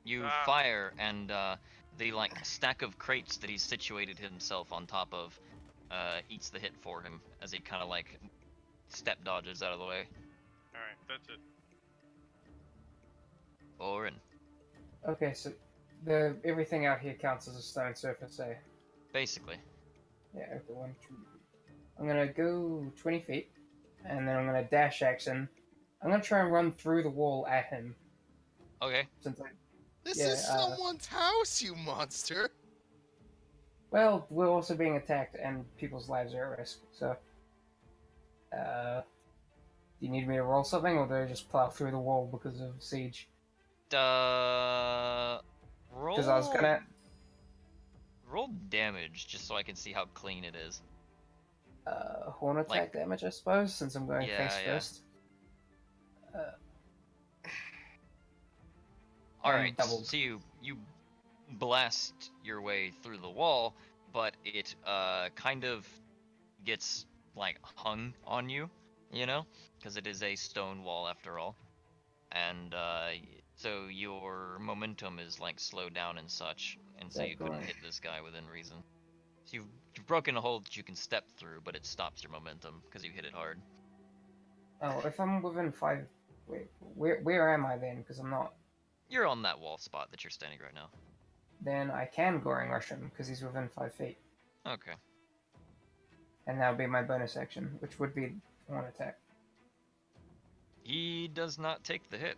You Ah. fire, and the, like, stack of crates that he's situated himself on top of eats the hit for him as he kind of, like, step dodges out of the way. Alright, that's it. Orin. Okay, so everything out here counts as a stone surface, eh? Basically. Yeah, okay, 1, 2. I'm gonna go 20 feet, and then I'm gonna dash action. I'm gonna try and run through the wall at him. Okay. Since I, This Yeah, is someone's house, you monster! well, we're also being attacked, and people's lives are at risk. So, do you need me to roll something, or do I just plow through the wall because of siege? Roll. Because I was gonna. Roll damage just so I can see how clean it is. Horn attack Like- damage, I suppose, since I'm going Yeah, face yeah. first. All right. doubled. So you blast your way through the wall, but it kind of gets like hung on you, you know, because it is a stone wall after all, and so your momentum is like slowed down and such, and so you couldn't hit this guy within reason. So you've broken a hole that you can step through, but it stops your momentum because you hit it hard. Oh, if I'm within 5... Wait, where am I then? Because I'm not... You're on that wall spot that you're standing right now. Then I can Goring Rush him, because he's within 5 feet. Okay. And that would be my bonus action, which would be one attack. He does not take the hit.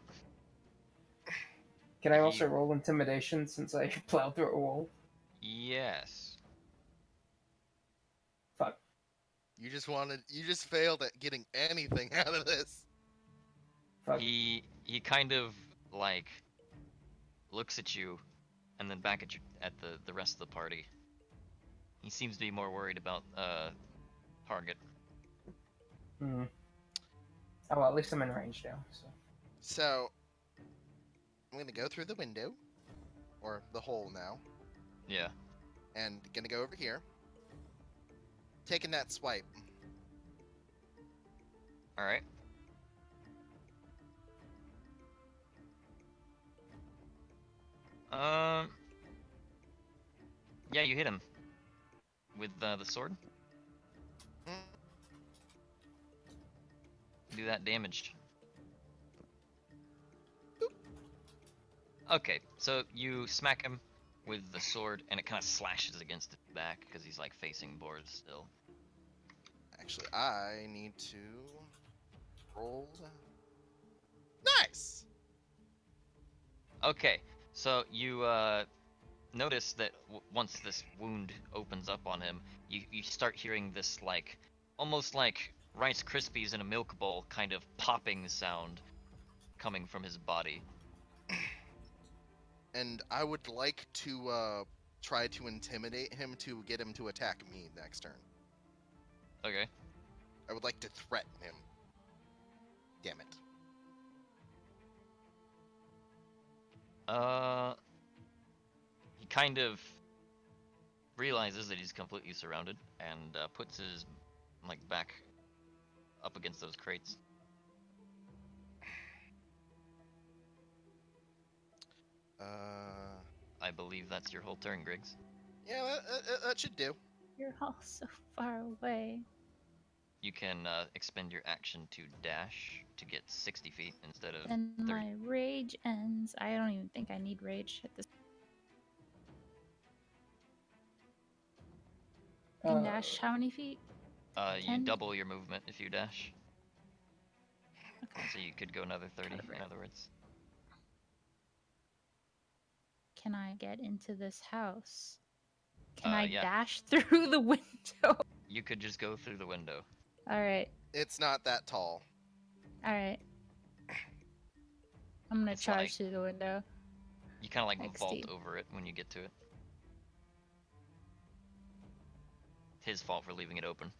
Can I also roll Intimidation since I plowed through a wall? Yes. Fuck. You just failed at getting anything out of this. Fuck. He kind of like looks at you and then back at the rest of the party. He seems to be more worried about target. Hmm. Oh, well, at least I'm in range now, so... So, I'm gonna go through the window, or the hole now, Yeah. and gonna go over here, taking that swipe. All right. Yeah, you hit him with the sword. Do that damage. Okay, so you smack him with the sword, and it kind of slashes against his back because he's like facing boards still. Actually, I need to roll. Nice. Okay, so you notice that once this wound opens up on him, you start hearing this like almost like Rice Krispies in a milk bowl kind of popping sound coming from his body. And I would like to try to intimidate him to get him to attack me next turn. Okay. I would like to threaten him. Damn it. He kind of realizes that he's completely surrounded and puts his like back up against those crates. I believe that's your whole turn, Griggs. Yeah, that should do. You're all so far away. You can expend your action to dash to get 60 feet instead of And 30. my rage ends. I don't even think I need rage at this. And dash how many feet? You 10? double your movement if you dash. Okay. So you could go another 30, Calibrate. in other words. Can I get into this house? Can I Yeah. dash through the window? You could just go through the window. Alright, It's not that tall. alright. I'm gonna It's charge like- through the window. You kind of like Like vault Steve. over it when you get to it. His fault for leaving it open.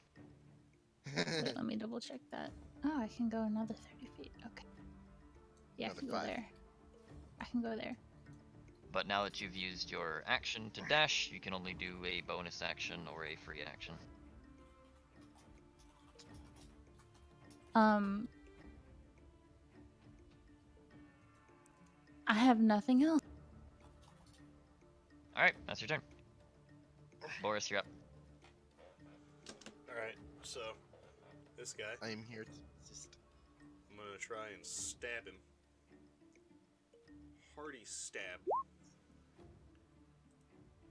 Wait, let me double check that. Oh, I can go another 30 feet. Okay. Yeah, Another I can go 5. there. I can go there. But now that you've used your action to dash, you can only do a bonus action or a free action. I have nothing else. Alright, that's your turn. Boris, you're up. Alright, so this guy, I am here to assist. I'm gonna try and stab him. Hearty stab.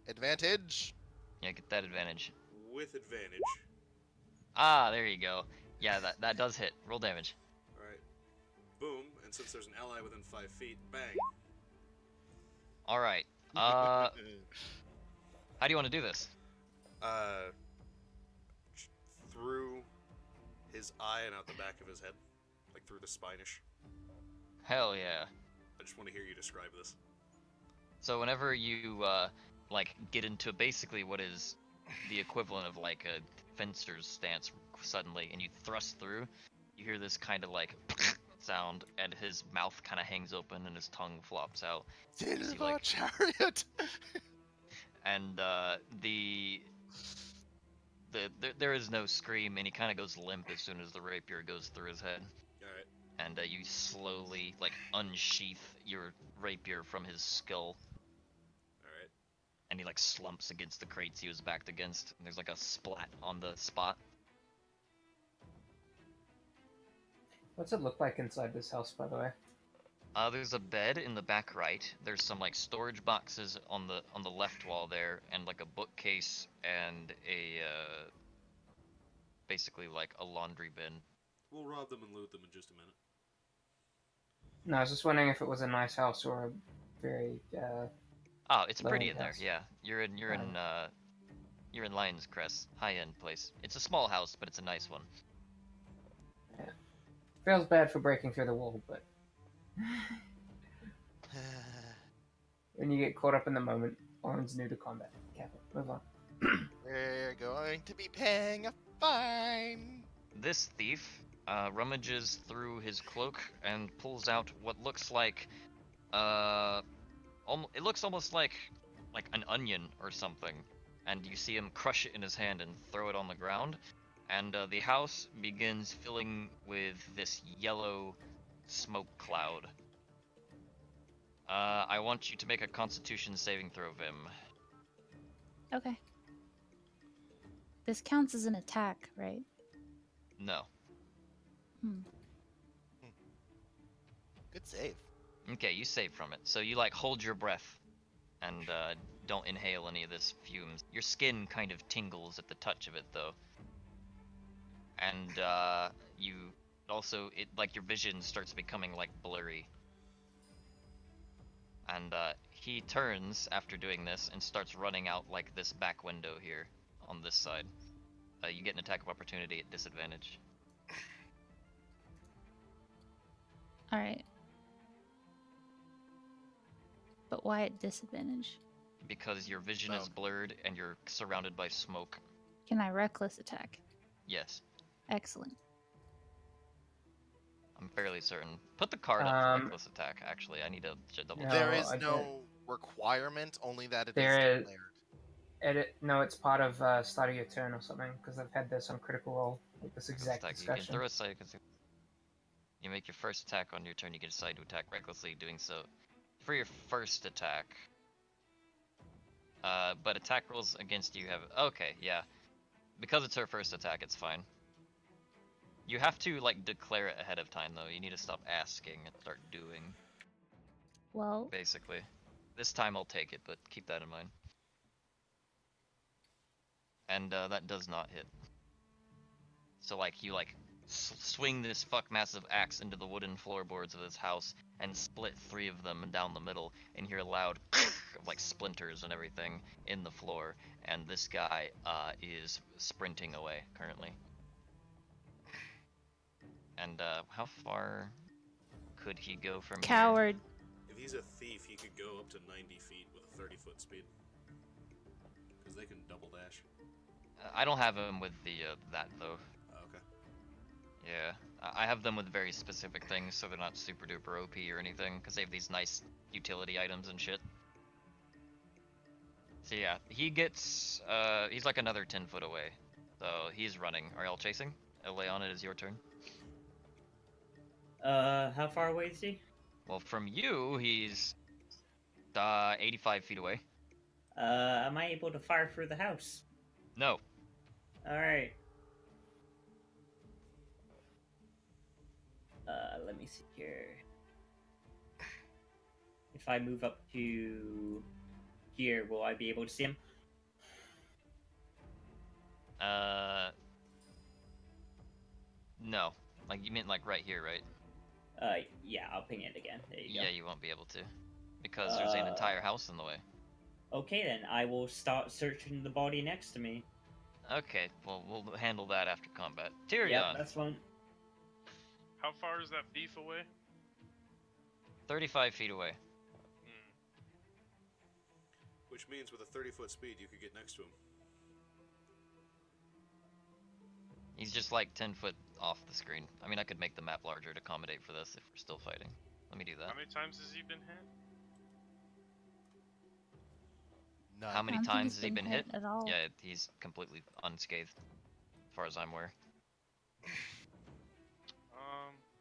Advantage. Yeah, get that advantage. With advantage. Ah, there you go. Yeah, that does hit. Roll damage. Alright. Boom, and since there's an ally within 5 feet, bang. Alright. How do you want to do this? Through his eye and out the back of his head. Like through the spine-ish. Hell yeah. I just want to hear you describe this. So whenever you, like, get into basically what is the equivalent of, like, a fencer's stance suddenly, and you thrust through, you hear this kind of, like, sound, and his mouth kind of hangs open and his tongue flops out. Silver like- chariot. And there is no scream, and he kind of goes limp as soon as the rapier goes through his head. Alright. And you slowly like unsheath your rapier from his skull, Alright. and he like slumps against the crates he was backed against. And there's like a splat on the spot. What's it look like inside this house, by the way? There's a bed in the back right. There's some like storage boxes on the left wall there, and like a bookcase and a basically like a laundry bin. We'll rob them and loot them in just a minute. No, I was just wondering if it was a nice house or a very, Oh, it's pretty in Lonely there. house. Yeah, you're in Lion's Crest, high-end place. It's a small house, but it's a nice one. feels bad for breaking through the wall, but when you get caught up in the moment, Orin's new to combat. Cap it. Move on. We're going to be paying a fine. This thief rummages through his cloak and pulls out what looks like, it looks almost like an onion or something, and you see him crush it in his hand and throw it on the ground, and the house begins filling with this yellow smoke cloud. I want you to make a Constitution saving throw, Vim. Okay. This counts as an attack, right? No. Good save. Okay, you save from it. So you like hold your breath and don't inhale any of this fumes. Your skin kind of tingles at the touch of it though. And you also, your vision starts becoming like blurry. And he turns after doing this and starts running out like this back window here on this side. You get an attack of opportunity at disadvantage. Alright. But why at disadvantage? Because your vision is blurred and you're surrounded by smoke. Can I reckless attack? Yes, Excellent. I'm fairly certain. Put the card up for reckless attack, actually. I need to double No, check. There is I no did. requirement, only that it There is is- declared. No, it's part of start of your turn or something, because I've had this on Critical Role, like this Reckless exact attack. You can discussion. throw a side. You make your first attack on your turn, you can decide to attack recklessly, doing so. For your first attack. But attack rolls against you have... Okay, yeah. Because it's her first attack, it's fine. You have to, declare it ahead of time, though. You need to stop asking and start doing, Well, basically. This time I'll take it, but keep that in mind. And, that does not hit. So, you, swing this massive axe into the wooden floorboards of this house and split 3 of them down the middle and hear a loud of splinters and everything in the floor, and this guy is sprinting away currently. And how far could he go from here? coward. If he's a thief, he could go up to 90 feet with a 30-foot speed. Because they can double dash. I don't have him with the that though. Okay. Yeah, I have them with very specific things, so they're not super duper OP or anything, because they have these nice utility items and shit. So yeah, he gets, he's like another 10 foot away. So he's running. Are y'all chasing? Leon, it is your turn. How far away is he? Well, from you, he's 85 feet away. Am I able to fire through the house? No. Alright. Let me see here. If I move up to here, will I be able to see him? No. You meant right here, right? Yeah, I'll ping it again. There you go. Yeah, you won't be able to. Because there's an entire house in the way. Okay then, I will start searching the body next to me. Okay, well, we'll handle that after combat. Tyrion! Yeah, that's one. How far is that thief away? 35 feet away. Which means with a 30-foot speed, you could get next to him. He's just 10 foot off the screen. I mean, I could make the map larger to accommodate for this if we're still fighting. Let me do that. How many times has he been hit? None. How many I don't think times he's has he been hit? at all. Yeah, he's completely unscathed, as far as I'm aware.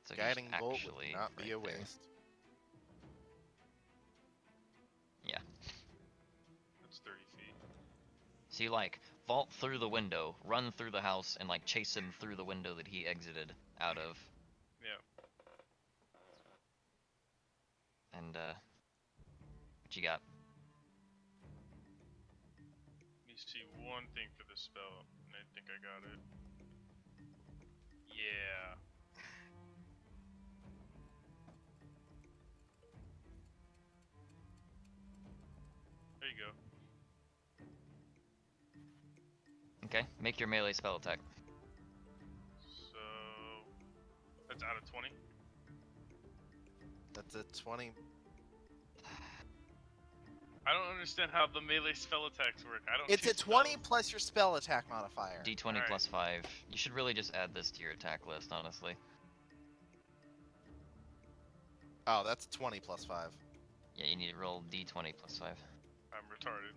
So he's Guiding bolt actually would not be a right there. waste. Yeah. That's 30 feet. So you like vault through the window, run through the house, and like chase him through the window that he exited out of. Yeah. And what you got? Let me see one thing for the spell, and I think I got it. Yeah. There you go. Okay, make your melee spell attack. So that's out of 20. That's a 20. I don't understand how the melee spell attacks work. I don't. It's a choose 20 spells. plus your spell attack modifier. D20 Alright. plus 5. You should really just add this to your attack list, honestly. Oh, that's 20 plus 5. Yeah, you need to roll D20 plus 5. I'm retarded.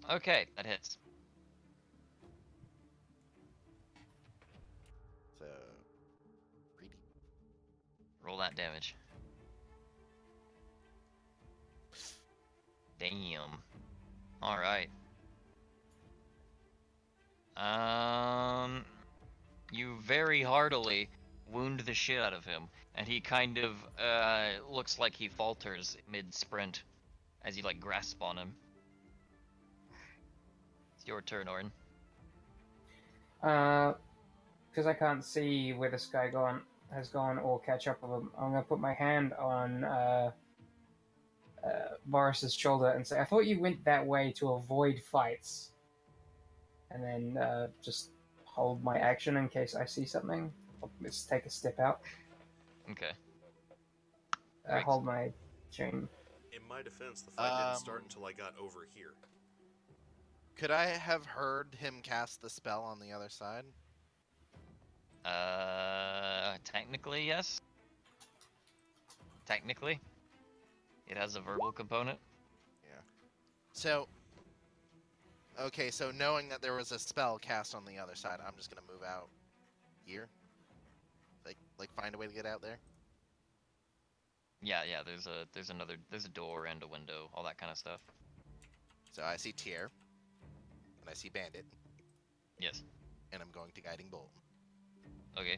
Okay, that hits. So, greedy. Roll that damage. Damn. Alright. You very heartily wound the shit out of him, and he kind of, looks like he falters mid-sprint as you, like, grasp on him. It's your turn, Orin. Because I can't see where this guy has gone or catch up with him, I'm gonna put my hand on Boris's shoulder and say, "I thought you went that way to avoid fights," and then just hold my action in case I see something. Let's take a step out. Okay. Great. Hold my chain. In my defense, the fight didn't start until I got over here. Could I have heard him cast the spell on the other side? Technically, yes. Technically. It has a verbal component. So, okay, so knowing that there was a spell cast on the other side, I'm just gonna move out here. Like find a way to get out there. Yeah, there's a door and a window, all that kind of stuff. So I see Tier, and I see Bandit, Yes. and I'm going to Guiding Bolt. Okay.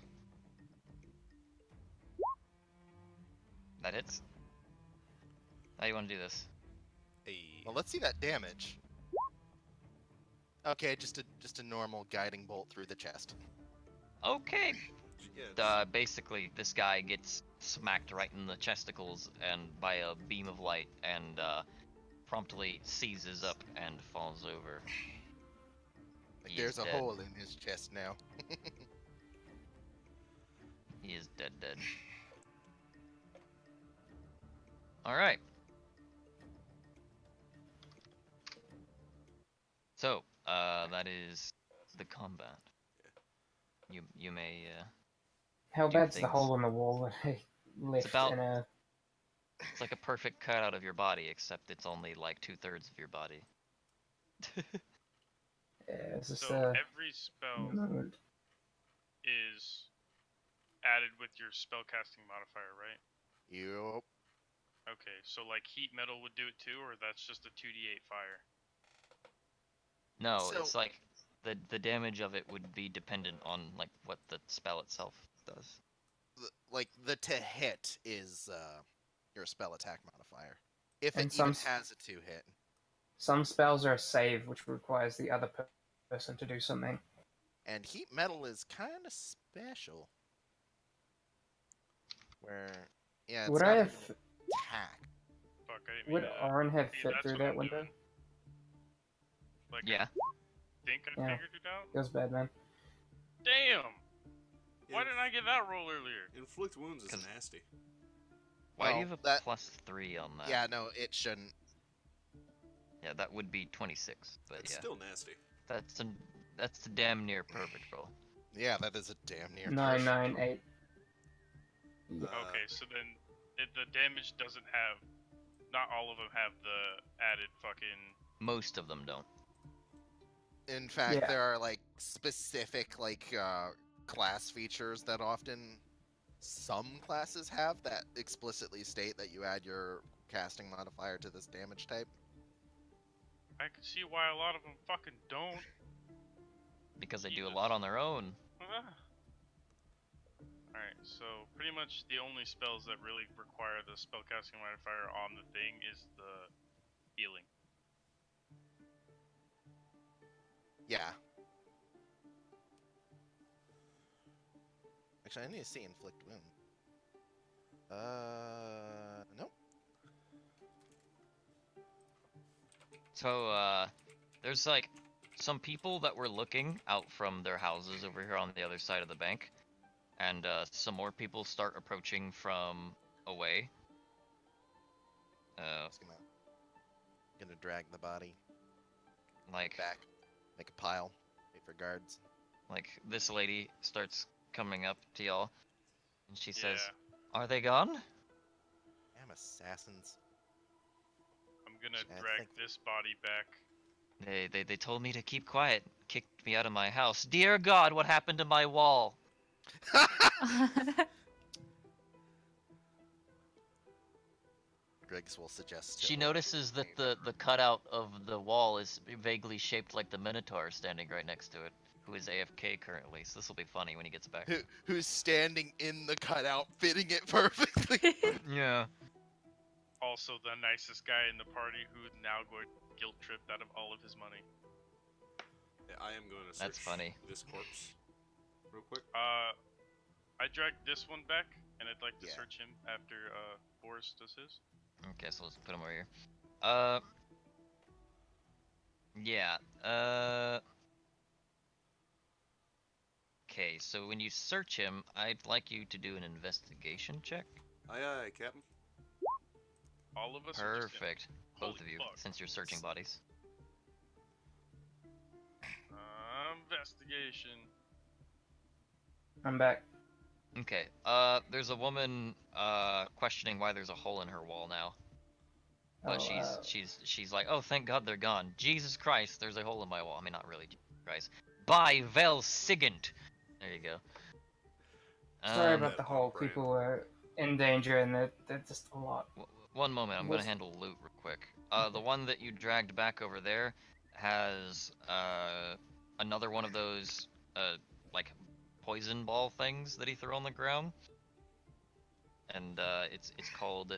That hits. How you want to do this? Hey, Well, let's see that damage. Okay, just a normal Guiding Bolt through the chest. Okay. yeah, Basically, this guy gets smacked right in the chesticles and by a beam of light, and promptly seizes up and falls over. Like He there's is a dead. hole in his chest now. He is dead. All right. So, that is the combat. You may How do bad's the things. hole in the wall that I left about- in a... It's like a perfect cutout of your body, except it's only like 2/3 of your body. It's just So every spell moment. is added with your spellcasting modifier, right? Yup. Okay, so like heat metal would do it too, or that's just a 2d8 fire? No, So- it's like the damage of it would be dependent on like what the spell itself does. Like the to hit is your spell attack modifier. If And it even some has a 2-hit. Some spells are a save, which requires the other person to do something. And heat metal is kind of special. Where, yeah, it's Would not I even have... an attack. Fuck, I didn't mean Would to- Orin have See, fit that's through what that I'm window? doing. Like, Yeah. I think I Yeah. figured it out. Feels bad, man. Damn! Why Inf- didn't I get that roll earlier? Inflict wounds is 'Cause- nasty. Why do Well, you have a that- +3 on that? Yeah, no, it shouldn't. Yeah, that would be 26, but It's yeah. still nasty. That's a damn near perfect roll. Yeah, that is a damn near. 998. Yeah. Okay, so then the damage doesn't have. Not all of them have the added fucking. Most of them don't. In fact, Yeah. there are like specific class features that often some classes have that explicitly state that you add your casting modifier to this damage type. I can see why a lot of them fucking don't. Because they do a Jesus. lot on their own. Alright, so pretty much the only spells that really require the spellcasting modifier on the thing is the healing. Yeah. Actually, I need to see inflict wound. Nope. So, there's like some people that were looking out from their houses over here on the other side of the bank, and some more people start approaching from away. Just gonna drag the body Like back, make a pile, wait for guards. Like this lady starts coming up to y'all, and she says, Yeah. "Are they gone?" Damn assassins. I'm gonna I drag think- this body back. They told me to keep quiet, kicked me out of my house. Dear God, what happened to my wall? Griggs will suggest. She notices that the cutout of the wall is vaguely shaped like the Minotaur standing right next to it, who is AFK currently. So this will be funny when he gets back. Who's standing in the cutout, fitting it perfectly. Yeah. Also, the nicest guy in the party who's now going guilt tripped out of all of his money. Yeah, I am going to search That's funny. this corpse real quick. I dragged this one back, and I'd like to Yeah. search him after Boris does his. Okay, so let's put him over here. Yeah. Okay, so when you search him, I'd like you to do an investigation check. Aye, aye, Captain. All of us. Or just him? Perfect. Both Holy of you, fuck. since you're searching bodies. Investigation. I'm back. Okay, there's a woman, questioning why there's a hole in her wall now. But Oh, she's like, oh, thank God they're gone. Jesus Christ, there's a hole in my wall. I mean, not really, Jesus Christ. By Vel Sigint! There you go. Sorry about That the whole off-brand. people were in danger and they're just a lot. One moment, I'm gonna Was- handle loot real quick. The one that you dragged back over there has, another one of those, like, poison ball things that he threw on the ground. And, it's called,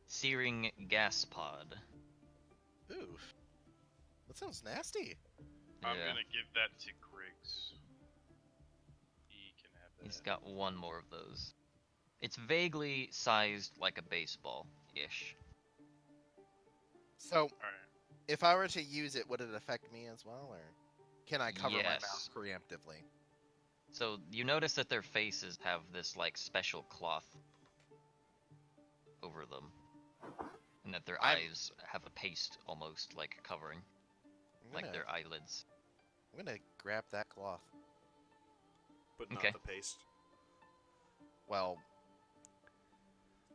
searing gas pod. Oof. That sounds nasty. I'm Yeah. gonna give that to Griggs. He can have that. He's got one more of those. It's vaguely sized like a baseball-ish. So, Alright. if I were to use it, would it affect me as well, or can I cover my Yes. mouth preemptively? So you notice that their faces have this like special cloth over them, and that their eyes have a paste almost like covering, I'm like gonna, their eyelids. I'm gonna grab that cloth. But not Okay. the paste. Well,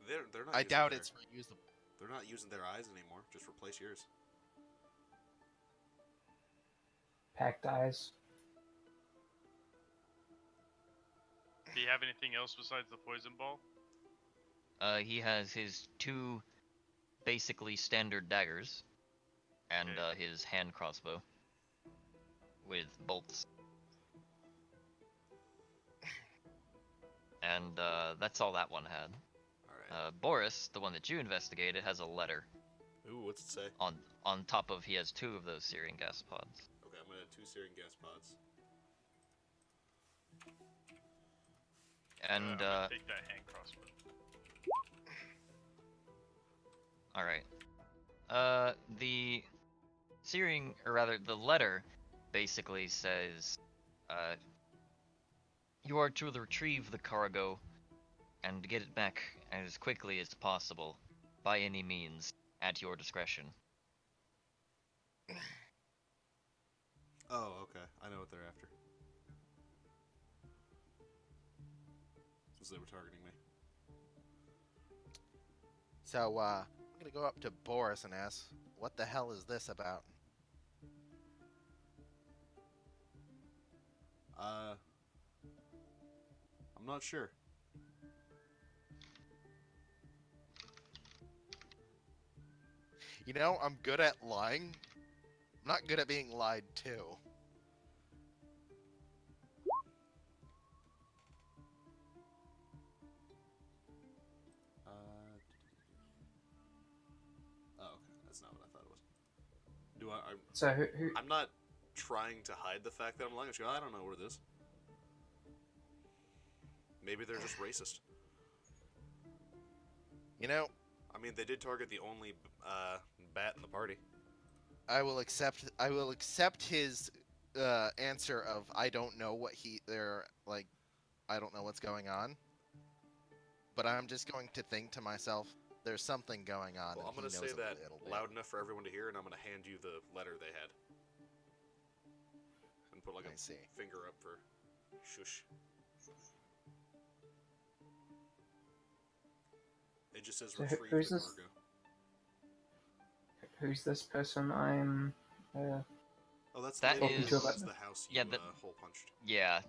They're not I using doubt their- it's reusable. They're not using their eyes anymore. Just replace yours. Packed eyes. Do you have anything else besides the poison ball? He has his two basically standard daggers, and Okay. his hand crossbow with bolts. And that's all that one had. Alright. Boris, the one that you investigated, has a letter Ooh, what's it say? on top of. He has two of those searing gas pods. Okay, I'm gonna add 2 searing gas pods. And I'm gonna take that hand crossbow. all right. The searing, or rather, the letter basically says, you are to retrieve the cargo and get it back as quickly as possible, by any means, at your discretion. Oh, okay. I know what they're after. Since they were targeting me. So, I'm gonna go up to Boris and ask, what the hell is this about? I'm not sure. You know, I'm good at lying. I'm not good at being lied to. Oh, okay. That's not what I thought it was. Do I? So who I'm not trying to hide the fact that I'm lying. I don't know what it is. Maybe they're just racist. You know, I mean, they did target the only bat in the party. I will accept his answer of I don't know what they're like. I don't know what's going on. But I'm just going to think to myself, there's something going on. Well, and I'm going to say he knows that a little bit. loud enough for everyone to hear, and I'm going to hand you the letter they had. And put like I see. finger up for shush. It just says So retrieve who's the this? cargo. Who's this person I'm Oh, that's That the lady is- who owns the house you yeah, hole punched. Yeah,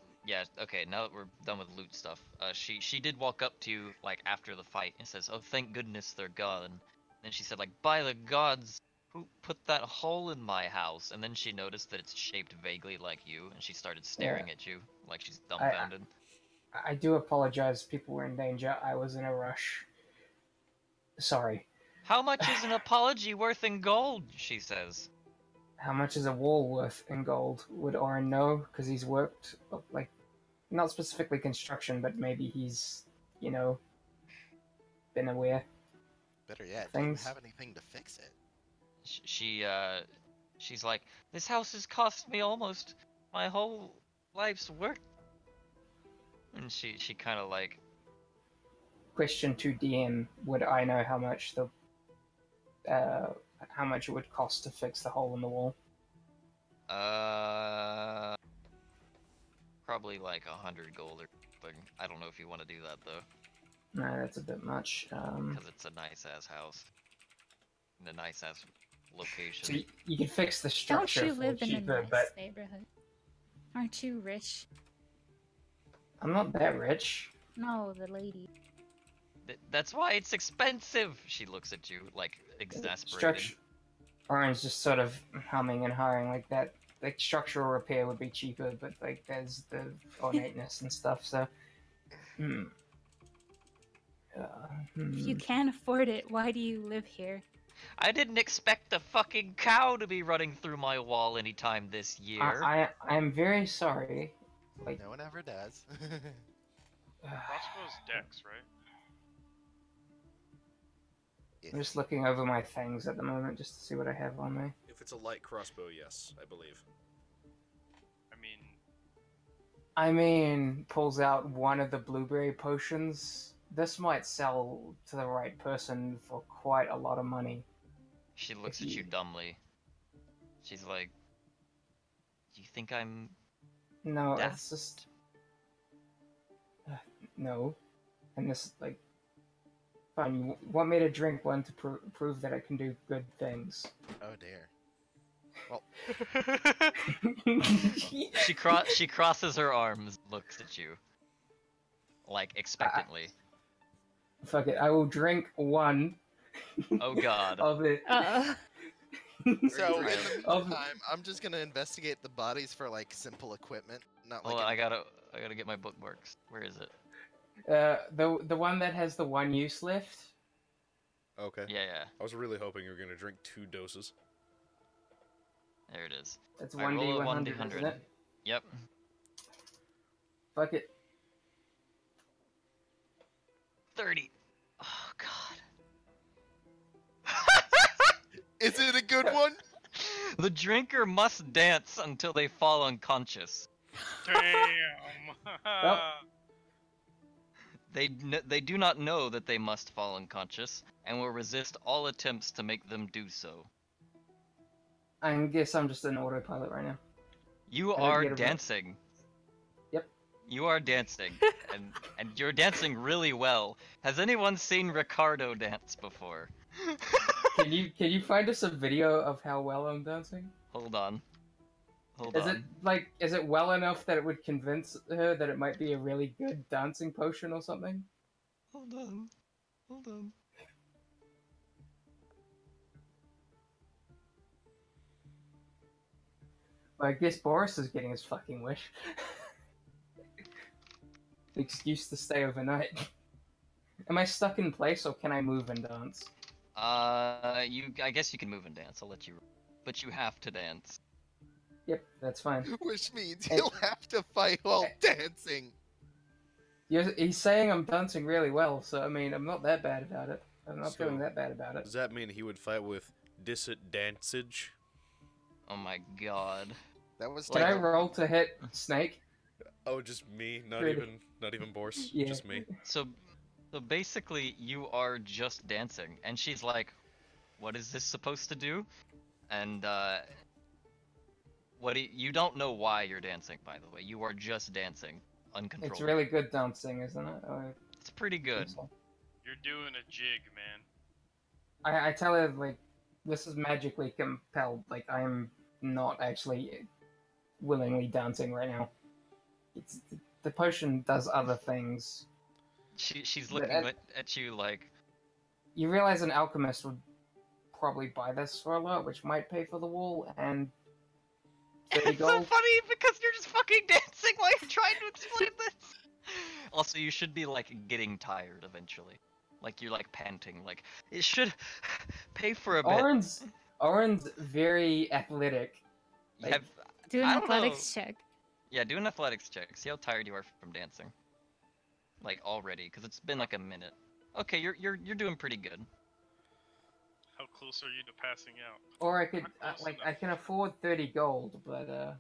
okay, now that we're done with loot stuff, she did walk up to you, like, after the fight and says, oh, thank goodness they're gone. Then she said, like, by the gods, who put that hole in my house? And then she noticed that it's shaped vaguely like you, and she started staring at you, like she's dumbfounded. I do apologize, people were in danger. I was in a rush. Sorry. How much is an apology worth in gold? She says. How much is a wall worth in gold? Would Oren know? Because he's worked, like, not specifically construction, but maybe he's, you know, been aware. Better yet, do you Things. have anything to fix it? She's like, this house has cost me almost my whole life's work. And she kind of like, Question to DM: would I know how much how much it would cost to fix the hole in the wall? probably like 100 gold or something. I don't know if you want to do that though, No, that's a bit much. because it's a nice ass house, in a nice ass location. So you can fix the Don't structure you for live in a cheaper, nice but neighborhood? Aren't you rich? I'm not that rich. No, the lady. That's why it's expensive. She looks at you like exasperated. Structure. Oren's just sort of humming and hawing like that. Like structural repair would be cheaper, but like there's the ornateness and stuff. So, If you can't afford it, why do you live here? I didn't expect a fucking cow to be running through my wall anytime this year. I'm very sorry. Like, No one ever does. Crossbow's dex, right? I'm just looking over my things at the moment just to see what I have on me. If it's a light crossbow, yes, I believe. I mean, Pulls out one of the blueberry potions. This might sell to the right person for quite a lot of money. She looks If at you you- dumbly. She's like, "Do you think I'm No, daft?" it's just no. And this like, fine. You want me to drink one to prove that I can do good things? Oh dear. She crosses her arms, looks at you, like expectantly. Fuck it. I will drink one. Oh god. Of it. So in Right. the meantime, I'm just gonna investigate the bodies for like simple equipment, not like. Hold on, any- I gotta get my bookmarks. Where is it? The one that has the one use left. Okay. Yeah, I was really hoping you were going to drink 2 doses. there it is. That's Alright, 1d roll a 100, 1d100. isn't it? Yep. Fuck it. 30. Oh god. Is it a good one? The drinker must dance until they fall unconscious. damn. Well, They do not know that they must fall unconscious, and will resist all attempts to make them do so. I guess I'm just an autopilot right now. You I don't are get a vote. dancing. Yep. You are dancing, and you're dancing really well. Has anyone seen Ricardo dance before? Can you find us a video of how well I'm dancing? Hold on. Hold Is on. is it well enough that it would convince her that it might be a really good dancing potion or something? Hold on. Hold on. Well, I guess Boris is getting his fucking wish. The excuse to stay overnight. Am I stuck in place, or can I move and dance? I guess you can move and dance. I'll let you, but you have to dance. Yep, that's fine. Which means he'll have to fight while dancing. He's saying I'm dancing really well, so I mean, I'm not that bad about it. I'm not So, feeling that bad about it. Does that mean he would fight with disadvantage? Oh my god. That was Can I roll to hit Snake? Oh, just me, not Really? even Boris, Yeah. just me. So basically, you are just dancing, and she's like, "What is this supposed to do?" And you don't know why you're dancing, by the way. You are just dancing, uncontrolled. It's really good dancing, isn't it? It's pretty good. You're doing a jig, man. I tell her, like, this is magically compelled. Like, I'm not actually willingly dancing right now. The potion does other things. She's But looking at you like, You realize an alchemist would probably buy this for a lot, which might pay for the wall and 30 it's so gold. funny because you're just fucking dancing while you're trying to explain this. Also, you should be like getting tired eventually. Like you're like panting. Like it should pay for a bit. Oren's very athletic. You have- Do an I don't athletics check. Yeah, do an athletics check. See how tired you are from dancing. Like already, because it's been like a minute. Okay, you're doing pretty good. How close are you to passing out? Or I could, Not close I enough. can afford 30 gold, but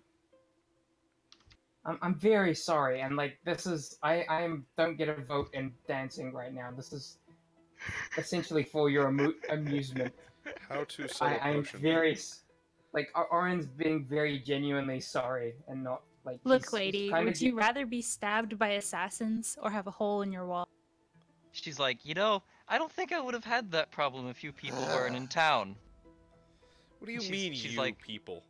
I'm very sorry, and like this is, I don't get a vote in dancing right now. This is essentially for your amusement. How to sell a I'm potion? very, like, Oren's being very genuinely sorry and not like. Look, he's lady, kinda would you rather be stabbed by assassins or have a hole in your wall? She's like, I don't think I would have had that problem if you people weren't in town. What do you She's- mean, she's you like- people?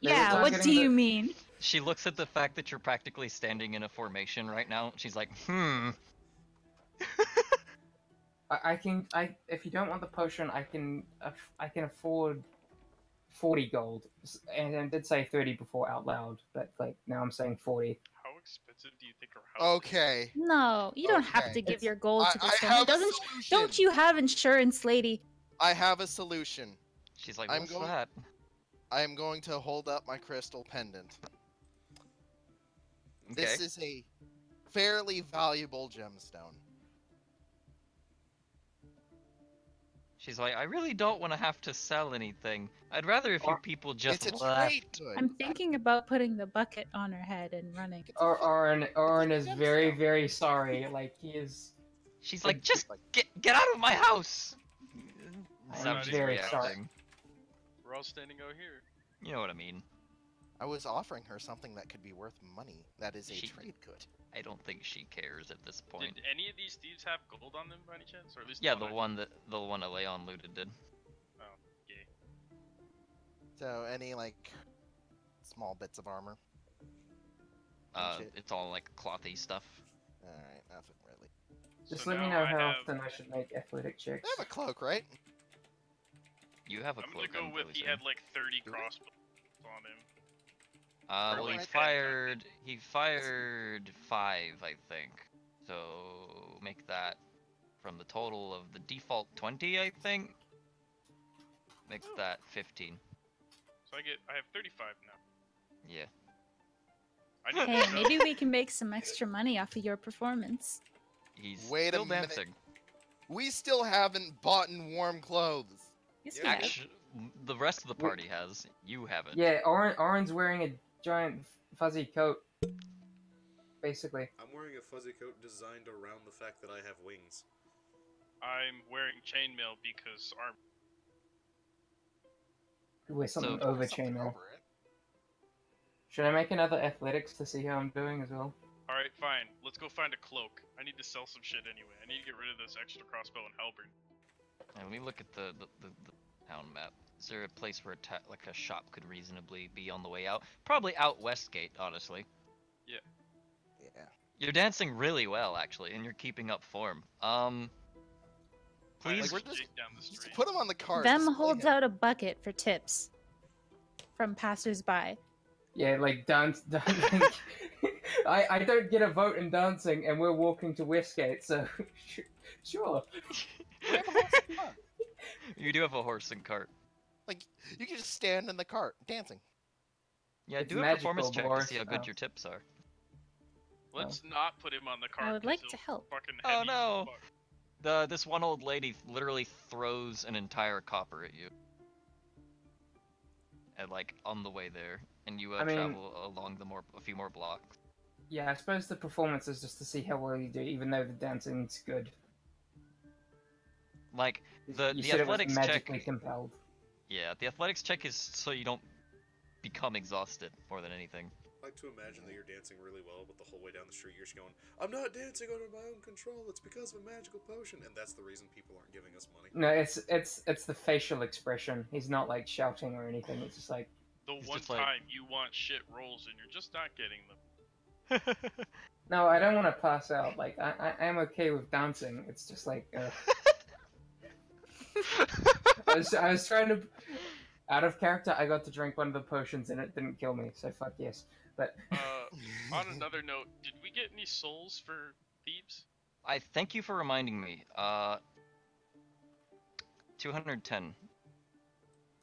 They were Yeah, what do targeting you the- mean? She looks at the fact that you're practically standing in a formation right now. She's like, If you don't want the potion, I can afford 40 gold, and I did say 30 before out loud, but like now I'm saying 40. How expensive do you think our house is? Okay. No, you don't have Okay. to give It's- your gold to I this woman. have a Doesn't solution. don't you have insurance, lady? I have a solution. She's like, I'm what's going- that? I am going to hold up my crystal pendant. Okay. This is a fairly valuable gemstone. She's like, I really don't want to have to sell anything. I'd rather if you people just It's a left. trade good. I'm thinking about putting the bucket on her head and running. Oren is very, gemstone. very sorry. Like he is. She's like, just get out of my house. That's I'm how she's very reacting. sorry. We're all standing out here. You know what I mean. I was offering her something that could be worth money. That is a She- trade good. I don't think she cares at this point. Did any of these thieves have gold on them by any chance, or at least Yeah, one the one Aleon looted did. Okay. So any like small bits of armor? Shit. It's all like clothy stuff. All right, nothing really. Just So let me now know I how have- often I should make athletic checks. I have a cloak, right? You have a I'm cloak. gonna go I'm with really he certain. had like 30 Do we? crossbows on him. Well, Or he like fired 5, I think. So make that from the total of the default 20, I think. Make that 15. So I have 35 now. Yeah. I need Hey, to go- maybe we can make some extra money off of your performance. He's Wait a still minute. dancing. We still haven't bought in warm clothes. Yes, we have. Actually, the rest of the party has. You haven't. Yeah, Oren's wearing a giant fuzzy coat. basically. I'm wearing a fuzzy coat designed around the fact that I have wings. I'm wearing chainmail because arm. With something So- over Something chainmail. over it. Should I make another athletics to see how I'm doing as well? All right, fine. Let's go find a cloak. I need to sell some shit anyway. I need to get rid of this extra crossbow and halberd. And let me look at the town map. Is there a place where like a shop could reasonably be on the way out? Probably out Westgate, honestly. Yeah. You're dancing really well, actually, and you're keeping up form. Please, Like, we're Jake down the Just street. put him on the cart. Them display holds him. out a bucket for tips from passersby. Yeah, like dancing. I don't get a vote in dancing, and we're walking to Westgate, so sure. We have a horse and cart. you do have a horse and cart. Like, you can just stand in the cart dancing. Yeah, It's do a performance magical, check to Boris. see how good Oh. your tips are. Let's not put him on the cart. I would 'cause like he'll to help. Fucking Oh, heavy as no. fuck. This one old lady literally throws an entire copper at you. And like on the way there, and you I mean- travel along a few more blocks. Yeah, I suppose the performance is just to see how well you do, even though the dancing's good. Like the You said athletics it was check. magically compelled. Yeah, the athletics check is so you don't become exhausted more than anything. I like to imagine that you're dancing really well, but the whole way down the street you're just going, I'm not dancing under my own control, it's because of a magical potion, and that's the reason people aren't giving us money. No, it's the facial expression. He's not like shouting or anything. It's just like The It's one just like- time you want shit rolls and you're just not getting them. no, I don't want to pass out. Like I'm okay with dancing. It's just like I was trying to out of character. I got to drink one of the potions and it didn't kill me. So fuck yes. But On another note, did we get any souls for thieves? I thank you for reminding me. 210.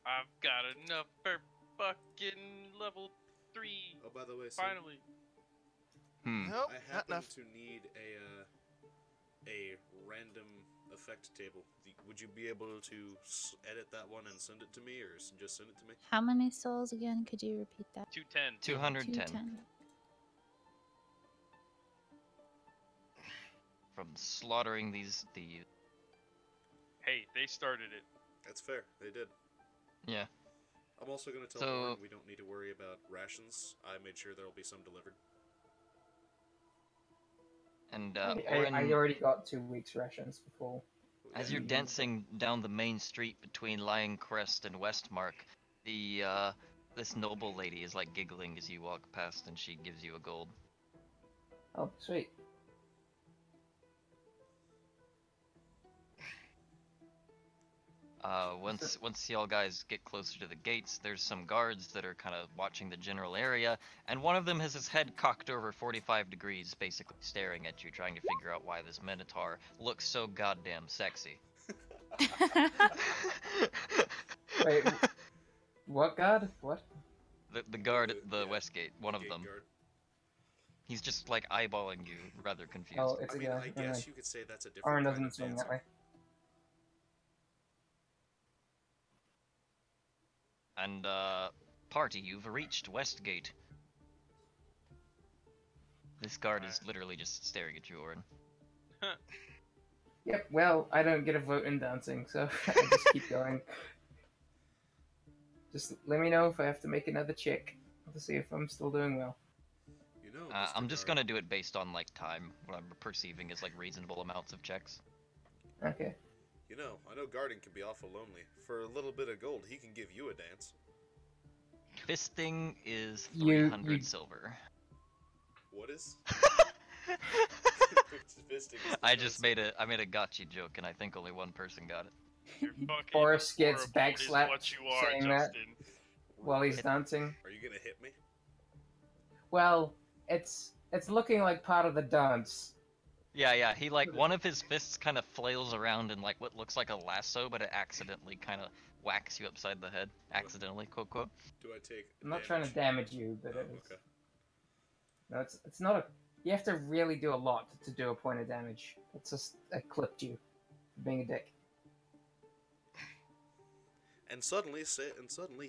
I've got enough for fucking level 3. Oh, by the way, so Finally. Nope, I not happen enough. to need a random effect table. Would you be able to edit that one and send it to me, or just send it to me? How many souls again? Could you repeat that? 210. 210 210. from slaughtering these thieves. Hey, they started it. That's fair. They did. Yeah. I'm also going to tell So- Warren we don't need to worry about rations. I made sure there will be some delivered. And I Orin, already got 2 weeks rations before. as Yeah. you're dancing down the main street between Lion Crest and Westmark, this noble lady is like giggling as you walk past, and she gives you a gold. Oh, sweet. Once y'all guys get closer to the gates, there's some guards that are kind of watching the general area, and one of them has his head cocked over 45 degrees, basically staring at you, trying to figure out why this minotaur looks so goddamn sexy. Wait, what god? What? The guard at the Yeah, Westgate, one of Gate them. guard. He's just like eyeballing you, rather confused. Oh, it's I a mean, guy. I guess you could say that's a different Orin kind doesn't of swing dancing. that way. And party, you've reached Westgate. This guard is literally just staring at you, Orin. Yep. Well, I don't get a vote in dancing, so I just keep going. Just let me know if I have to make another check to see if I'm still doing well. You know, I'm Mr. just Guard, gonna do it based on like time, what I'm perceiving as like reasonable amounts of checks. Okay. You know, I know guarding can be awful lonely. For a little bit of gold, he can give you a dance. Fisting is You- 300 you- silver. What is? Fisting is I the just dance. made a gotcha joke, and I think only one person got it. You're fucking Boris gets horrible is backslapped what you are, saying that. Justin. While he's dancing. Are you gonna hit me? Well, it's looking like part of the dance. Yeah, he like one of his fists kind of flails around in like what looks like a lasso, but it accidentally kind of whacks you upside the head. Accidentally, quote quote. Do I take? I'm not trying to damage you, but Oh, it's okay. no, it's not a. You have to really do a lot to do a point of damage. It's just I clipped you for being a dick. And suddenly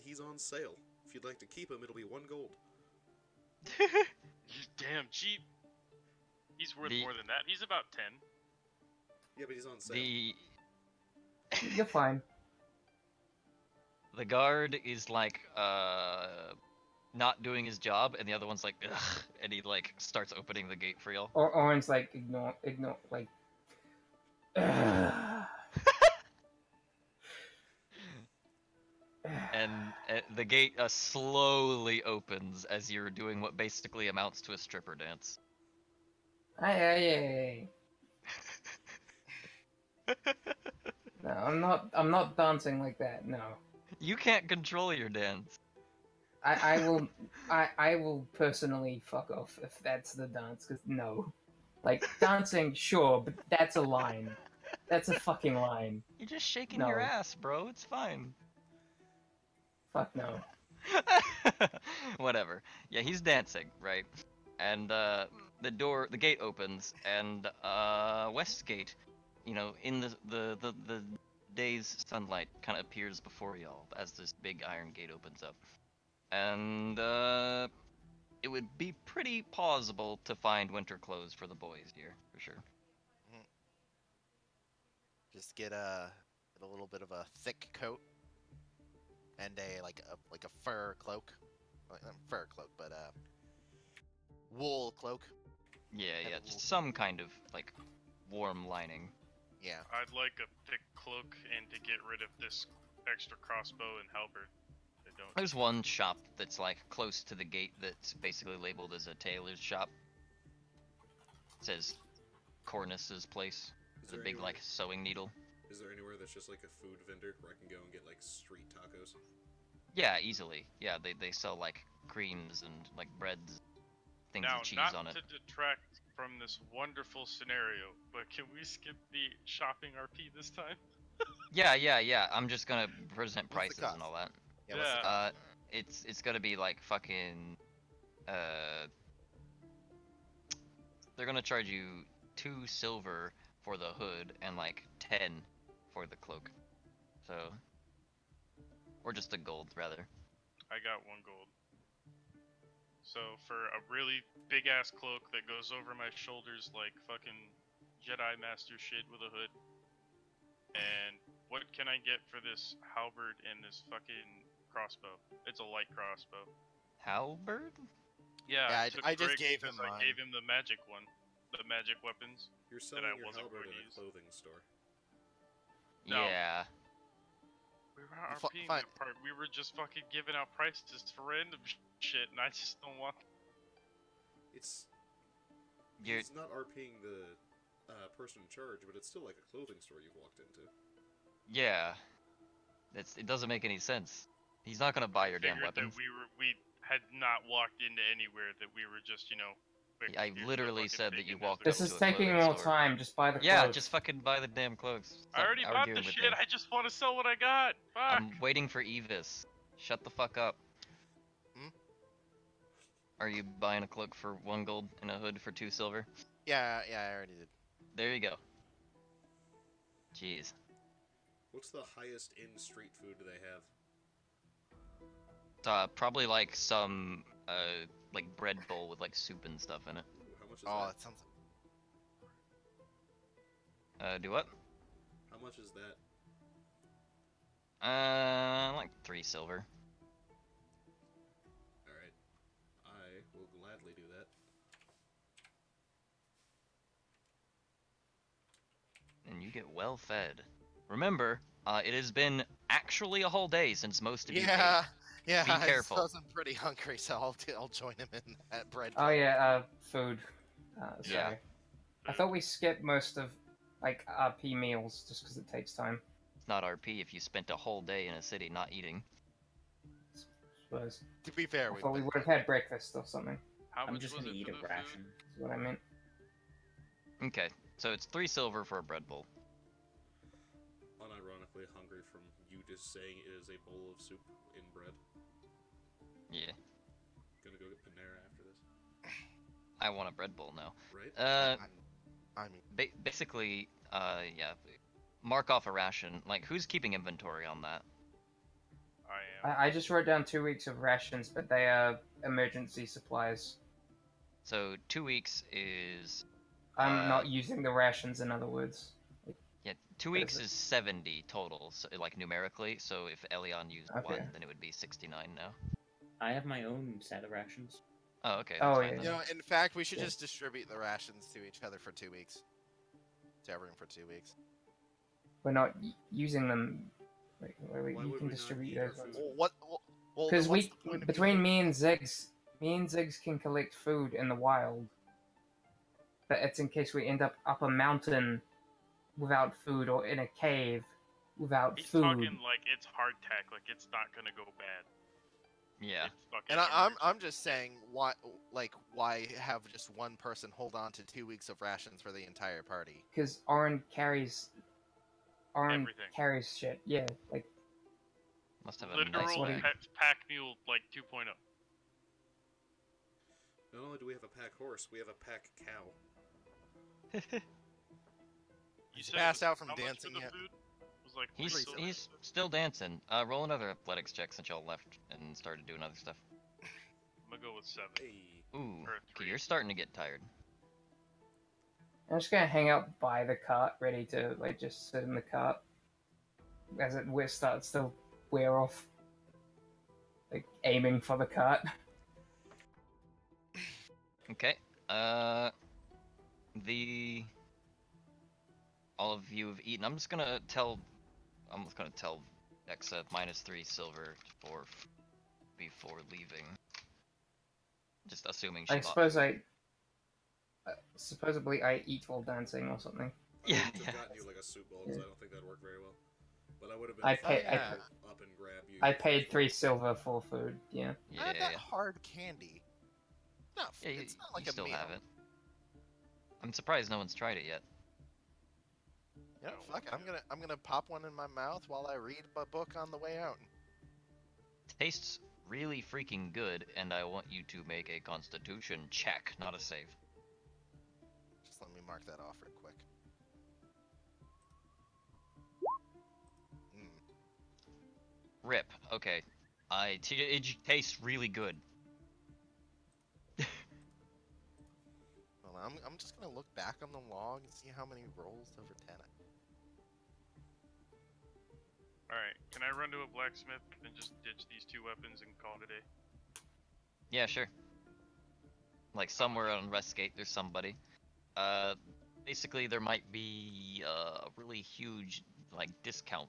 he's on sale. If you'd like to keep him, it'll be 1 gold. You damn cheap. He's worth The- more than that. He's about 10. Yeah, but he's on sale. You're fine. The guard is like not doing his job, and the other one's like, ugh, and he like starts opening the gate for y'all. Or Orin's like, ignore, like. And the gate slowly opens as you're doing what basically amounts to a stripper dance. Hey. No, I'm not dancing like that. No. You can't control your dance. I will personally fuck off if that's the dance. Cause no, like dancing, sure, but that's a line. That's a fucking line. You're just shaking No. your ass, bro. It's fine. Fuck no. Whatever. Yeah, he's dancing, right? And the gate opens, and Westgate, you know, in the day's sunlight, kind of appears before y'all as this big iron gate opens up, and it would be pretty plausible to find winter clothes for the boys here, for sure. Just get a little bit of a thick coat and a fur cloak, not fur cloak, but wool cloak. Yeah, And yeah, a just little- some kind of like warm lining. Yeah. I'd like a thick cloak and to get rid of this extra crossbow and halberd. I don't. There's one shop that's like close to the gate that's basically labeled as a tailor's shop. It says Cornus's place. Is The there big anywhere- like sewing needle. Is there anywhere that's just like a food vendor where I can go and get like street tacos? Yeah, easily. Yeah, they sell like creams and like breads, things Now, with cheese not on it. to detract from this wonderful scenario, but can we skip the shopping RP this time? Yeah. I'm just gonna present What's the prices and all that. Yeah. What's the Yeah. cost? It's gonna be like fucking they're gonna charge you 2 silver for the hood and like 10 for the cloak. So or just the gold rather. I got 1 gold. So for a really big ass cloak that goes over my shoulders like fucking Jedi Master shit with a hood. And what can I get for this halberd and this fucking crossbow? It's a light crossbow. Halberd? Yeah, Yeah, took I just Greg gave because him I mine. gave him the magic one, the magic weapons. You're That selling I your wasn't halberd going to in a use. clothing store. No. Yeah. We were Fi- RPing fine. that part. We were just fucking giving out prices for random shit, and I just don't want. It's You're He's not RPing the person in charge, but it's still like a clothing store you've walked into. yeah. It doesn't make any sense. He's not gonna buy your damn Figured weapons. that we had not walked into anywhere. That we were just quick, I here's the literally fucking said that thing, you and there's walked the This up is to a taking clothing more store. time. Just buy the Yeah, clothes. just fucking buy the damn clothes. I Stop already bought arguing the with shit. me. I just want to sell what I got. Fuck. I'm waiting for Evis. Shut the fuck up. Hmm? Are you buying a cloak for 1 gold and a hood for 2 silver? Yeah, I already did. There you go. Jeez. What's the highest in street food do they have? Probably like some like bread bowl with like soup and stuff in it. Ooh, how much is Oh, that? that sounds. Do what? How much is that? Like 3 silver. Alright. I will gladly do that. And you get well fed. Remember, it has been actually a whole day since most of you Yeah, ate. yeah. Be careful. I'm still pretty hungry, so I'll join him in that bread. Oh yeah, food. Sorry. Yeah. I thought we skipped most of like RP meals just because it takes time. It's not RP if you spent a whole day in a city not eating. Suppose. To be fair, I thought we would have had breakfast or something. How I'm much just was gonna it eat for a the ration. food? Is what I meant. Okay, so it's 3 silver for a bread bowl. Unironically hungry from you just saying it is a bowl of soup in bread. Yeah, Gonna go get Panera after this. I want a bread bowl now. Right? I mean, Basically, yeah, mark off a ration. Like, who's keeping inventory on that? I am. I just wrote down 2 weeks of rations, but they are emergency supplies. So 2 weeks is I'm not using the rations, in other words. Yeah, 2 weeks is 70 total, so, like numerically. So if Elion used Okay. 1, then it would be 69 now. I have my own set of rations. Oh, okay. Oh, That's fine yeah. then. You know, in fact, we should Yeah. just distribute the rations to each other for 2 weeks. To everyone for 2 weeks. We're not using them. Wait, Why you would can we not distribute eat our those ones. food? Well, Because then what's the point of between using- me and Ziggs can collect food in the wild. But it's in case we end up a mountain without food, or in a cave without He's food. talking like it's hardtack, like it's not gonna go bad. Yeah. It's fucking And I'm emergency. just saying, why have just one person hold on to 2 weeks of rations for the entire party? Because Orin carries Everything. shit. Yeah, like Must have a Literal nice what he- bag. pack mule like 2.0. Not only do we have a pack horse, we have a pack cow. You He's said it passed was- out from how much dancing for the yet? food? It was like He's 3 silver. he's still dancing. Roll another athletics check since y'all left and started doing other stuff. I'm gonna go with 7. Hey, Ooh, Or okay, 3. you're starting to get tired. I'm just gonna hang out by the cart, ready to like just sit in the cart as it starts to wear off. Like aiming for the cart. Okay. All of you have eaten. I'm just gonna tell Exa -3 silver before leaving. Just assuming she I bought. suppose supposedly I eat while dancing or something. I Yeah, wouldn't have yeah. gotten you like a soup bowl because I don't think that'd work very well. But I would have been I fine pay- I to pay- up and grab you. I paid 3 silver for food. Yeah. Yeah, I had that yeah. hard candy. Yeah, It's not like you a still meal. have it. I'm surprised no one's tried it yet. Yeah, fuck it. I'm gonna pop one in my mouth while I read my book on the way out. Tastes really freaking good, and I want you to make a Constitution check, not a save. Just let me mark that off real quick. Mm. Rip. Okay. It tastes really good. Well, I'm just gonna look back on the log and see how many rolls over 10. Alright, can I run to a blacksmith and just ditch these 2 weapons and call it a day? Yeah, sure. Like somewhere on Westgate, there's somebody. Basically there might be a really huge like discount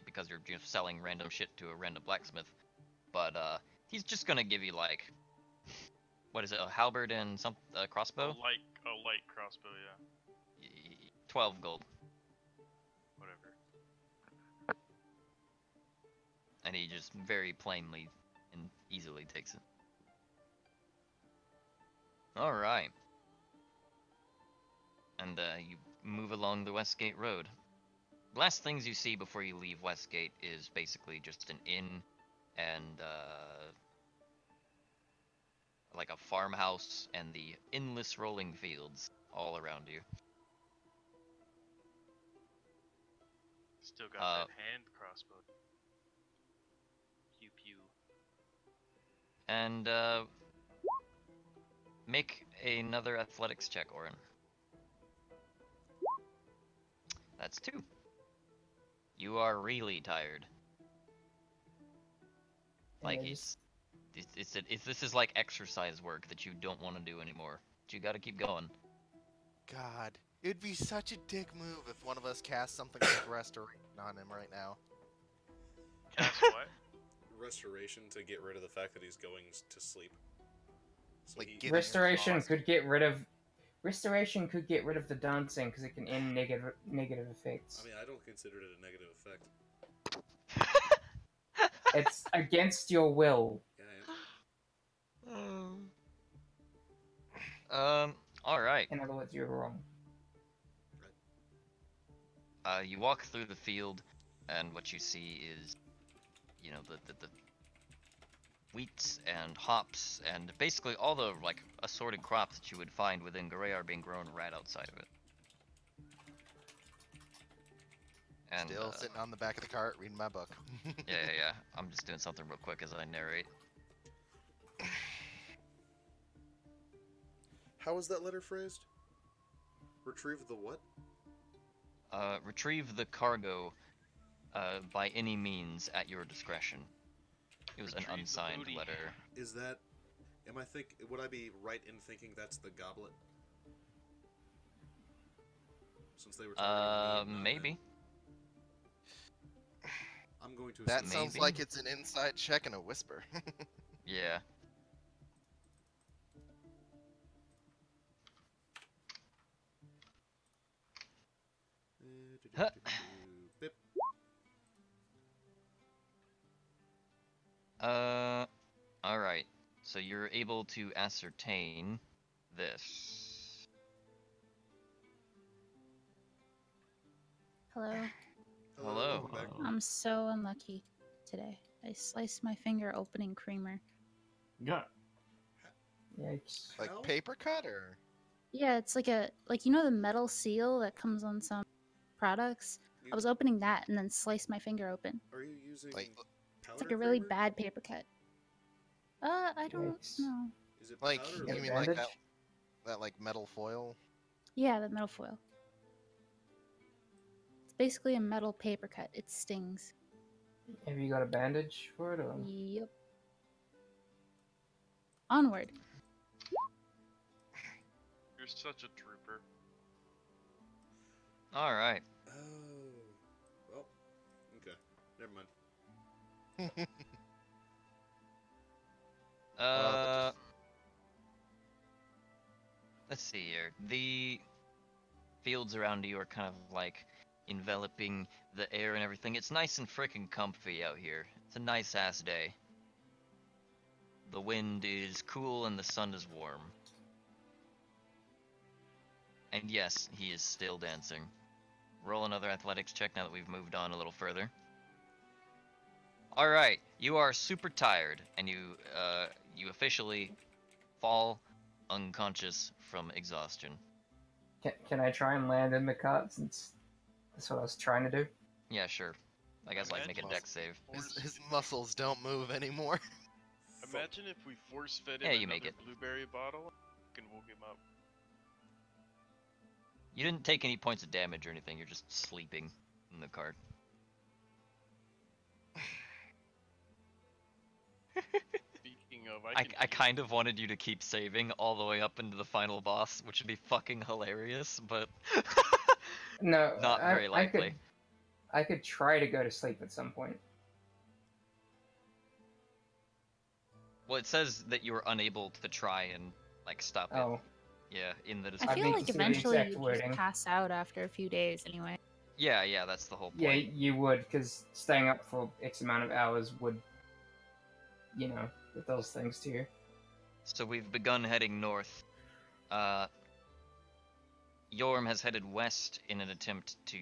because you're just selling random shit to a random blacksmith. But he's just gonna give you like, what is it, a halberd and some crossbow? A light crossbow, yeah. 12 gold. Whatever. And he just very plainly and easily takes it. Alright. And you move along the Westgate Road. Last things you see before you leave Westgate is basically just an inn and like a farmhouse and the endless rolling fields all around you. Still got that hand crossbow. Pew pew. And make another athletics check, Orin. That's 2. You are really tired. Like Yeah, this is like exercise work that you don't want to do anymore. But you got to keep going. God, it'd be such a dick move if one of us cast something like Restoration on him right now. Cast what? Restoration to get rid of the fact that he's going to sleep. So Like, he- get- Restoration Awesome. could get rid of the dancing because it can end negative effects. I mean, I don't consider it a negative effect. It's against your will. Yeah, All right. In other words, you're wrong. You walk through the field, and what you see is, you know, the wheats and hops and basically all the like assorted crops that you would find within Gorea are being grown right outside of it. And Still sitting on the back of the cart reading my book. yeah. I'm just doing something real quick as I narrate. How was that letter phrased? Retrieve the what? Retrieve the cargo by any means at your discretion. It was Retrieve an the unsigned booty. letter. Is that? Would I be right in thinking that's the goblet? Since they were targeting me, not Maybe. him. I'm going to. That assume sounds Maybe. like it's an inside check and a whisper. Yeah. Huh. Bip. Alright. So you're able to ascertain this. Hello. Hello. welcome back. I'm so unlucky today. I sliced my finger opening creamer. Yeah. Yikes. Like How? paper cut or? Yeah, it's like you know the metal seal that comes on some products? You, I was opening that and then sliced my finger open. Are you using Like- It's powder like a really creamer? bad paper cut. I don't Yikes. know. Is it Like, powder or Yeah, you mean liquid? like bandage? that like metal foil? Yeah, the metal foil. It's basically a metal paper cut. It stings. Have you got a bandage for it? Or? Yep. Onward. You're such a trooper. Alright. Oh. Well. Okay. Never mind. Let's see here. The fields around you are kind of like enveloping the air and everything. It's nice and frickin' comfy out here. It's a nice ass day. The wind is cool and the sun is warm. And yes, he is still dancing. Roll another athletics check now that we've moved on a little further. Alright, you are super tired, and you officially fall unconscious from exhaustion. Can I try and land in the cart since that's what I was trying to do? Yeah, sure. I guess like make a Imagine- dex save. His muscles don't move anymore. Imagine if we force fed Yeah, him you make another it. blueberry bottle and woke him up. You didn't take any points of damage or anything, you're just sleeping in the cart. Speaking of, I kind of wanted you to keep saving all the way up into the final boss, which would be fucking hilarious, but No, not very likely. I could try to go to sleep at some point. Well, it says that you were unable to try and like stop it. Oh, Yeah, in the I description. feel need like to see the eventually exact you wording. just pass out after a few days anyway. Yeah, that's the whole point. yeah, you would, because staying up for X amount of hours would, you know, with those things to you. So we've begun heading north. Yorm has headed west in an attempt to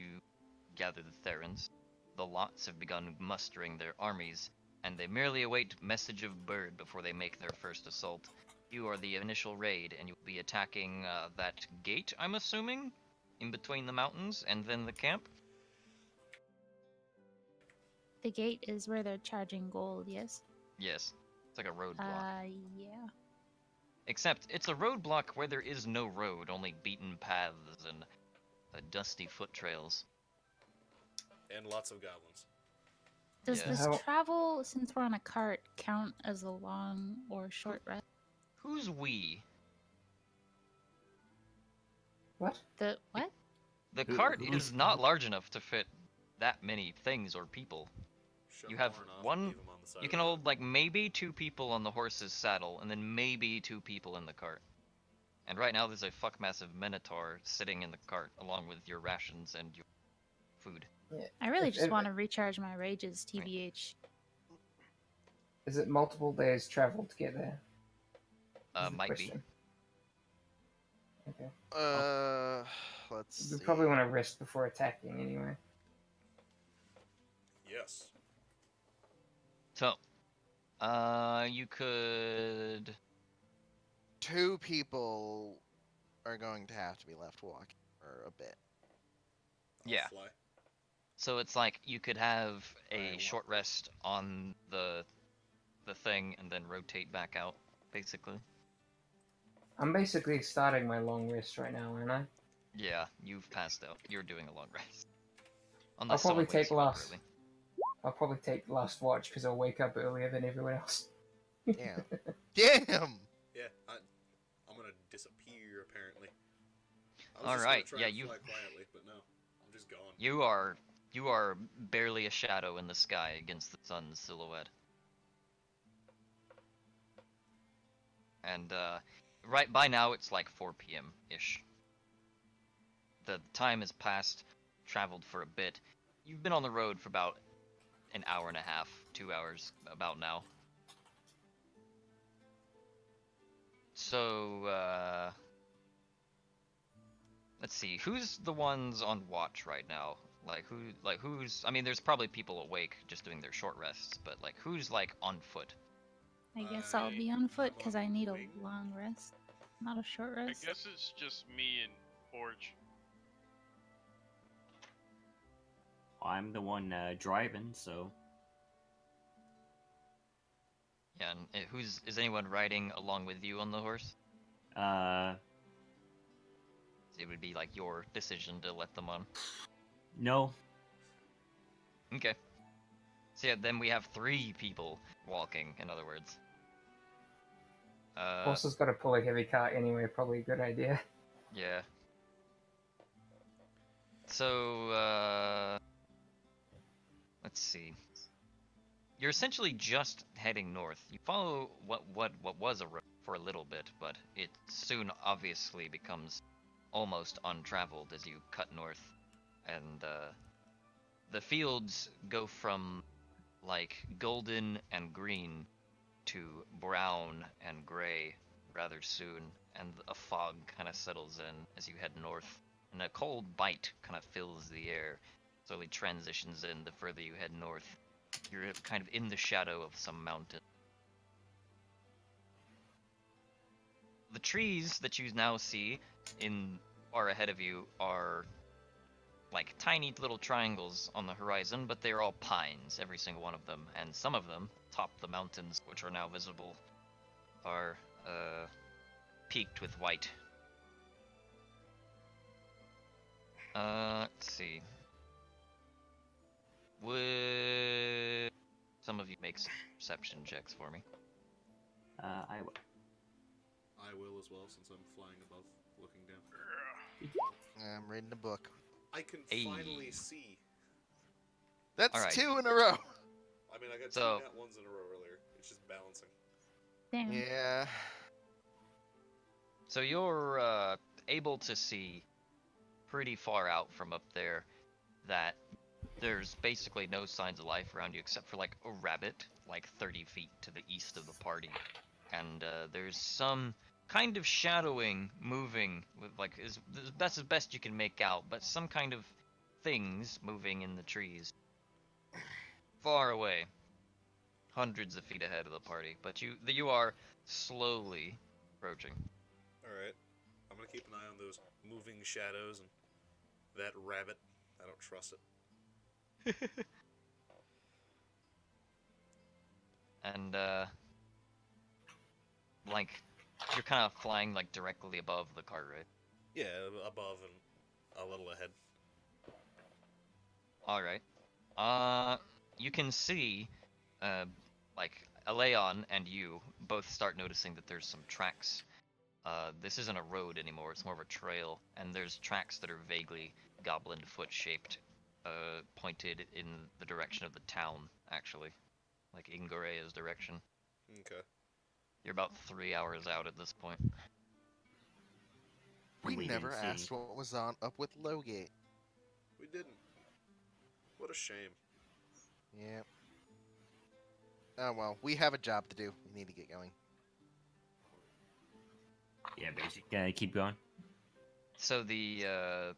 gather the Therans. The Lots have begun mustering their armies, and they merely await message of bird before they make their first assault. You are the initial raid, and you'll be attacking that gate, I'm assuming, in between the mountains and then the camp. The gate is where they're charging gold, yes? Yes, it's like a roadblock. Yeah. Except it's a roadblock where there is no road, only beaten paths and dusty foot trails. And lots of goblins. Does Yeah. this How- travel, since we're on a cart, count as a long or short rest? Who's we? What? The what? The Who- cart who's- is not large enough to fit that many things or people. Shut You the have barn off and one- leave 'em on the side You of can the hold road. like maybe 2 people on the horse's saddle, and then maybe 2 people in the cart. And right now there's a fuck massive minotaur sitting in the cart along with your rations and your food. I really If- just if- want to recharge my rages, TBH. Is it multiple days travel to get there? Is the Might be. question. Okay. Let's We see. probably want to rest before attacking anyway. Yes. So, you could. 2 people are going to have to be left walking for a bit. I'll Yeah. Fly. So it's like you could have I a want short rest on the thing and then rotate back out, basically. I'm basically starting my long rest right now, aren't I? Yeah, you've passed out. You're doing a long rest. I'll Unless probably someone wakes take you up last. early. I'll probably take last watch because I'll wake up earlier than everyone else. Damn. Damn! Yeah, I'm gonna disappear, apparently. I was All just right, gonna try yeah, and you fly quietly, but no. I'm just gone. you are barely a shadow in the sky against the sun's silhouette. And right by now it's like 4 p.m. ish. The time has passed, traveled for a bit. You've been on the road for about an hour and a half, 2 hours about now. So let's see, who's the ones on watch right now? Who's I mean there's probably people awake just doing their short rests, but like who's like on foot? I guess I'll be on foot I'm because on I need a wing. long rest, not a short I rest. guess it's just me and Forge. I'm the one driving, so Yeah, and is anyone riding along with you on the horse? uh, It would be like your decision to let them on. no. Okay. So yeah, then we have 3 people walking, in other words. Horse has got to pull a heavy cart anyway. Probably a good idea. Yeah. So, let's see. You're essentially just heading north. You follow what was a road for a little bit, but it soon obviously becomes almost untraveled as you cut north, and the fields go from like golden and green to brown and gray rather soon, and a fog kind of settles in as you head north, and a cold bite kind of fills the air, slowly transitions in the further you head north. You're kind of in the shadow of some mountain. The trees that you now see in far ahead of you are like tiny little triangles on the horizon, but they're all pines, every single one of them, and some of them, top the mountains, which are now visible, are peaked with white. Let's see. Would some of you make some perception checks for me? I I will as well, since I'm flying above, looking down. I'm reading a book. I can Hey. finally see. That's Alright. 2 in a row. I mean, I got So- 2 nat ones in a row earlier. It's just balancing. Damn. Yeah. So you're able to see pretty far out from up there that there's basically no signs of life around you except for like a rabbit like 30 feet to the east of the party, and there's some kind of shadowing moving with like that's the best you can make out, but some kind of things moving in the trees far away, hundreds of feet ahead of the party, but you are slowly approaching. Alright. I'm gonna keep an eye on those moving shadows and that rabbit. I don't trust it. And like you're kind of flying like directly above the cart, right? Yeah, above and a little ahead. All right. You can see, like Aleon and you both start noticing that there's some tracks. This isn't a road anymore; it's more of a trail, and there's tracks that are vaguely goblin foot shaped, pointed in the direction of the town, actually, like in Gorea's direction. Okay. You're about 3 hours out at this point. We We never didn't see. asked what was on up with Lowgate. We didn't. What a shame. Yeah. Oh well, we have a job to do. We need to get going. Yeah, basically, keep going. So the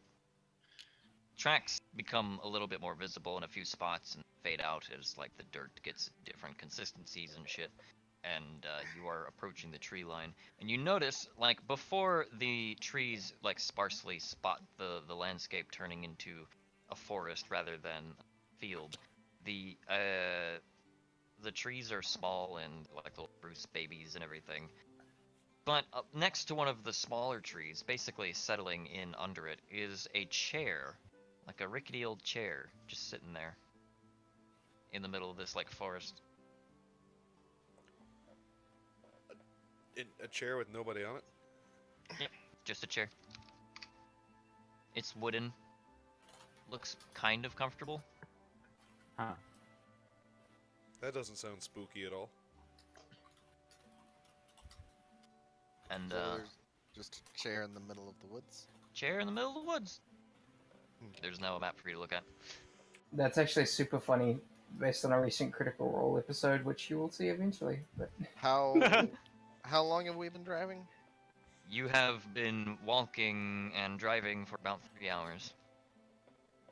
tracks become a little bit more visible in a few spots and fade out as like the dirt gets different consistencies and shit. And you are approaching the tree line, and you notice like before the trees like sparsely spot the landscape turning into a forest rather than a field. The trees are small and like little spruce babies and everything. But up next to one of the smaller trees, basically settling in under it, is a chair. Like a rickety old chair, just sitting there. In the middle of this, like, forest. In a chair with nobody on it? Yep, just a chair. It's wooden. Looks kind of comfortable. Huh. That doesn't sound spooky at all. And, So there's just a chair in the middle of the woods. chair in the middle of the woods. There's no map for you to look at. That's actually super funny, based on a recent Critical Role episode, which you will see eventually. But How long have we been driving? You have been walking and driving for about 3 hours.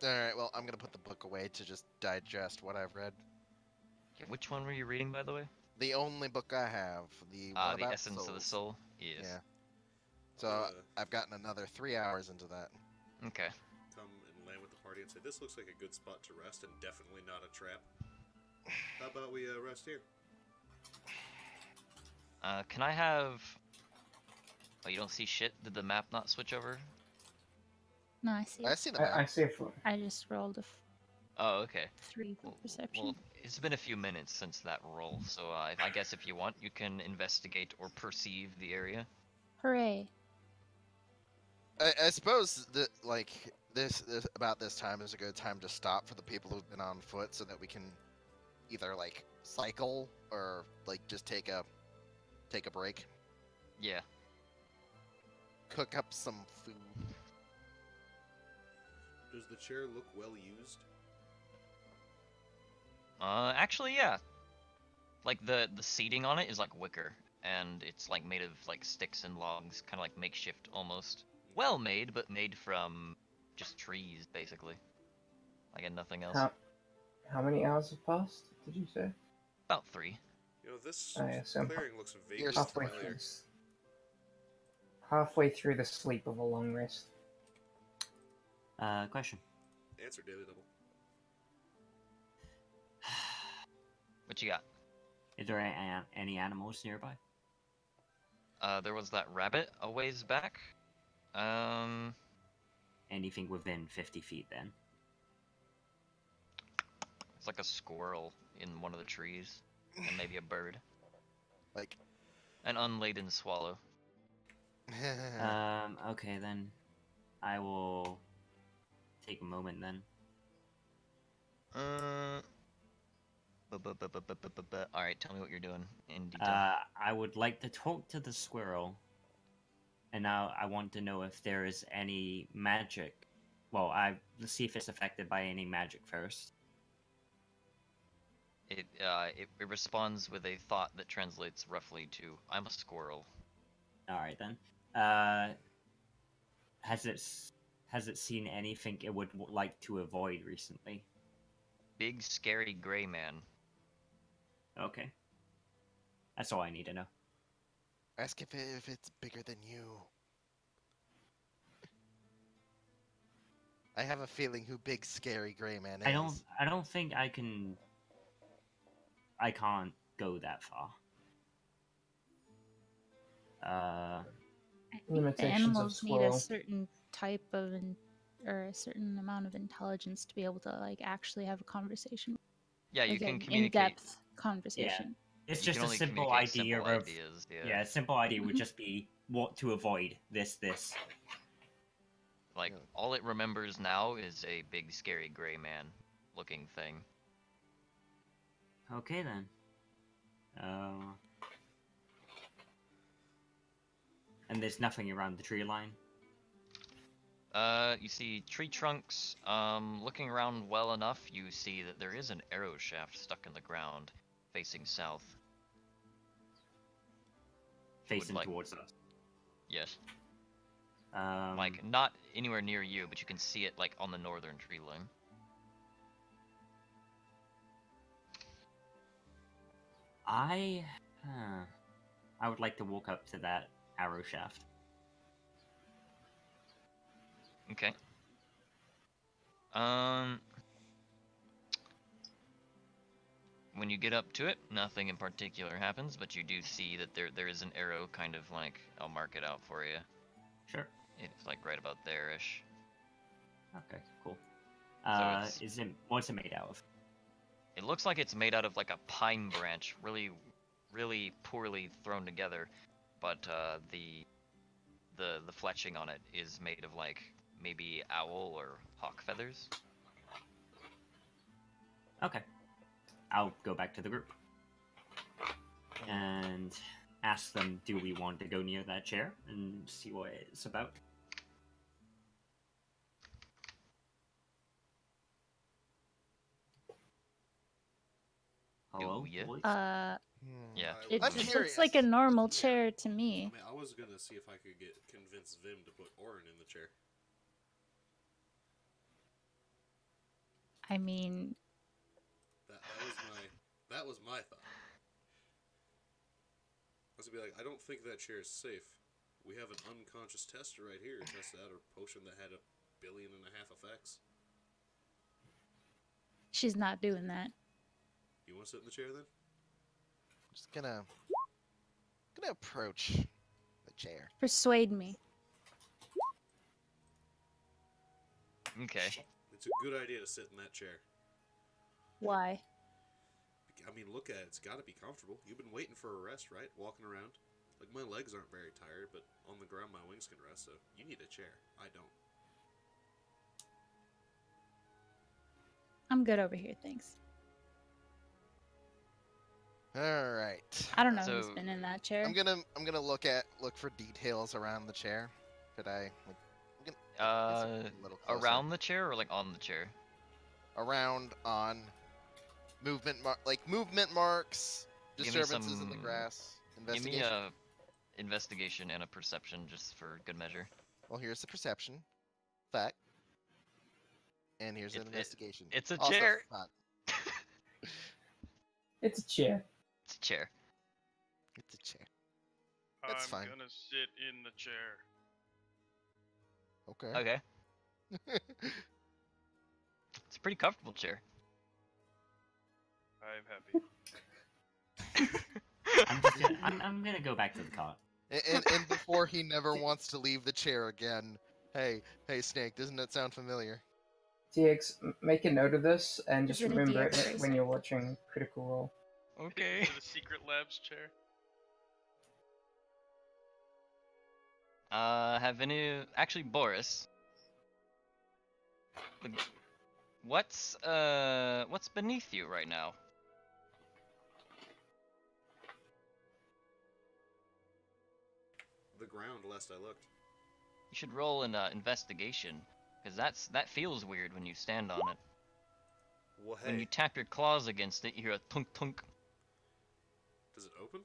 Alright, well, I'm gonna put the book away to just digest what I've read. Yeah, which one were you reading, by the way? The only book I have. The one The about Essence of the souls. Soul? Yes. Yeah. So I've gotten another 3 hours into that. Okay. Come and land with the party and say, this looks like a good spot to rest and definitely not a trap. How about we rest here? Can I have... Oh, you don't see shit? Did the map not switch over? No, I see. I see the I map. see it. I just rolled a Oh, okay. 3 for perception. Well, it's been a few minutes since that roll, so I guess if you want, you can investigate or perceive the area. Hooray! I suppose that like this about this time is a good time to stop for the people who've been on foot, so that we can either like cycle or like just take a break, Yeah. cook up some food. Does the chair look well used? Actually, yeah. Like, the seating on it is, like, wicker, and it's, like, made of, like, sticks and logs, kind of like makeshift, almost. Well made, but made from just trees, basically. Like, and nothing else. How many hours have passed, did you say? About 3. You know, this Oh, yeah, so I'm clearing looks vaguely Here's halfway familiar. through. Halfway through the sleep of a long rest. Question. Answer, Daily Double. What you got? Is there any animals nearby? There was that rabbit a ways back. Anything within 50 feet then? It's like a squirrel in one of the trees, and maybe a bird. Like, An unladen swallow. Okay then. I will take a moment then. Alright, tell me what you're doing in detail. I would like to talk to the squirrel. And now I want to know if there is any magic. Well, let's see if it's affected by any magic first. It responds with a thought that translates roughly to, I'm a squirrel. Alright then. Has it seen anything it would like to avoid recently? Big, scary gray man. Okay. That's all I need to know. ask if it's bigger than you. I have a feeling who Big Scary Gray Man is. I don't think I can. I can't go that far. I think the Limitations of animals need a squirrel. certain type of or a certain amount of intelligence to be able to like actually have a conversation. Yeah, you Like can an communicate. in-depth conversation. It's You just can a only simple communicate idea simple of ideas, yeah. A simple idea would Mhm. just be what to avoid. This. Like, all it remembers now is a big, scary gray man looking thing. Okay then. And there's nothing around the tree line. You see tree trunks. Looking around well enough, you see that there is an arrow shaft stuck in the ground, facing south. Facing like- towards us. Yes. Um, Like, not anywhere near you, but you can see it, like, on the northern tree line. I would like to walk up to that arrow shaft. Okay. when you get up to it, nothing in particular happens, but you do see that there is an arrow kind of like, I'll mark it out for you. Sure. It's like right about there-ish. Okay, cool. it's- What's it made out of? It looks like it's made out of like a pine branch, really, really poorly thrown together, but the fletching on it is made of like maybe owl or hawk feathers. Okay. I'll go back to the group and ask them, do we want to go near that chair and see what it's about? Hello, yeah. boys? Yeah. It I'm just curious. looks like a normal Yeah. chair to me. I mean, I was gonna see if I could convince Vim to put Orin in the chair. I mean, That was my thought. I was gonna be like, I don't think that chair is safe. We have an unconscious tester right here who tested out a potion that had 1.5 billion effects. she's not doing that. You want to sit in the chair then? Just gonna approach the chair. Persuade me. Okay. It's a good idea to sit in that chair. Why? I mean, look at it. It's got to be comfortable. You've been waiting for a rest, right? Walking around. Like, my legs aren't very tired, but on the ground my wings can rest, so you need a chair. I don't. I'm good over here, thanks. All right. I don't know who's So- been in that chair. I'm gonna look for details around the chair. Could I like? I'm gonna get a little closer. Around the chair or like on the chair? Around on movement marks, Give me disturbances in the some- grass, Give me investigation. a investigation and a perception just for good measure. Well, here's the perception, fact, and here's an It- investigation. it's a Also chair. fact. It's a chair. It's a chair. It's a chair. That's I'm fine. gonna sit in the chair. Okay. Okay. It's a pretty comfortable chair. I'm happy. I'm gonna go back to the cot. and before he never wants to leave the chair again. Hey, Snake, doesn't that sound familiar? TX, make a note of this and just Is it a remember DX it when you're watching Critical Role. Okay. To the secret labs chair. Have any... Actually, Boris. What's beneath you right now? The ground, last I looked. You should roll an investigation, because that feels weird when you stand on it. Well, hey, When you tap your claws against it, you hear a thunk thunk. does it open?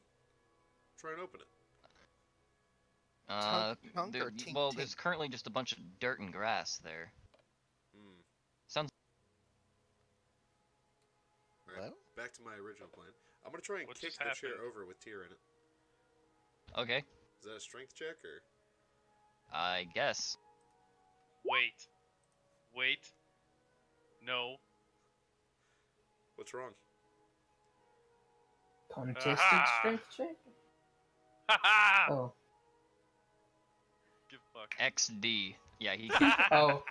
Try and open it. Tunk or tink Well, tink? there's currently just a bunch of dirt and grass there. Hmm. Sounds. Alright, Hello? back to my original plan. I'm gonna try and What kick just the chair happened? over with Tyr in it. Okay, Is that a strength check, or...? I guess. Wait. No. What's wrong? Contested Aha! strength check? Haha! Oh. Give fuck. XD. Yeah, he can. Oh.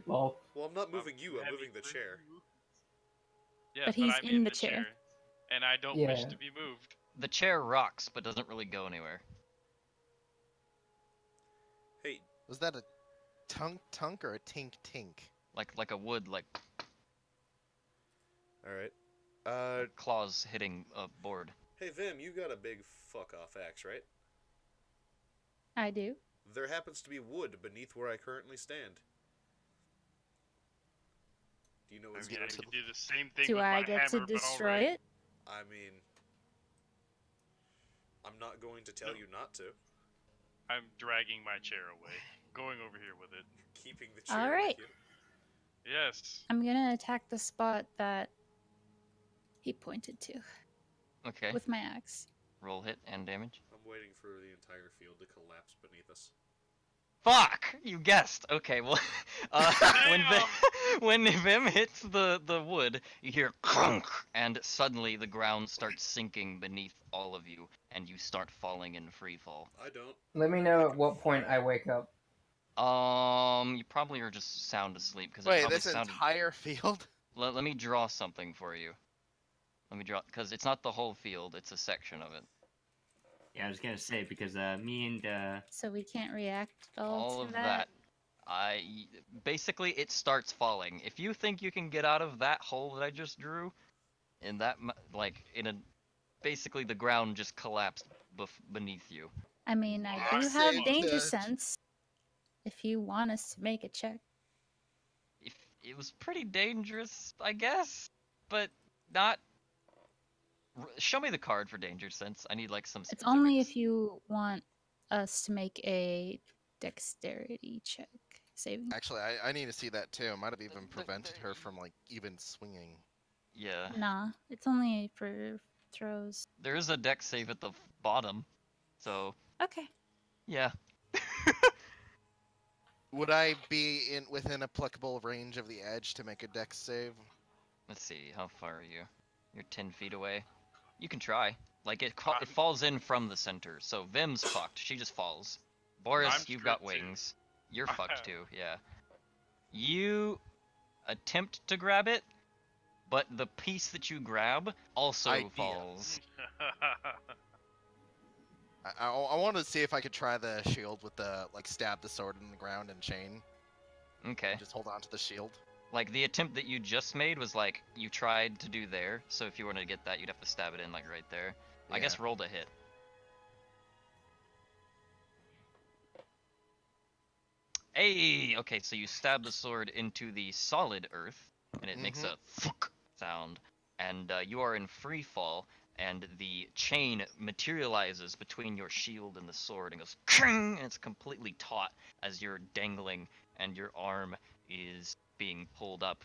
Well, Well, I'm not moving you, I'm heavy moving the for chair. you. Yes, But he's I'm in the chair. and I don't wish Yeah. to be moved. The chair rocks, but doesn't really go anywhere. Hey, Was that a tunk or a tink tink? Like a wood, like alright. claws hitting a board. Hey Vim, you got a big fuck-off axe, right? I do. There happens to be wood beneath where I currently stand. Do you know I what's mean, I going to could the- do the same thing Do with I my get to hammer, but destroy alright. it? I mean... I'm not going to tell you not to. I'm dragging my chair away. Going over here with it. Keeping the chair Alright. with you. Yes. I'm gonna attack the spot that he pointed to Okay. with my axe. Roll hit and damage. I'm waiting for the entire field to collapse beneath us. Fuck! You guessed. Okay, well, when Damn! when Vim hits the wood, you hear clunk, and suddenly the ground starts sinking beneath all of you, and you start falling in free fall. I don't. Let me know at what point I wake up. You probably are just sound asleep because it Wait, probably this sounded. entire field? Let me draw something for you. Let me draw, because it's not the whole field; it's a section of it. Yeah, I was gonna say because me and So we can't react at All to of that. Basically it starts falling. If you think you can get out of that hole that I just drew, in that basically the ground just collapsed beneath you. I mean, I Well, do I have saved danger it. sense. If you want us to make a check. If it was pretty dangerous, I guess, but not. Show me the card for danger sense. I need like some. It's only specifics. if you want us to make a dexterity check. Saving. Actually, I need to see that too. Might have even prevented her from like even swinging. Yeah. Nah, it's only for throws. There is a dex save at the bottom, so Okay. yeah. Would I be within applicable range of the edge to make a dex save? Let's see, how far are you? You're 10 feet away. You can try. Like, it falls in from the center, so Vim's fucked. She just falls. Boris, I'm you've got screwed too. wings. You're fucked too, yeah. You attempt to grab it, but the piece that you grab also Idea. falls. I want to see if I could try the shield with the like stab the sword in the ground and chain. Okay. Just hold on to the shield. Like, the attempt that you just made was like, you tried to do there, so if you wanted to get that, you'd have to stab it in, like, right there. I Yeah. guess roll to hit. Hey! Okay, so you stab the sword into the solid earth, and it makes a thunk sound, and you are in free fall, and the chain materializes between your shield and the sword and goes kring, and it's completely taut as you're dangling, and your arm is being pulled up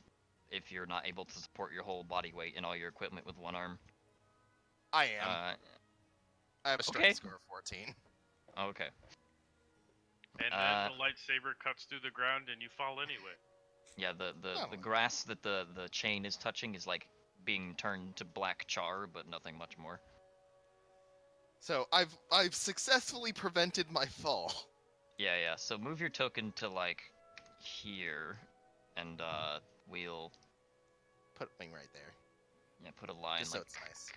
if you're not able to support your whole body weight and all your equipment with one arm. I am. I have a strength okay. score of 14. Okay. And then the lightsaber cuts through the ground and you fall anyway. Yeah, the Oh. grass that the chain is touching is like being turned to black char, but nothing much more. So I've successfully prevented my fall. Yeah, yeah. So move your token to like here, and we'll Put wing right there. put a line Just like. so it's nice.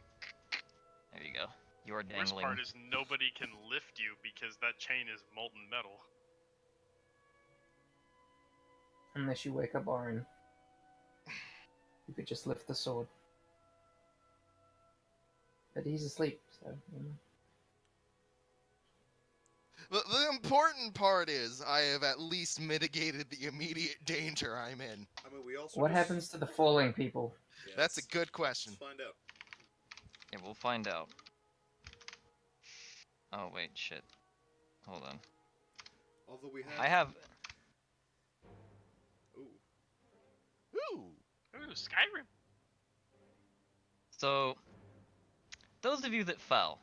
There you go. You are The worst dangling. part is nobody can lift you because that chain is molten metal. Unless you wake up Orin. You could just lift the sword. But he's asleep, so... The important part is I have at least mitigated the immediate danger I'm in. I mean, we also. What just- happens to the falling people? Yeah, That's a let's- good question. Let's find out. Yeah, we'll find out. Oh wait, shit. Hold on. Although we have. I have. Ooh. Ooh. Ooh, Skyrim. So, those of you that fell,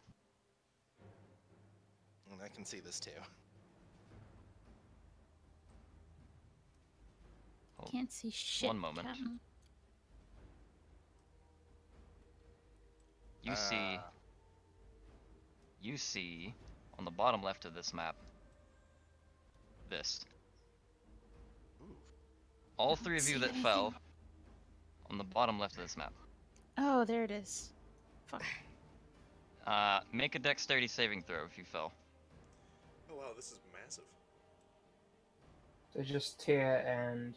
And I can see this too. Can't see shit. One moment. Captain. you see on the bottom left of this map this. Ooh. All three of you see that anything. fell on the bottom left of this map. Oh, there it is. Fuck. Make a dexterity saving throw if you fell. Oh wow, this is massive. So just Tyr and...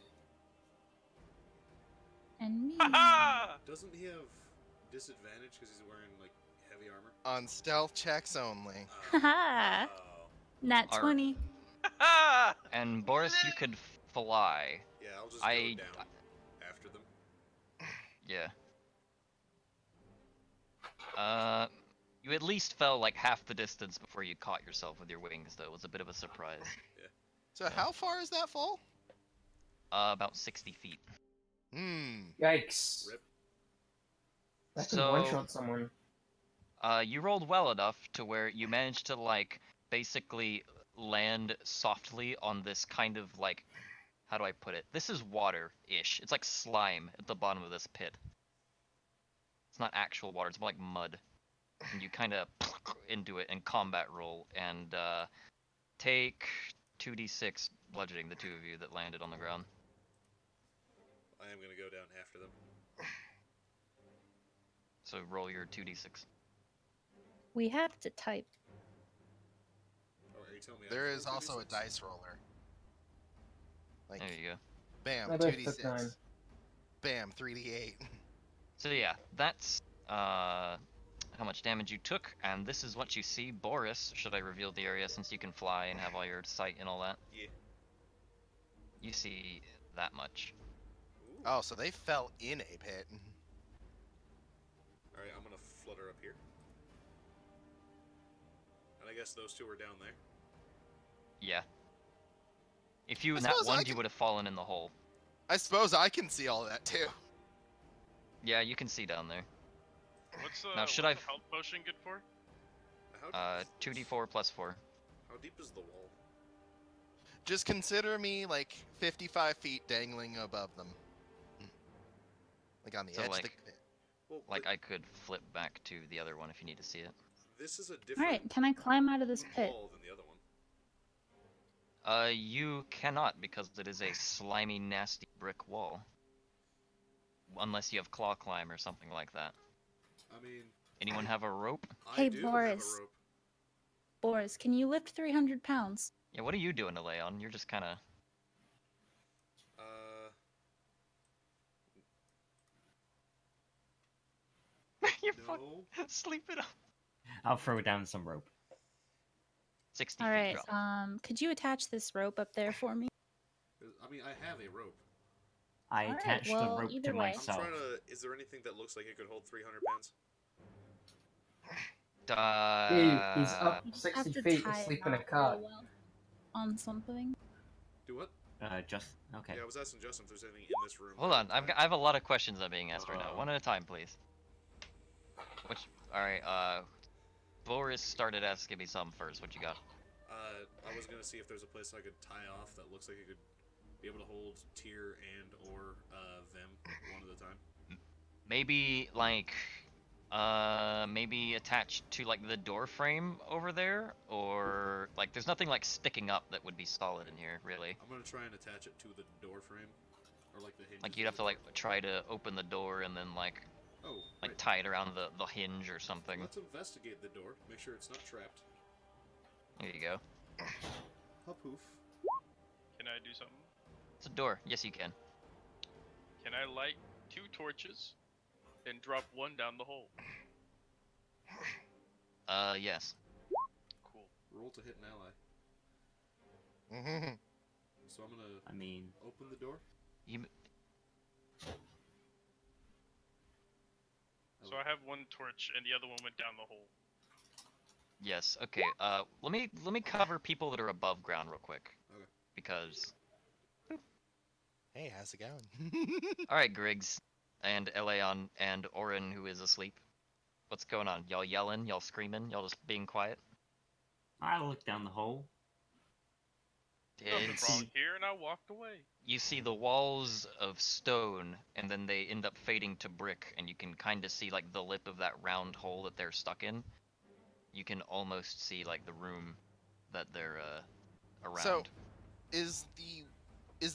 And me. Ha Doesn't he have disadvantage because he's wearing like heavy armor? On stealth checks only. Haha. Oh. Nat Art. 20. ha! And Boris, you could fly. Yeah, I'll just I- go down after them. Yeah. You at least fell like half the distance before you caught yourself with your wings, though. It was a bit of a surprise. So how far is that fall? About 60 feet. Yikes! Rip. That could So- one-shot someone. You rolled well enough to where you managed to, like, basically land softly on this kind of like, how do I put it? This is water-ish. It's like slime at the bottom of this pit. It's not actual water, it's more like mud. And you kind of into it and combat roll and take 2d6 bludgeoning, the two of you that landed on the ground. I am gonna go down after them. So roll your 2d6. We have to type. Oh, are you telling me I There have is four also a 2d6? dice roller. Like, There you go. bam, I both took 9. 2d6. Bam, 3d8. So yeah, that's how much damage you took, and this is what you see. Boris, should I reveal the area since you can fly and have all your sight and all that? Yeah. You see that much. Ooh. Oh, so they fell in a pit. Alright, I'm gonna flutter up here. And I guess those two are down there. Yeah. If you I nat suppose I one, you can- would have fallen in the hole. I suppose I can see all that too. Yeah, you can see down there. What's Now, should what's I the health potion good for? How deep is 2d4 plus 4. How deep is the wall? Just consider me like 55 feet dangling above them. Like on the So, edge like- of the pit. Well, Like, but I could flip back to the other one if you need to see it. this is a All different right, can I climb out of this pit? wall than the other one. You cannot, because it is a slimy, nasty brick wall. Unless you have claw climb or something like that. I mean, Anyone have a rope? I Hey, do Boris. have a rope. Boris, can you lift 300 pounds? Yeah, what are you doing, Leon? You're just kind of... Uh, You're no. sleeping up. I'll throw down some rope. 60 All feet right, drop. could you attach this rope up there for me? I mean, I have a rope. I Alright, attached well, the rope either to way. I'm myself. trying to. Is there anything that looks like it could hold 300 pounds? He's up Have 60 to feet tie it asleep in a out cot. real well on something. Do what? Just okay. Yeah, I was asking Justin if there's anything in this room. Hold that on, I can I have a lot of questions that are being asked right now. Uh-oh. One at a time, please. Alright, Boris started asking me some first. What you got? I was gonna see if there's a place I could tie off that looks like it could be able to hold Tyr and or them one at a time. Maybe, like, maybe attached to, like, the door frame over there? Or, like, there's nothing, like, sticking up that would be solid in here, really. I'm gonna try and attach it to the door frame, or like the hinge. Like, you'd have to, like, try to open the door and then, like right. tie it around the hinge or something. Let's investigate the door. Make sure it's not trapped. There you go. Hoof. Can I do something? It's a door. Yes, you can. Can I light 2 torches and drop one down the hole? Yes. Cool. Roll to hit an ally. So I'm gonna I mean, open the door. So I have 1 torch and the other one went down the hole. Yes. Okay. Let me cover people that are above ground real quick. Okay. Because. Hey, how's it going? All right, Griggs, and Eleon, and Orin, who is asleep. What's going on? Y'all yelling? Y'all screaming? Y'all just being quiet? I looked down the hole. Nothing It's, wrong here, and I walked away. you see the walls of stone, and then they end up fading to brick, and you can kind of see like the lip of that round hole that they're stuck in. You can almost see like the room that they're around. So, is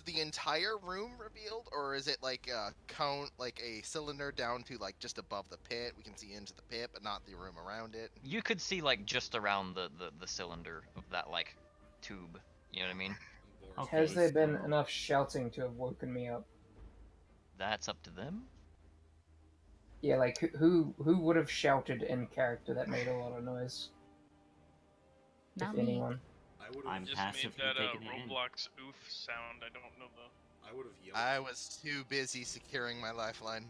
the entire room revealed, or is it like a cone, like a cylinder down to like just above the pit? We can see into the pit, but not the room around it. You could see like just around the cylinder of that like tube. You know what I mean? And Boris. Okay. Has there been so- enough shouting to have woken me up? That's up to them. Yeah, like who would have shouted in character that made a lot of noise? Not if me. anyone. I would I'm have. Just passively made that taking it in. Roblox oof sound. I don't know the. I would have yelled. I was too busy securing my lifeline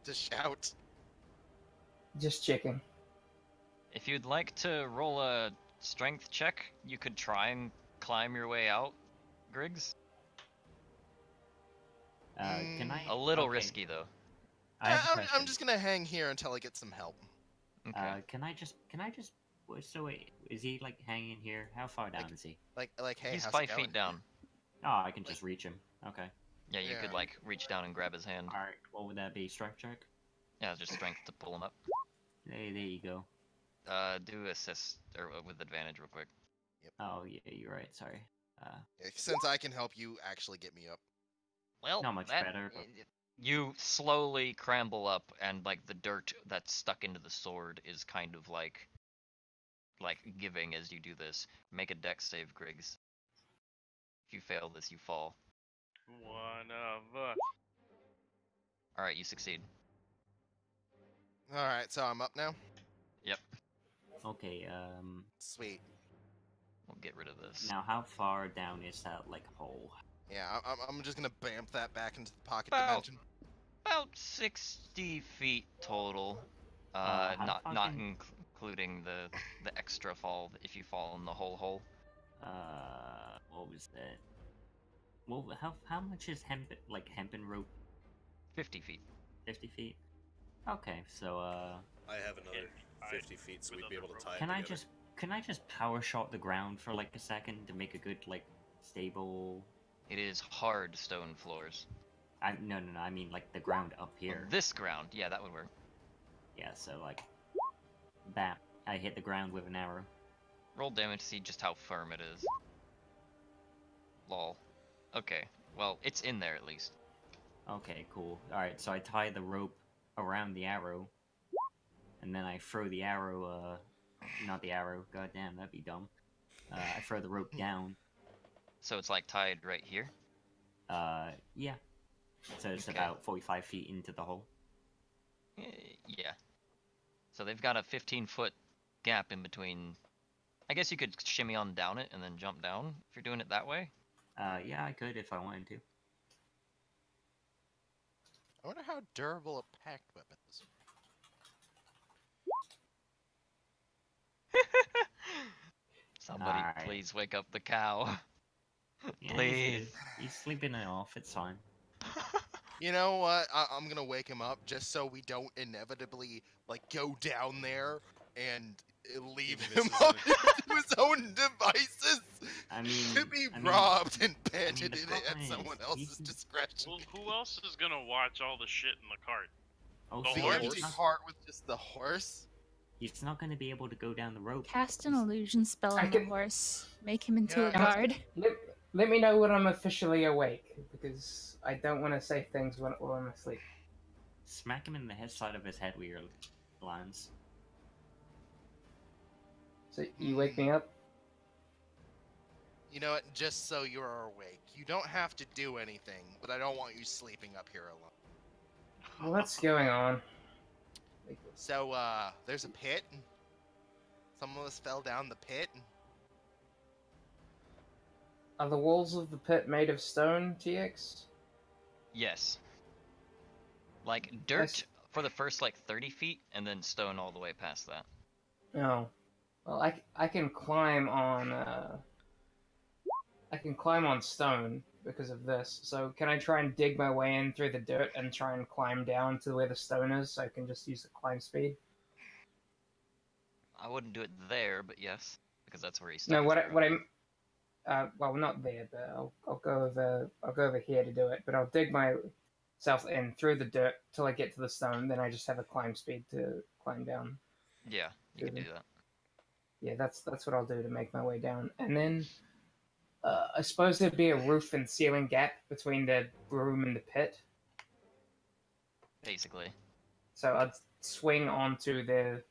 to shout. Just checking. If you'd like to roll a strength check, you could try and climb your way out, Griggs. Can I? A little okay, risky though. I have a I'm question. just gonna hang here until I get some help. Okay. Can I just So wait, is he like hanging here? How far down is he? Like, hey, He's how's 5 it going? feet down. Oh, I can just reach him. Okay. Yeah, you could Yeah. like reach down and grab his hand. Alright, what would that be? Strength check? Yeah, just strength to pull him up. Hey, there you go. Do assist or with advantage real quick. Oh, yeah, you're right, sorry. Since I can help you actually get me up. Well, Not much better, but- You slowly cramble up, and like the dirt that's stuck into the sword is kind of like giving as you do this. Make a dex save, Griggs. If you fail this, you fall. One of us. All right, you succeed. All right, so I'm up now. Yep. Okay, Sweet. We'll get rid of this. now how far down is that, like, hole? Yeah, I'm just gonna bamf that back into the pocket About- dimension. About 60 feet total. How Not fucking- including the extra fall if you fall in the whole hole. What was that? Well, how much is hempen rope? 50 feet. 50 feet? Okay, so, I have another I- 50 feet, so with we'd be able to other tie it can I together. just power shot the ground for, like, a second to make a good, like, stable... It is hard stone floors. No, I mean, like, the ground up here. This ground, yeah, that would work. Yeah, so, like, bam. I hit the ground with an arrow. Roll damage to see just how firm it is. Lol. Okay, well, it's in there at least. Okay, cool. Alright, so I tie the rope around the arrow, and then I throw the arrow, not the arrow, goddamn, that'd be dumb. I throw the rope down. So it's like tied right here. Yeah. So it's Okay. about 45 feet into the hole. Yeah. So they've got a 15-foot gap in between. I guess you could shimmy on down it and then jump down if you're doing it that way. Yeah, I could if I wanted to. I wonder how durable a packed weapon is. Somebody, Alright. please wake up the cow. Yeah, Please. He's sleeping it off, it's fine. You know what? I'm gonna wake him up just so we don't inevitably like go down there and leave He him misses up it. to his own devices I mean... to be I mean- robbed and the banded at problem is, someone else's he's- discretion. Well, who else is gonna watch all the shit in the cart? Oh, The so The horse? empty cart with just the horse. he's not going to be able to go down the rope. Cast an illusion spell I on the can- horse. Make him into Yeah. a guard. Let me know when I'm officially awake, because I don't want to say things while I'm asleep. Smack him in the head side of his head where your lands. So you wake me up? You know what? Just so you're awake. You don't have to do anything, but I don't want you sleeping up here alone. What's going on? So, there's a pit. Some of us fell down the pit. Are the walls of the pit made of stone, TX? Yes. Like dirt Yes. for the first like 30 feet, and then stone all the way past that. No. Well, I can climb on stone because of this. So can I try and dig my way in through the dirt and try and climb down to where the stone is, so I can just use the climb speed? I wouldn't do it there, but yes, because that's where he's stuck. No, his arrow. well, not there, but I'll go over here to do it. But I'll dig myself in through the dirt till I get to the stone. Then I just have a climb speed to climb down. Yeah, you can do that. Yeah, that's what I'll do to make my way down. And then I suppose there'd be a roof and ceiling gap between the room and the pit. Basically. So I'd swing onto the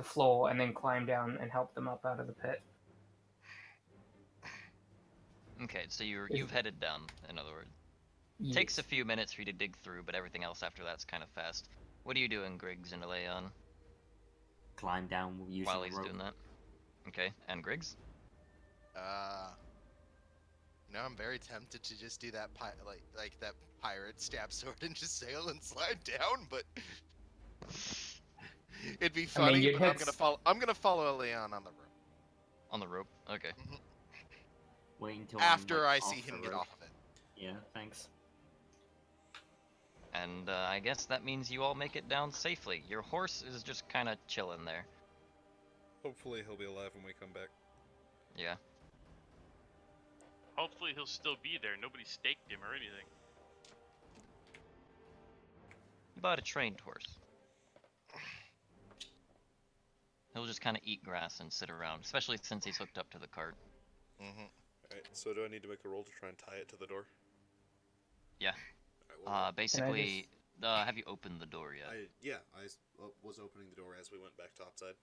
floor and then climb down and help them up out of the pit. Okay, so you've headed down, in other words. Takes a few minutes for you to dig through, but everything else after that's kind of fast. What are you doing, Griggs and Leon, Climb down using while the he's rope. doing that? Okay, and Griggs? You know, I'm very tempted to just do that like that pirate stab sword and just sail and slide down, but it'd be funny. you'd but hit I'm gonna follow Leon on the rope On the rope? Okay. Wait until I'm, after I like, see off him the get rope. off of it. Yeah, thanks. And I guess that means you all make it down safely. Your horse is just kind of chilling there. Hopefully he'll be alive when we come back. Yeah. Hopefully he'll still be there. Nobody staked him or anything. You bought a trained horse. He'll just kind of eat grass and sit around, especially since he's hooked up to the cart. Mm-hmm. Alright, so do I need to make a roll to try and tie it to the door? Yeah. Alright, Basically, have you opened the door yet? I was opening the door as we went back topside.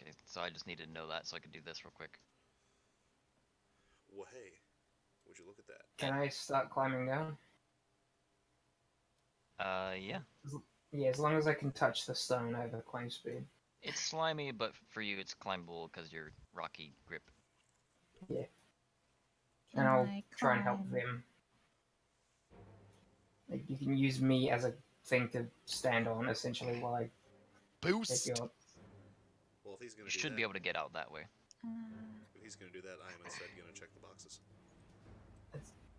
Okay, so I just needed to know that so I could do this real quick. Well, hey, would you look at that? Can I start climbing down? Yeah. Yeah, as long as I can touch the stone, I have a climb speed. It's slimy, but for you it's climbable because you're rocky grip. Yeah. Can And I'll I try and help climb? them. Like, you can use me as a thing to stand on, essentially, while I pick Boost! you up. Well, if he's gonna You do should that, be able to get out that way. if he's gonna do that, I am instead gonna check the boxes.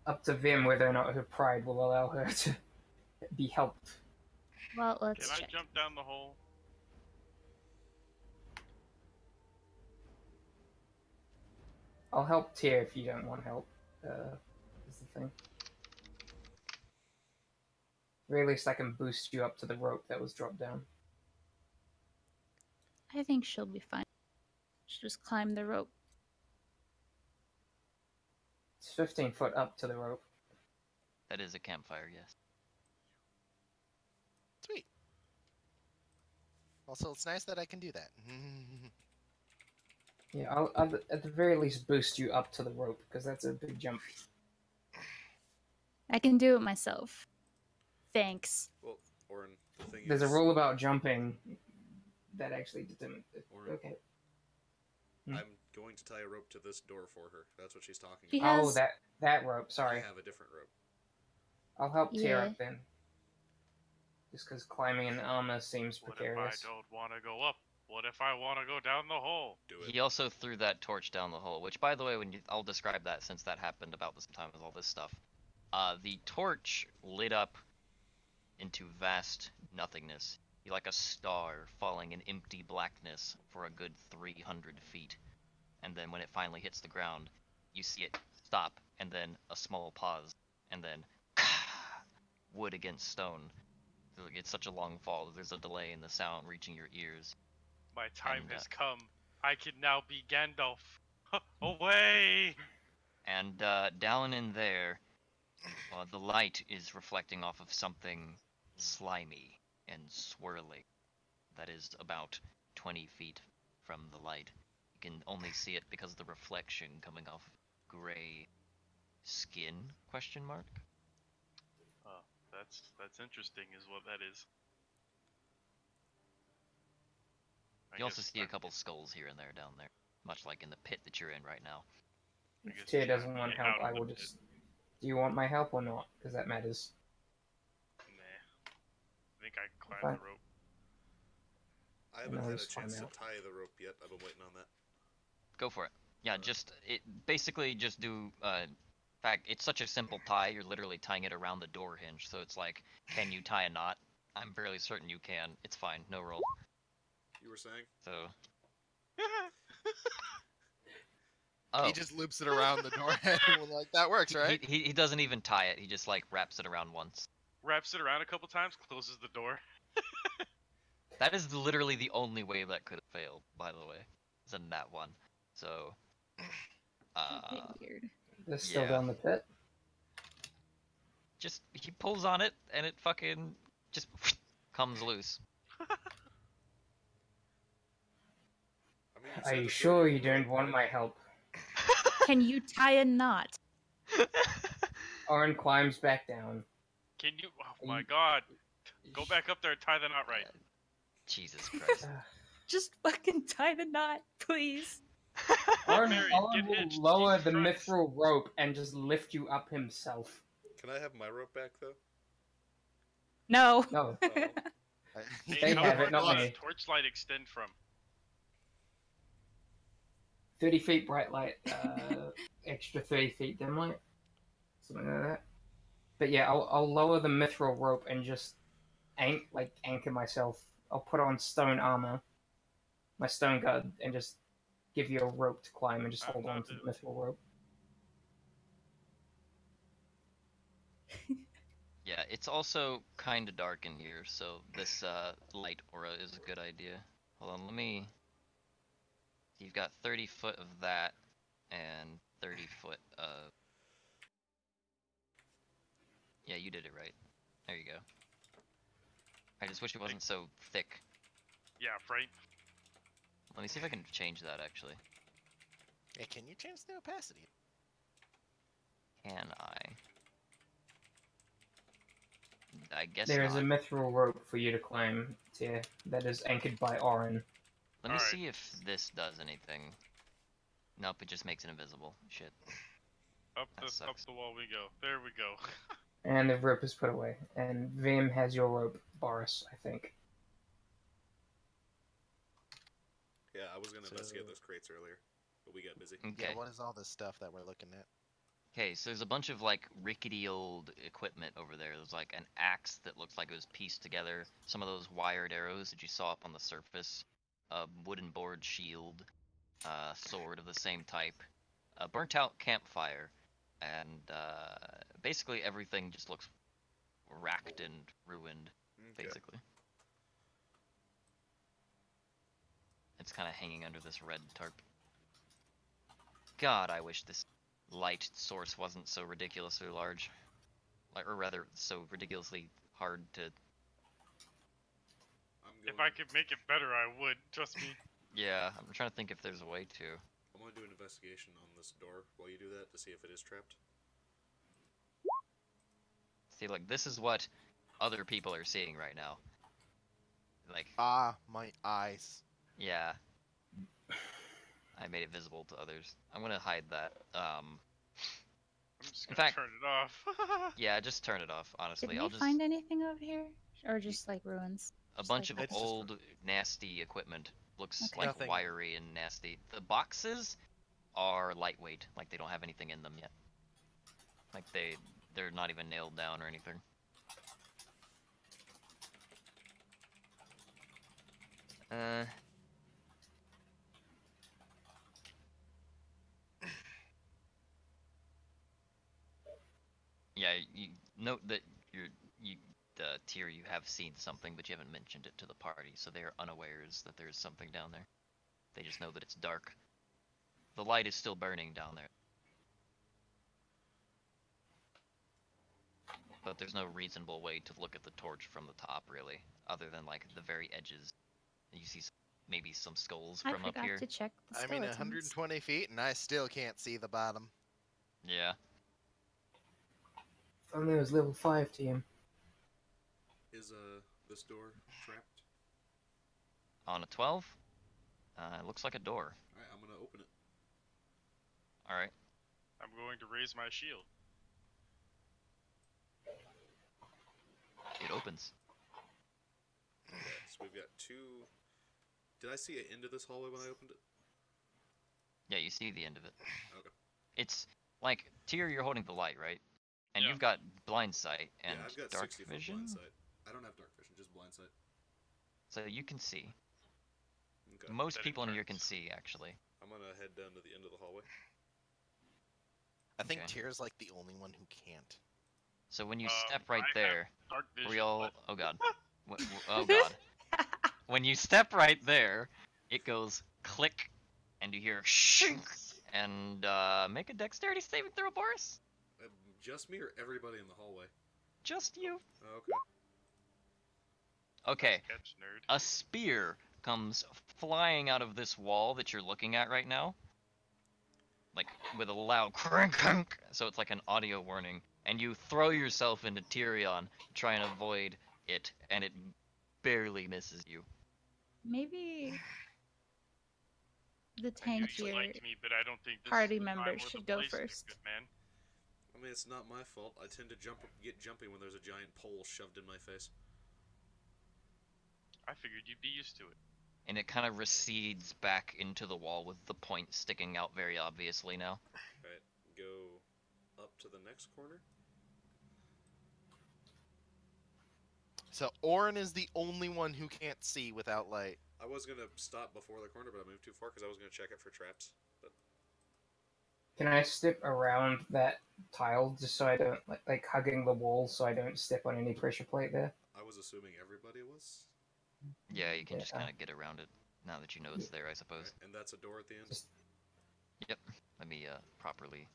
Up to them whether or not her pride will allow her to be helped. Well, let's Can I check. jump down the hole? I'll help Tyr if you don't want help. Is the thing. Very least I can boost you up to the rope that was dropped down. I think she'll be fine. She'll just climb the rope. It's 15 foot up to the rope. That is a campfire, yes. Sweet. Also, it's nice that I can do that. Yeah, I'll at the very least boost you up to the rope, because that's a big jump. I can do it myself. Thanks. Well, Orin, the thing There's is, a rule about jumping that actually determines it. Orin, Okay. I'm going to tie a rope to this door for her. That's what she's talking She about. has- Oh, that rope. I Sorry. have a different rope. I'll help Tyr Yeah. up then. Just because climbing in armor seems What precarious. if I don't want to go up? What if I want to go down the hole? Do it. He also threw that torch down the hole, which, by the way, I'll describe that since that happened about the same time as all this stuff. The torch lit up into vast nothingness, like a star falling in empty blackness for a good 300 feet. And then when it finally hits the ground, you see it stop, and then a small pause, and then wood against stone. It's such a long fall that there's a delay in the sound reaching your ears. My time And, has come. I can now be Gandalf. Away! And down in there, the light is reflecting off of something slimy and swirling that is about 20 feet from the light. You can only see it because of the reflection coming off gray skin, question mark? That's interesting is what that is. I You also guess see a I'm- couple skulls here and there down there, much like in the pit that you're in right now. I If guess Tyr it's doesn't time to want get help, out I of will the just... Do you want my help or not? Because that matters. Nah. I think I can climb Fine. the rope. I haven't No, had a it's fine chance to now. tie the rope yet. I've been waiting on that. Go for it. Yeah, basically just do, in fact, it's such a simple tie, you're literally tying it around the door hinge, so it's like, can you tie a knot? I'm fairly certain you can. It's fine, no roll. You were saying? So, oh. He just loops it around the door handle like that works, right? He doesn't even tie it, he just like wraps it around once. Wraps it around a couple times, closes the door. That is literally the only way that could have failed, by the way. Is in that one. So, A bit weird. They're still yeah. down the pit. Just, he pulls on it, and it fucking just comes loose. I mean, Are said you to sure throw you the rope, don't want right? my help? Can you tie a knot? Orin climbs back down. Can you? Oh my You- god! Go back up there and tie the knot right. Jesus Christ. Just fucking tie the knot, please. Orin, Mary, Orin get hitched, will lower Jesus the Christ. mithril rope and just lift you up himself. Can I have my rope back, though? No. No. Oh. Hey, They how have far it, not does me. the torchlight extend from? 30 feet bright light, extra 30 feet dim light. Something like that. But yeah, I'll lower the mithril rope and just anchor myself. I'll put on stone armor, my stone guard, and just give you a rope to climb and just I'm hold on not to the doing it. mithril rope. Yeah, it's also kind of dark in here, so this light aura is a good idea. Hold on, let me. You've got 30 foot of that, and 30 foot of. Yeah, you did it right. There you go. I just wish it wasn't so thick. Yeah, right. Let me see if I can change that actually. Hey, can you change the opacity? Can I? I guess There is a not. mithril rope for you to climb, Tyr, that is anchored by Orin. Let me Alright. see if this does anything. Nope, it just makes it invisible. Shit. Up That the sucks. wall we go. There we go. And the rope is put away. And Vim has your rope, Boris, I think. Yeah, I was gonna So- investigate those crates earlier, but we got busy. Okay. Yeah, what is all this stuff that we're looking at? Okay, so there's a bunch of like rickety old equipment over there. There's like an axe that looks like it was pieced together. Some of those wired arrows that you saw up on the surface. A wooden board shield. A sword of the same type. A burnt out campfire. And basically everything just looks racked and ruined, Okay. basically. It's kind of hanging under this red tarp. God, I wish this light source wasn't so ridiculously large. Like, or rather, so ridiculously hard to... I'm going. If I could make it better, I would. Trust me. Yeah, I'm trying to think if there's a way to. I'm gonna do an investigation on this door while you do that to see if it is trapped. See, like, this is what other people are seeing right now. Like, Ah, my eyes. yeah. I made it visible to others. I'm gonna hide that. I'm just In gonna fact- turn it off. Yeah, just turn it off, honestly. Did we I'll just... find anything over here? Or just like ruins? A Just bunch like of It's just- old, nasty equipment. Looks Okay. like Nothing. wiry and nasty. The boxes are lightweight, like they don't have anything in them yet. Like they're not even nailed down or anything. Yeah, you note that Tyr, you have seen something, but you haven't mentioned it to the party, so they are unawares that there's something down there. They just know that it's dark. The light is still burning down there. But there's no reasonable way to look at the torch from the top, really, other than like the very edges. You see maybe some skulls I from up forgot here. to check the I mean, skeletons. 120 feet, and I still can't see the bottom. Yeah. If only it was level 5, TM. Is this door trapped? On a 12? It looks like a door. Alright, I'm gonna open it. Alright. I'm going to raise my shield. It opens. Okay, so we've got two. Did I see an end of this hallway when I opened it? Yeah, you see the end of it. Okay. It's like, Tyr, you're holding the light, right? And Yeah. you've got blind sight and Yeah, I've got dark 60 foot vision, blind sight. I don't have dark vision, just blind sight. so you can see. Okay. Most That people in here can infers. see, actually. I'm gonna head down to the end of the hallway. I think Okay. Tyr's like the only one who can't. So when you I step right have there, Dark vision. we all... but- Oh god. Oh god. When you step right there, it goes click, and you hear shink, and make a dexterity saving throw, Boris. Just me or everybody in the hallway? Just you. Oh, okay. Okay, Nice catch, nerd. a spear comes flying out of this wall that you're looking at right now. Like, with a loud crank, crank, so it's like an audio warning. And you throw yourself into Tyrion to try and avoid it, and it barely misses you. Maybe the I knew you tankier liked me, but I don't think this party is the time members or the should go place, first. good man. I mean, it's not my fault. I tend to get jumpy when there's a giant pole shoved in my face. I figured you'd be used to it. And it kind of recedes back into the wall with the point sticking out very obviously now. Alright, go up to the next corner. So Orin is the only one who can't see without light. I was gonna stop before the corner, but I moved too far because I was gonna check it for traps. But Can I step around that tile just so I don't like hugging the wall so I don't step on any pressure plate there? I was assuming everybody was. Yeah, you can just Yeah. kind of get around it now that you know it's there, I suppose. Alright, and that's a door at the end. Just- Yep. Let me properly.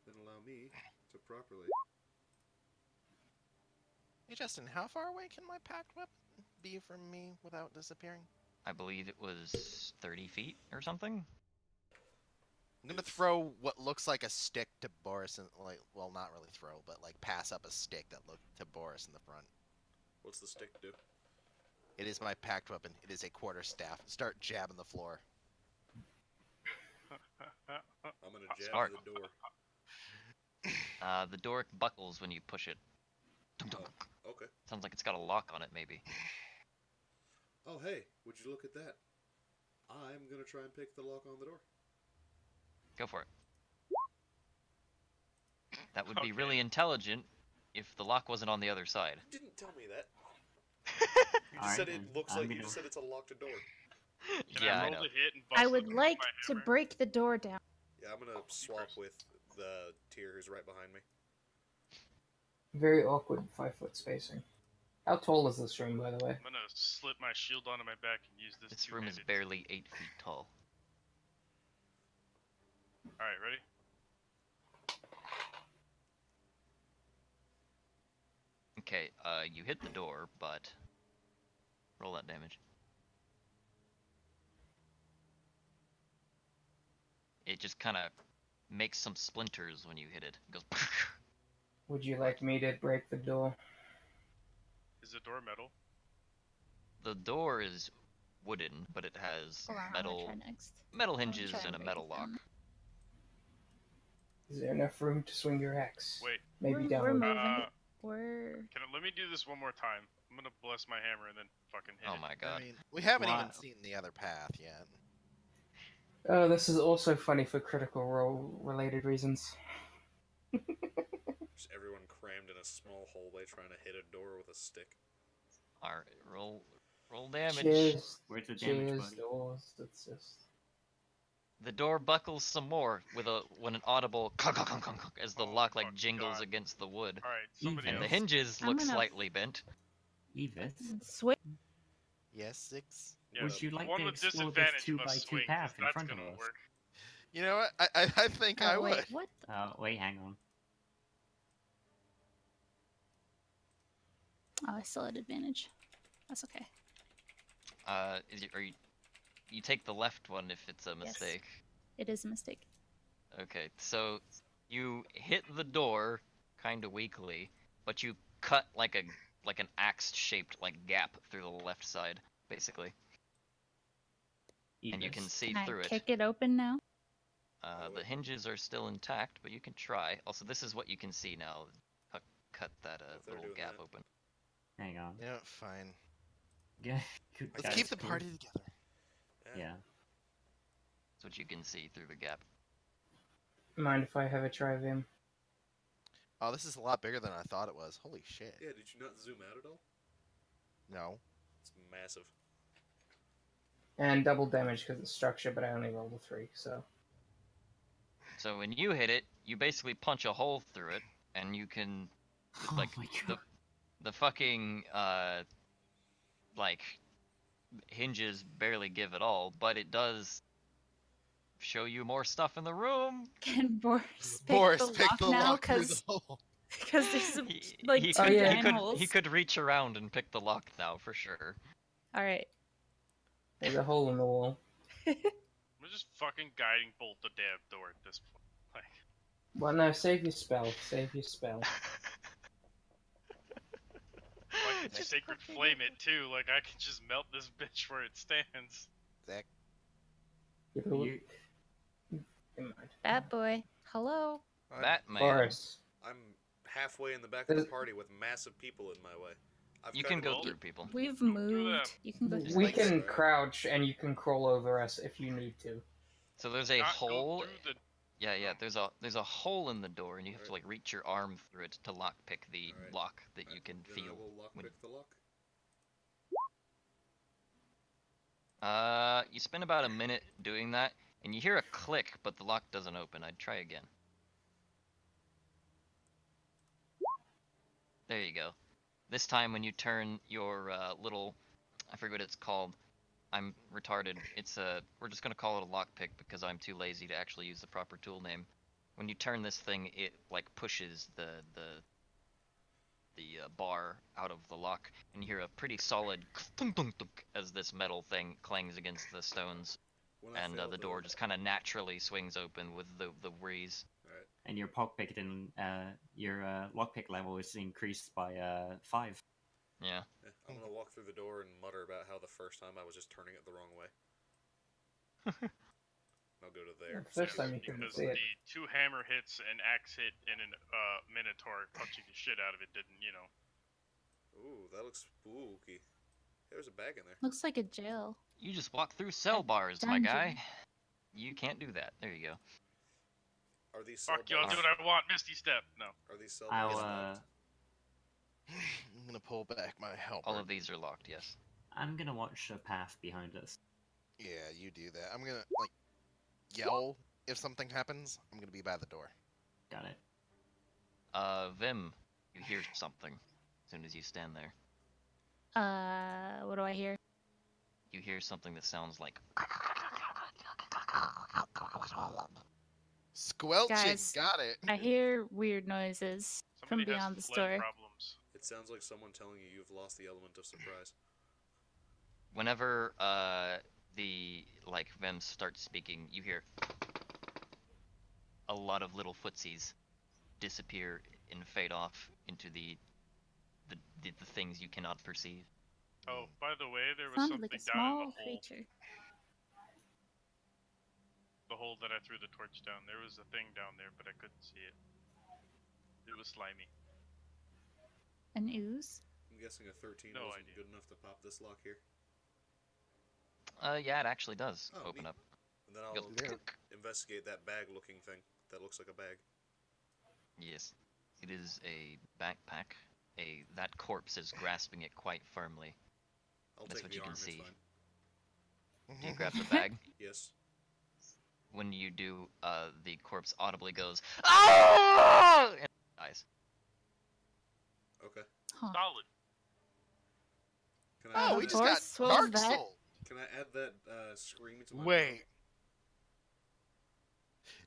Then allow me to properly. Hey Justin, how far away can my packed weapon be from me without disappearing? I believe it was 30 feet or something. I'm gonna throw what looks like a stick to Boris, and like, well, not really throw, but like pass up a stick that looked to Boris in the front. What's the stick do? It is my packed weapon. It is a quarterstaff. Start jabbing the floor. I'm gonna jab Smart. the door. The door buckles when you push it. Dunk, dunk. Oh, okay. Sounds like it's got a lock on it, maybe. Oh, hey, would you look at that? I'm gonna try and pick the lock on the door. Go for it. That would be Okay. really intelligent if the lock wasn't on the other side. You didn't tell me that. You just Alright, said then. it looks I'm like you gonna- just said it's a locked door. Can Yeah, I I roll know. to hit and bust I the would door like with my to hammer? break the door down. Yeah, I'm gonna swap with the tier who's right behind me. Very awkward 5-foot spacing. How tall is this room, by the way? I'm gonna slip my shield onto my back and use this. This room is two-handed- barely 8 feet tall. All right, ready? Okay, you hit the door, but roll that damage. It just kind of makes some splinters when you hit it. It goes. Would you like me to break the door? Is the door metal? The door is wooden, but it has Hold on, I'm metal gonna try next. metal I'm gonna hinges try and a break metal it lock. down. Is there enough room to swing your axe? Wait, Maybe we're down. moving. Uh, We're let me do this one more time? I'm gonna bless my hammer and then fucking hit Oh it. my I god. mean, we haven't even Wow. seen the other path yet. Oh, this is also funny for critical role related reasons. Just everyone crammed in a small hallway trying to hit a door with a stick. Alright, roll damage. Cheers. Where's the damage, Cheers, buddy? doors. It's just. The door buckles some more with an audible as the Oh lock my like jingles God. against the wood. All right, somebody And the else. hinges I'm look gonna- slightly bent. Evis. swing. Yes, 6. Yeah, Would you like one to with explore this disadvantage 2 must by 2 swing, 'cause path in that's front of gonna us? work. You know what? I think I Oh would. wait, what? Wait, hang on. Oh, I still had advantage. That's okay. You take the left one if it's a Yes. mistake. It is a mistake. Okay, so you hit the door kind of weakly, but you cut like an axe-shaped like gap through the left side, basically, and you can Evis. see Can through I it. kick it open now? The hinges are still intact, but you can try. Also, this is what you can see now. Cut that If they're little doing gap that. open. Hang on. You know, fine. Yeah. Let's guys, keep the cool. party together. Yeah. That's what you can see through the gap. Mind if I have a try of him? Oh, this is a lot bigger than I thought it was. Holy shit. Yeah, did you not zoom out at all? No. It's massive. And double damage because it's structure, but I only rolled a 3, so. So when you hit it, you basically punch a hole through it, and you can like oh my god. the fucking like hinges barely give at all, but it does show you more stuff in the room. Can Boris pick Boris, the pick lock the now? lock through the hole. Because there's He- like he two could, yeah. he giant could holes. he could reach around and pick the lock now for sure. All right. There's a hole in the wall. I'm just fucking guiding bolt the damn door at this point. Like, Well, no, save your spell. Save your spell. like sacred flame it too. Like I can just melt this bitch where it stands. Zach, Yeah, but You, never mind. Bad boy. Hello. Batman. Boris. I'm halfway in the back of the There's- party with massive people in my way. I've You tried can to go move- through people. We've through moved. them. You can go Just through. We like can that. crouch and you can crawl over us if you need to. So there's a Not hole. go through the. Yeah. There's a hole in the door, and you have to like reach your arm through it to lockpick the Alright. lock that you can Then I feel. will when- lockpick the lock. You spend about a minute doing that, and you hear a click, but the lock doesn't open. I'd try again. There you go. This time when you turn your little, I forget what it's called. I'm retarded. It's we're just gonna call it a lockpick because I'm too lazy to actually use the proper tool name. When you turn this thing, it like pushes the bar out of the lock, and you hear a pretty solid thunk, thunk, thunk as this metal thing clangs against the stones, and the door just kind of naturally swings open with the breeze. Alright. And your your lockpick level is increased by 5. Yeah. I'm gonna walk through the door and mutter about how the first time I was just turning it the wrong way. I'll go to there. First time you couldn't Because see it. the 2 hammer hits, an axe hit, and an minotaur punching the shit out of it didn't, you know. Ooh, that looks spooky. There's a bag in there. Looks like a jail. You just walk through cell bars, my dungeon. guy. You can't do that. There you go. Are these cell Fuck you, I'll bars? do what I want. Misty Step. No. Are these cell bars I'll locked? I'm gonna pull back my helmet. All of these are locked, yes. I'm gonna watch the path behind us. Yeah, you do that. I'm gonna like yell if something happens. I'm gonna be by the door. Got it. Vim, you hear something as soon as you stand there. What do I hear? You hear something that sounds like. Squelching, Guys, got it. I hear weird noises from Somebody beyond the has store. flood problems. It sounds like someone telling you you've lost the element of surprise. Whenever the Vim starts speaking, you hear a lot of little footsies disappear and fade off into the things you cannot perceive. Oh, by the way, there was Sounded something like a down in small the hole. creature. The hole that I threw the torch down. There was a thing down there, but I couldn't see it. It was slimy. An ooze? I'm guessing a 13 No wasn't idea. good enough to pop this lock here. Yeah, it actually does Oh, open neat. up. And then Go I'll click. investigate that bag-looking thing that looks like a bag. Yes, it is a backpack. That corpse is grasping it quite firmly. I'll That's take what the you can arm, see. it's fine. Do you grab the bag? Yes. When you do, the corpse audibly goes, "Ah!" and dies. Okay. Huh. Solid. Can I Oh, add we that, just got Horse, what was Dark that? Soul. Can I add that scream to my Wait.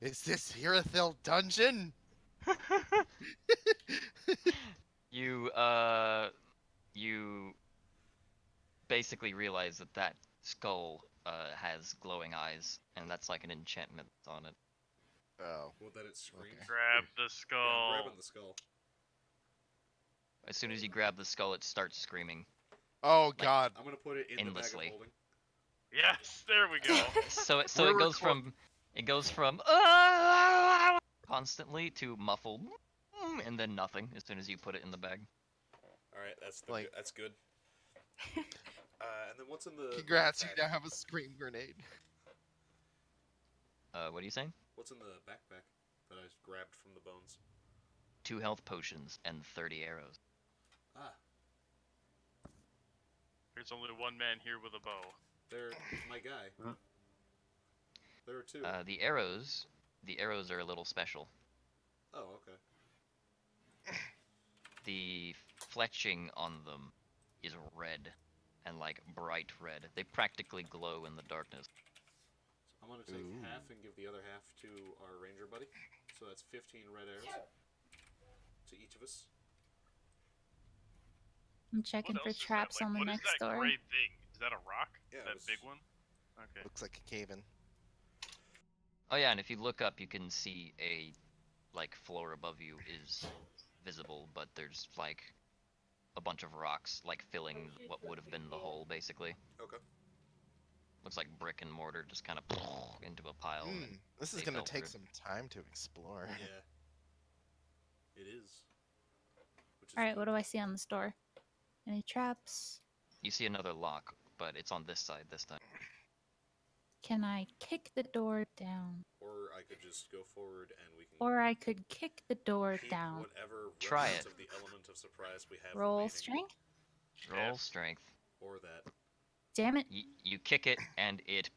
Is this Hirathil dungeon? You basically realize that skull has glowing eyes, and that's like an enchantment on it. Oh. Well, then it screams. Okay. Grab the Yeah, skull. I'm grabbing the skull. As soon as you grab the skull, it starts screaming. Oh God. I'm gonna put it in Endlessly. the bag of holding. Yes, there we go. So it We're it goes from constantly to muffled and then nothing as soon as you put it in the bag. All right, that's Like- that's good. And then what's in the Congrats, you backpack? now have a scream grenade. What are you saying? What's in the backpack that I grabbed from the bones? 2 health potions and 30 arrows. Ah, There's only one man here with a bow. they're my guy. Huh? There are 2. The arrows are a little special. Oh, okay. The fletching on them is red and like bright red. They practically glow in the darkness. So I'm gonna take Ooh. half and give the other half to our ranger buddy. So that's 15 red arrows to each of us. I'm checking What for else is that? traps Like, on the what is next that door. gray thing? Is that a rock? Yeah, it that was- big one? Okay. Looks like a cave-in. Oh yeah, and if you look up, you can see a floor above you is visible, but there's like a bunch of rocks like filling what would have been the hole, basically. Okay. Looks like brick and mortar just kind of into a pile. and This is they gonna fell take through. some time to explore. Yeah. It is. Which is Alright, what good. do I see on the store? Any traps? You see another lock, but it's on this side this time. Can I kick the door down? Or I could just go forward and we can Or I could kick the door keep down. whatever Try remnants it. of the element of surprise we have Roll remaining. strength? Roll strength. Or that. Damn it. You kick it, and it,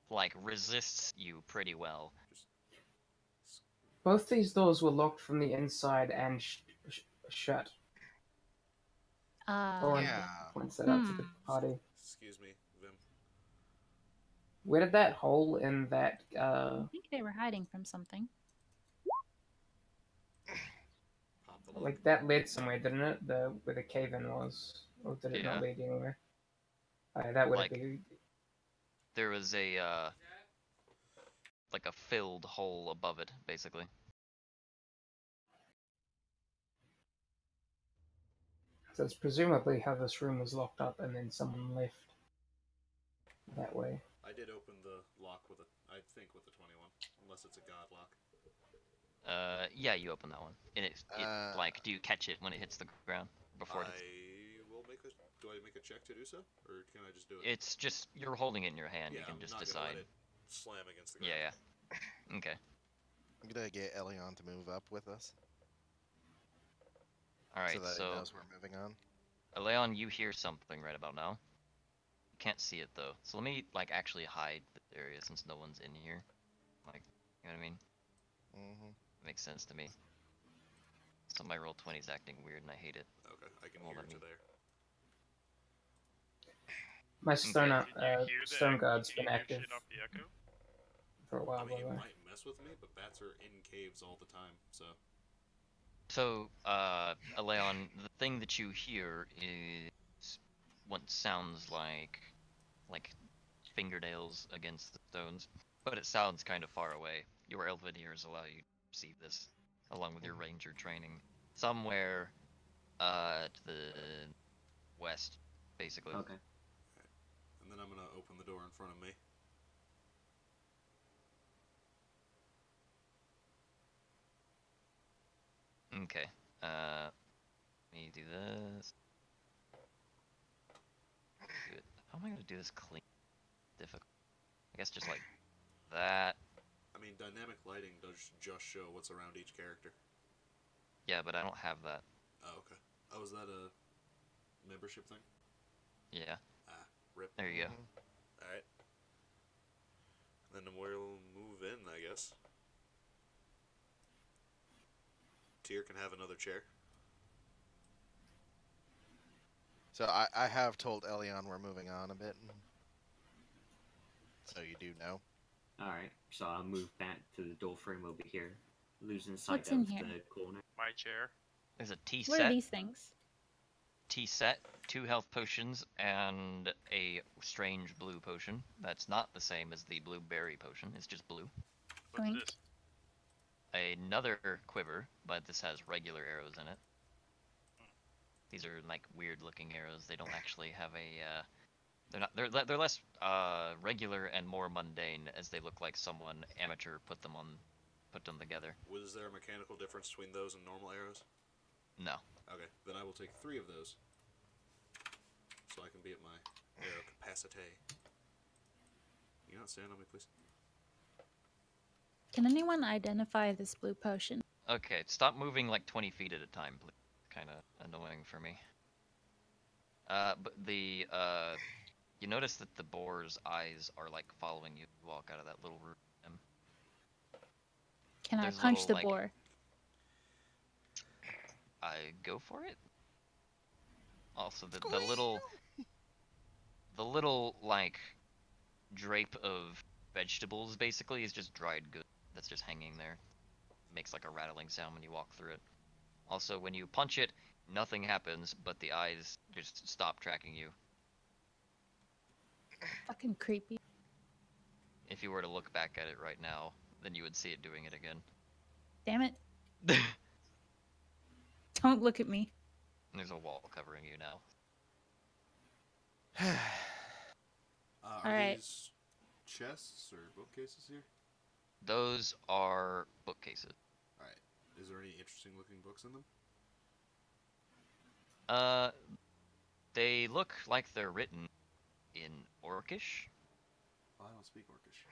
like, resists you pretty well. Both these doors were locked from the inside and shut. Owen Yeah. points that out to the party. Excuse me, Vim. Where did that hole in that I think they were hiding from something. Pop the lock. like that led somewhere, didn't it? The where the cave in was, or did it Yeah. not lead anywhere? That would Like- be. There was a, like a filled hole above it, basically. So it's presumably how this room was locked up, and then someone left that way. I did open the lock with I think with the 21, unless it's a god lock. Yeah, you open that one. And it like, do you catch it when it hits the ground before it hits? will make a. Do I make a check to do so, or can I just do it? It's just, you're holding it in your hand, yeah, you can I'm just not decide. Gonna let it slam against the ground. Yeah. Okay. I'm gonna get Elion to move up with us. Alright, so that so, he knows we're moving on. Leon, you hear something right about now. You can't see it, though. So let me, like, actually hide the area since no one's in here. Like, you know what I mean? Mm-hmm. Makes sense to me. So my roll 20 is acting weird and I hate it. Okay, I can Well, hear let to me- there. My stone, Okay. Did you hear stone that? guard's Can been you hear active shit off the echo? for a while, I by mean, the it way. might mess with me, but bats are in caves all the time, so. So, Leon, the thing that you hear is what sounds like fingernails against the stones, but it sounds kind of far away. Your elven ears allow you to perceive this, along with your ranger training. Somewhere, to the west, basically. Okay. And then I'm gonna open the door in front of me. Okay, let me do this. Do it. How am I gonna do this clean? Difficult. I guess just like that. I mean, dynamic lighting does just show what's around each character. Yeah, but I don't have that. Oh, okay. Oh, is that a membership thing? Yeah, Rip. there you go. Alright. Then we'll move in, I guess. Tyr can have another chair. So I have told Elion we're moving on a bit. So you do know. Alright, so I'll move back to the door frame over here, losing sight What's in of here? the corner. My chair. There's a tea What are set. these things? Tea set, 2 health potions, and a strange blue potion. That's not the same as the blueberry potion. It's just blue. What's Oink. this? Another quiver, but this has regular arrows in it. These are like weird looking arrows. They don't actually have a they're less regular and more mundane, as they look like someone amateur put them together. Was there a mechanical difference between those and normal arrows? No. Okay, then I will take 3 of those. So I can be at my arrow capacity. You not stand on me, please? Can anyone identify this blue potion? Okay, stop moving like 20 feet at a time, please. Kind of annoying for me. But the you notice that the boar's eyes are like following you. You walk out of that little room. Can There's I punch little, the like- boar? I go for it. Also, the little like drape of vegetables basically is just dried good. That's just hanging there. Makes like a rattling sound when you walk through it. Also, when you punch it, nothing happens, but the eyes just stop tracking you. Fucking creepy. If you were to look back at it right now, then you would see it doing it again. Damn it. Don't look at me. There's a wall covering you now. Are Alright. these chests or bookcases here? Those are bookcases. Alright. Is there any interesting looking books in them? They look like they're written in Orcish, Oh, I don't speak Orcish.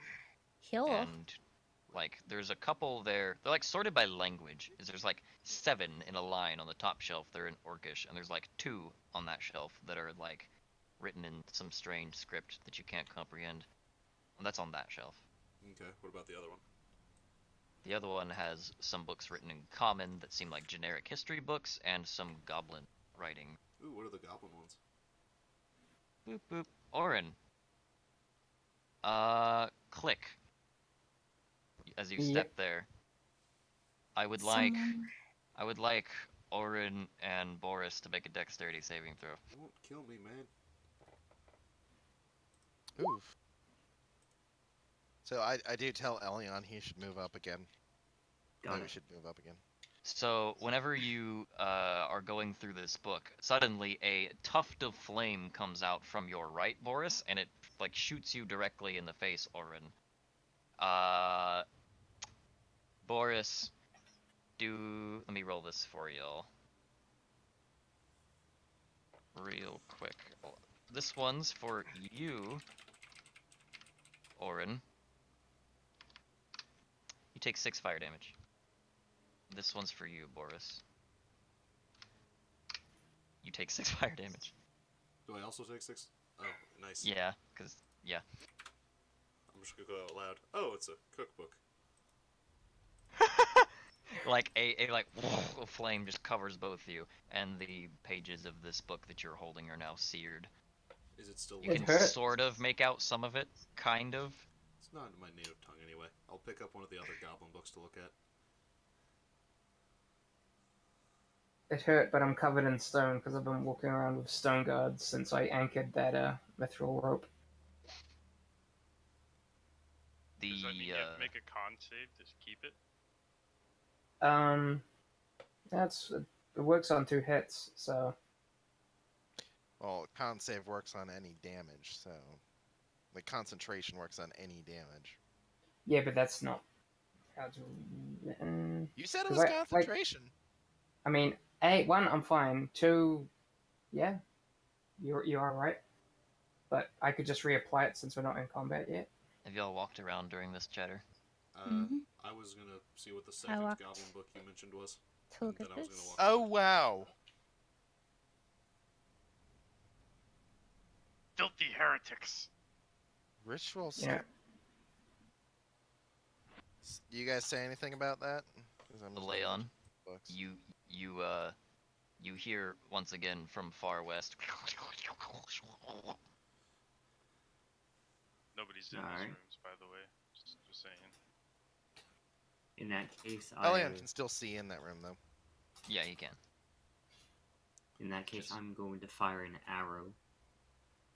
Hill. and like there's a couple there. They're like sorted by language. There's like 7 in a line on the top shelf. They're in Orcish, and there's like 2 on that shelf that are like written in some strange script that you can't comprehend. And that's on that shelf. Okay, what about the other one? The other one has some books written in common that seem like generic history books, and some goblin writing. Ooh, what are the goblin ones? Boop boop. Orin. Click. As you step there. I would like Orin and Boris to make a dexterity saving throw. Won't kill me, man. Oof. So I do tell Elion he should move up again. Got We it. should move up again. So whenever you are going through this book, suddenly a tuft of flame comes out from your right, Boris, and it like shoots you directly in the face, Orin. Boris, let me roll this for y'all. Real quick. This one's for you, Orin. You take 6 fire damage. This one's for you, Boris. You take 6 fire damage. Do I also take 6? Oh, nice. Yeah, yeah. I'm just gonna go out loud. Oh, it's a cookbook. Like a flame just covers both of you, and the pages of this book that you're holding are now seared. Is it still You It can hurts. sort of make out some of it, kind of. It's not in my native tongue anyway. I'll pick up one of the other goblin books to look at. It hurt, but I'm covered in stone because I've been walking around with stone guards since I anchored that mithril rope. Does that mean you have to make a con save to keep it? It works on 2 hits, so Well, con save works on any damage, so like concentration works on any damage. yeah, but that's not how it's written. You said it 'Cause was I- like- concentration. I mean, 1, I'm fine. 2, yeah, you are right. But I could just reapply it since we're not in combat yet. Have y'all walked around during this chatter? I was gonna see what the second walked. goblin book you mentioned was. To look and at then I was this. gonna walk Oh wow! Filthy heretics! Ritual. Yeah. Do you guys say anything about that? 'Cause I'm just looking at Leon, books. you hear once again from far west. Nobody's in Alright. these rooms, by the way. Just saying. In that case, I Elion can still see in that room though. Yeah, you can. in that case I'm going to fire an arrow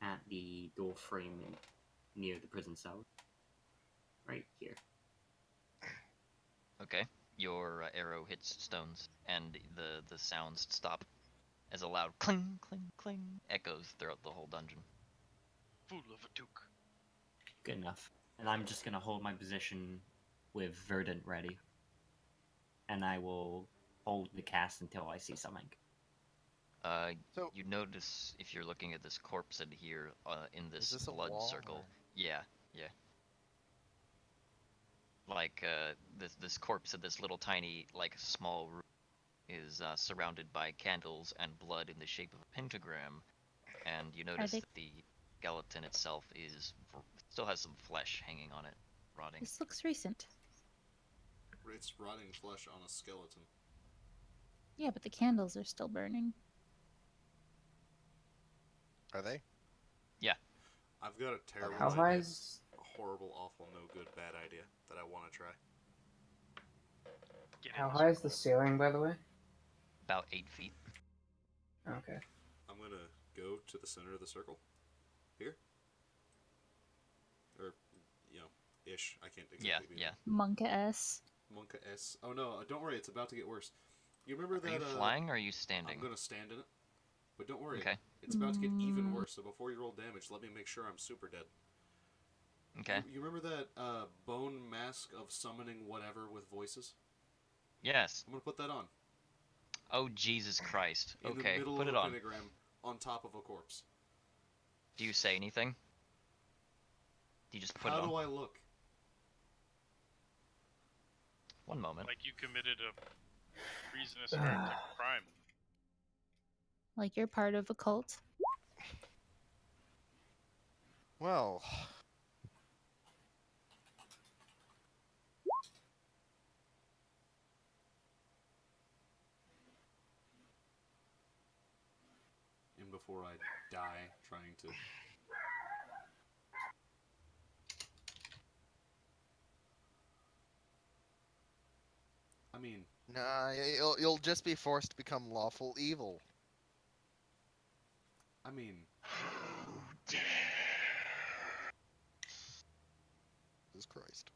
at the door frame near the prison cell. Right here. Okay. Your arrow hits stones, and the sounds stop as a loud cling, cling, cling echoes throughout the whole dungeon. Fool of a duke. Good enough. And I'm just gonna hold my position with Verdant ready. And I will hold the cast until I see something. So- You notice if you're looking at this corpse in here, in Is this this a blood wall, circle. or- Yeah. Like this corpse in this little tiny small room is surrounded by candles and blood in the shape of a pentagram, and you notice they- that the skeleton itself still has some flesh hanging on it, rotting. This looks recent. It's rotting flesh on a skeleton. Yeah, but the candles are still burning. Are they? I've got a terrible How idea. high is... A horrible, awful, no good, bad idea that I want to try. Get How in high is the ceiling, by the way? About 8 feet. Okay. I'm gonna go to the center of the circle. Here. Or, ish. I can't exactly be Yeah. Monka S. Monka S. Oh no, don't worry, it's about to get worse. You remember Are that, you flying or are you standing? I'm gonna stand in it. But don't worry, Okay. it's about to get even worse, so before you roll damage, let me make sure I'm super dead. Okay. You remember that bone mask of summoning whatever with voices? Yes. I'm gonna put that on. Oh, Jesus Christ. In the Okay, middle put of it a on. pentagram on top of a corpse. Do you say anything? Do you just put How it on? do I look? One moment. Like you committed a treasonous heretic crime. Like you're part of a cult. Well, And before I die trying to... I mean, nah, you'll just be forced to become lawful evil. I mean, Jesus Christ.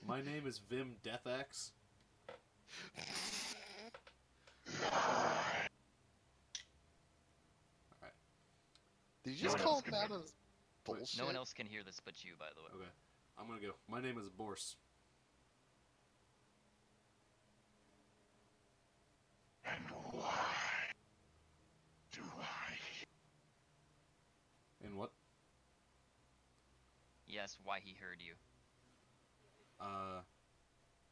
my name is Vim Deathaxe. Alright, Did you just call him out as bullshit? No one else can hear this but you, by the way. okay. I'm gonna go. My name is Borse. And why do I? And what? Yes, why he heard you.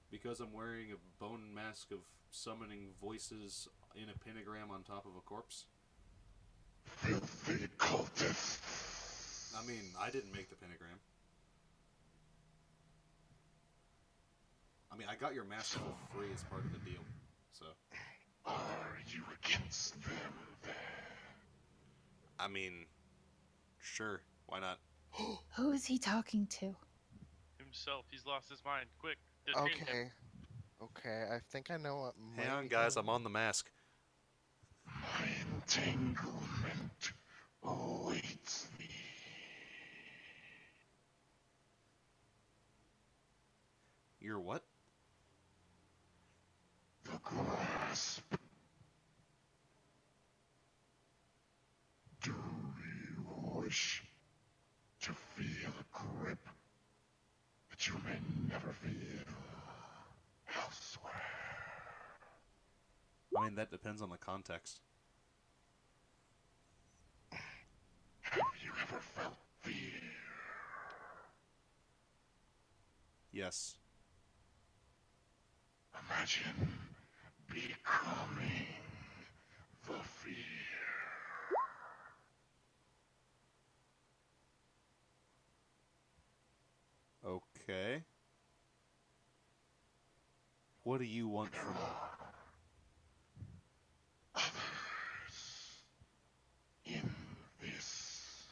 Because I'm wearing a bone mask of summoning voices in a pentagram on top of a corpse. Filthy cultists. I mean, I didn't make the pentagram. I mean, I got your mask for free as part of the deal, so... Are you against them then? I mean, sure, why not? Who is he talking to? Himself. He's lost his mind. Quick. Detain him. Okay. Okay, I think I know what Hang might on, be guys, going I'm on the mask. My entanglement awaits me. You're what? The grasp. Do you wish to feel a grip that you may never feel elsewhere? I mean, that depends on the context. Have you ever felt fear? Yes. Imagine becoming the fear. Okay. What do you want from me? Others in this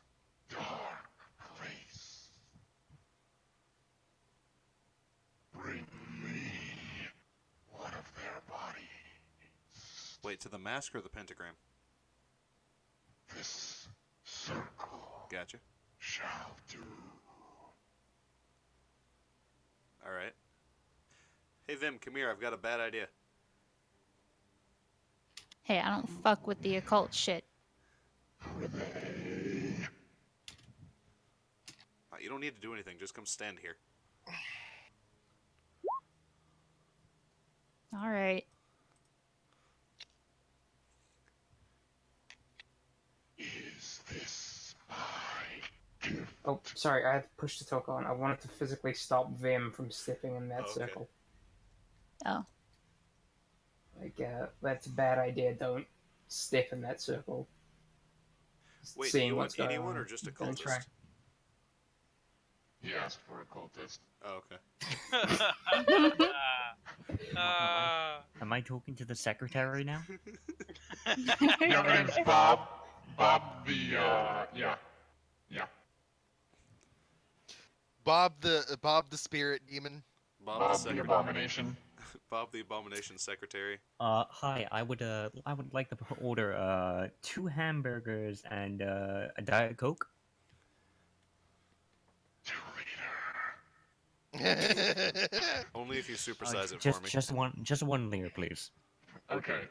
dark place. Bring me one of their bodies. Wait, to the mask or the pentagram? This circle Gotcha. shall do. Alright. Hey, Vim, come here. I've got a bad idea. Hey, I don't fuck with the occult shit. Who are they? You don't need to do anything. Just come stand here. All right. Is this my gift? Oh, sorry, I had to push the talk on. I wanted to physically stop Vim from stepping in that Okay. circle. Oh. Like, that's a bad idea. Don't step in that circle. Just Wait, do seeing you what's want going anyone on. or just a Don't try. cultist? He asked for a cultist. Oh, okay. Am I talking to the secretary now? Your name's Bob. Bob the, yeah. Bob the spirit demon. Bob, Bob the secretary. Abomination. Bob the Abomination Secretary. Hi. I would like to order 2 hamburgers and a Diet Coke. 2-liter. Only if you supersize it just, for me. just one liter, please. Okay.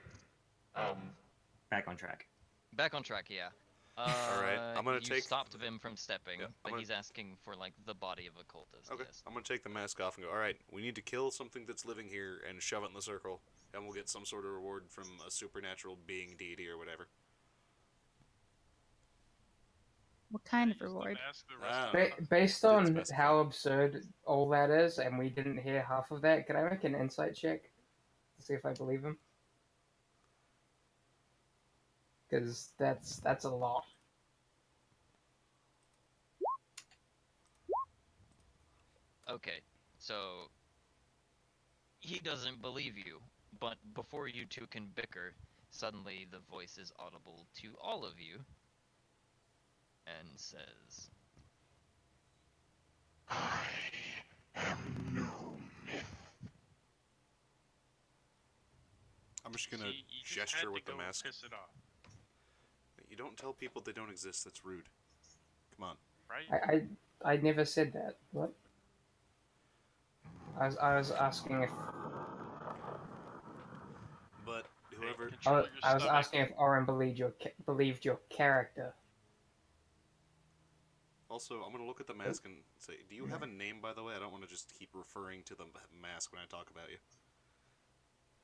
Back on track. Back on track, yeah. Alright, I'm gonna you take- stopped Vim from stepping, Yeah, I'm but gonna- he's asking for, like, the body of a cultist, Okay, yes. I'm gonna take the mask off and go, alright, we need to kill something that's living here and shove it in the circle, and we'll get some sort of reward from a supernatural being, deity, or whatever. What kind of Use the reward? mask the rest Ah. of the time. Based Didn't on specify. how absurd all that is, and we didn't hear half of that, can I make an insight check to see if I believe him? because that's a lot. Okay, so he doesn't believe you, but before you two can bicker, suddenly the voice is audible to all of you and says, I am no myth. I'm just gonna See, you just had gesture to with the go mask. piss it off, You don't tell people they don't exist. That's rude. Come on. right? I never said that. What? I was asking if But whoever. Control your I was stomach. asking if Oren believed your character. Also, I'm gonna look at the mask and say, do you have a name, by the way? I don't want to just keep referring to the mask when I talk about you.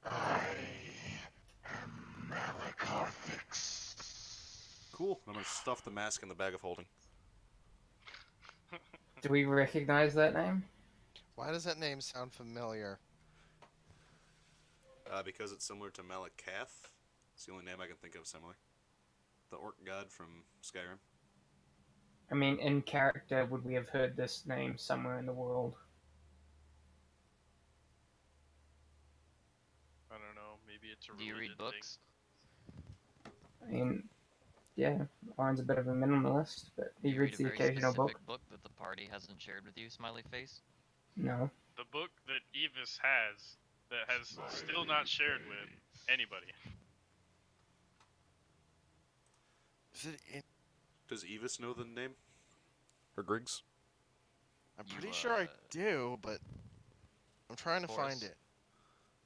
I am Malakarthix. Cool. I'm gonna stuff the mask in the bag of holding. Do we recognize that name? Why does that name sound familiar? Because it's similar to Malakath. It's the only name I can think of similar. The orc god from Skyrim. I mean, in character, would we have heard this name somewhere in the world? I don't know. Maybe it's a "Do you read religion books?" I mean, yeah, Oren's a bit of a minimalist, but Do he you read reads a the very occasional book. specific book that the party hasn't shared with you, smiley face? No. thing. The book that Evis has that has still not shared with anybody. Is it in... Does Evis know the name? Or Griggs? I'm You, pretty sure I do, but I'm trying to Boris, find it.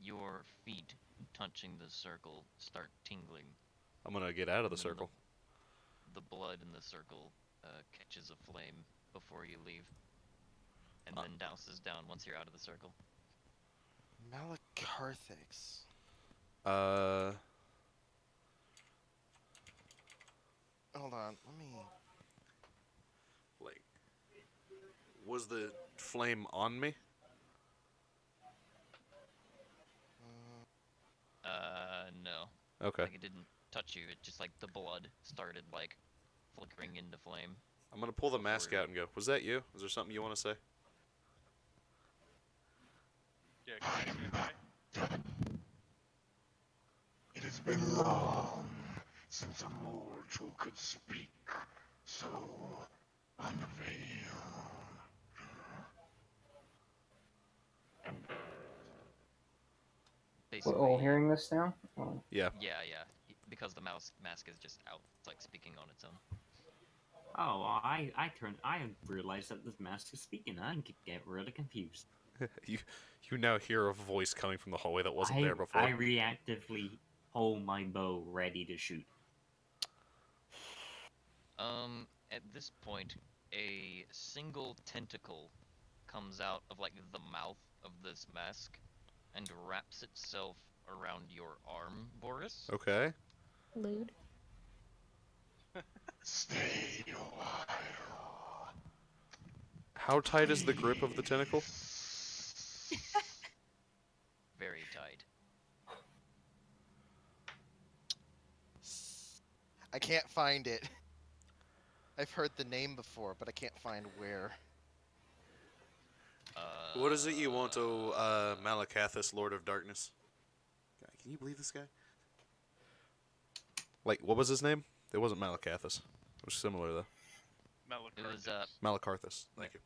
Your feet touching the circle start tingling. I'm gonna get out of the And then circle. The blood in the circle catches a flame before you leave, and then douses down once you're out of the circle. Malakarthix. Hold on, let me... Like, was the flame on me? No. Okay. Like, it didn't touch you, it just, like, the blood started, like, flickering into flame. I'm gonna pull the mask out and go, was that you? Is there something you want to say? Yeah, can I say hi? It has been long since a mortal could speak, so unveil. We're Basically, all hearing this now? Oh. Yeah. Yeah. Because the mask is just out, it's, like, speaking on its own. Oh, I realized that this mask is speaking. I get really confused. You now hear a voice coming from the hallway that wasn't there before. I reactively hold my bow ready to shoot. At this point, a single tentacle comes out of, like, the mouth of this mask and wraps itself around your arm, Boris. Okay. Lewd. Stay a while. How tight is the grip of the tentacle? Very tight. I can't find it. I've heard the name before, but I can't find where. What is it you want, Malakathis, Lord of Darkness? God, can you believe this guy? Like, what was his name? It wasn't Malakathis. It was similar, though. It was, Malakarthis. Thank you.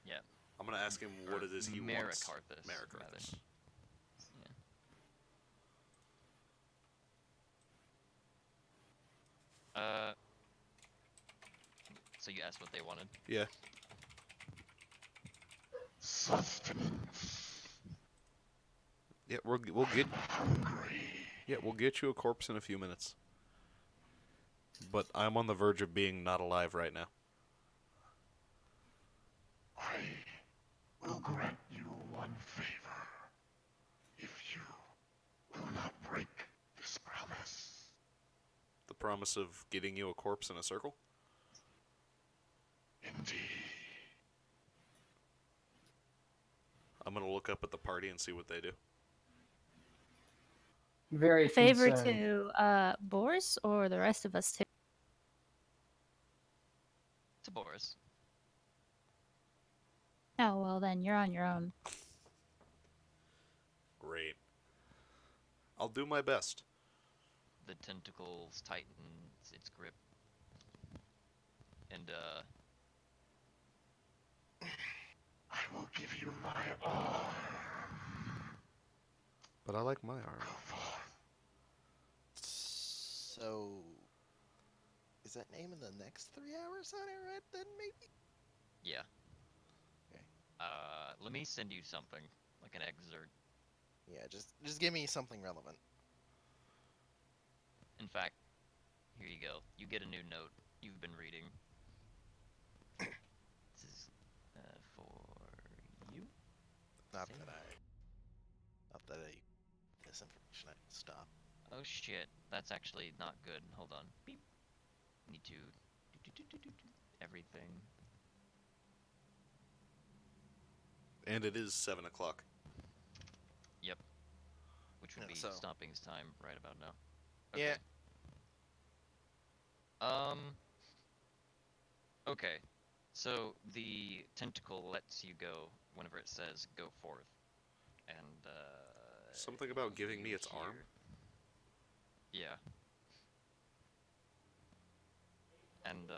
yeah. I'm gonna ask him what it is he wants. Marakarthis, Marakarthis. So you asked what they wanted. Yeah. Sustenance. Yeah, we'll get. Hungry. Yeah, we'll get you a corpse in a few minutes. But I'm on the verge of being not alive right now. I will grant you one favor. If you will not break this promise. The promise of getting you a corpse in a circle? Indeed. I'm gonna look up at the party and see what they do. very A favor concerned. to Boris or the rest of us too? To Boris. Oh, well then, you're on your own. Great. I'll do my best. The tentacles tightens its grip. And, I will give you my arm. But I like my arm. Go forth. So, is that name in the next 3 hours that I read then, maybe? yeah. Okay. Let me send you something. Like an excerpt. Yeah, just give me something relevant. In fact, here you go. You get a new note. You've been reading. This is, for you? Not Same. that I, this information I can stop. Oh shit, that's actually not good. Hold on. Beep. Need to do everything. And it is 7 o'clock. Yep. Which would Yeah, be so- stopping's time right about now. Yeah. Okay. So the tentacle lets you go whenever it says go forth. And Something about giving me you its arm? Yeah. And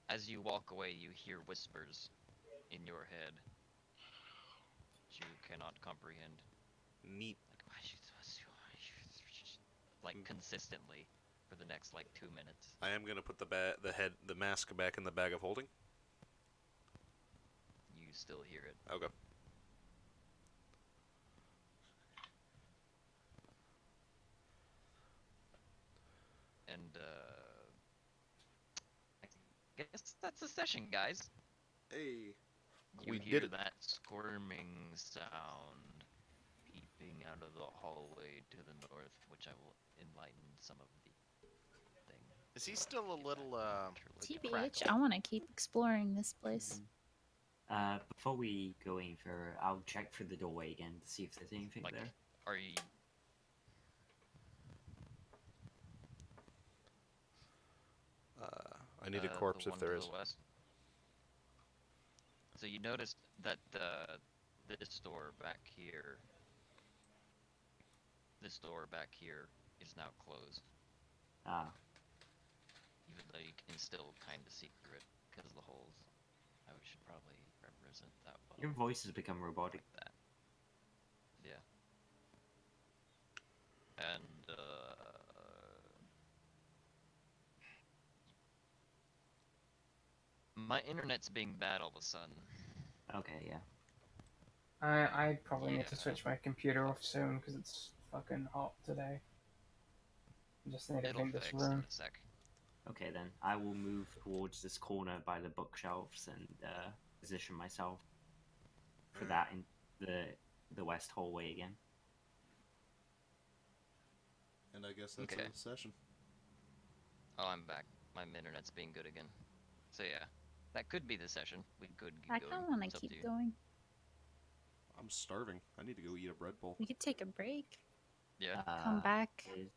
as you walk away, you hear whispers in your head that you cannot comprehend. Neat. Like consistently for the next like 2 minutes. I am gonna put the mask back in the bag of holding. You still hear it. Okay. And I guess that's the session, guys. Hey. You We hear did it. that squirming sound peeping out of the hallway to the north, which I will enlighten some of the thing. Is he still a little, TBH, I want to keep exploring this place. Before we go any further, I'll check for the doorway again to see if there's anything Like, there. are you? I need a The corpse if one there to is. the west? So you noticed that this door back here, is now closed. Ah, Even though you can still kind of see through it because of the holes. I should probably represent that well. your voice has become robotic. Like that. Yeah. And my internet's being bad all of a sudden. Okay, yeah. I probably need to Yeah. switch my computer off soon because it's fucking hot today. I just need to It'll clean this fix in room. a sec. Okay then, I will move towards this corner by the bookshelves and position myself for that in the west hallway again. And I guess that's Okay. a session. Oh, I'm back. My internet's being good again. So yeah, that could be the session. We could keep I going. kind of want It's to up to keep you. going. I'm starving. I need to go eat a bread bowl. We could take a break, Yeah. come back. Is-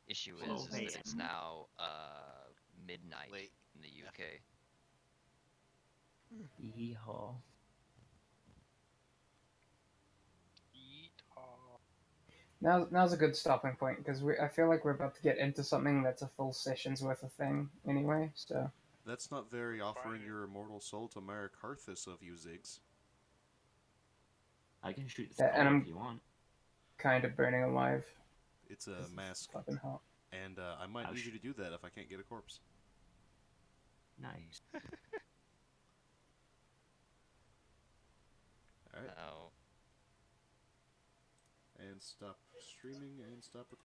Issue Well, is wait. that it's now midnight Late. in the UK. Yeehaw. Now's a good stopping point because I feel like we're about to get into something that's a full session's worth of thing anyway. So That's not very offering your immortal soul to Mare Karthus of you, Ziggs. I can shoot the Yeah, and skull I'm- if you want. kind of burning alive. It's 'cause a it's mask, fucking hot. and I might Oh, need you to do that if I can't get a corpse. Nice. Alright. Now, And stop streaming and stop recording.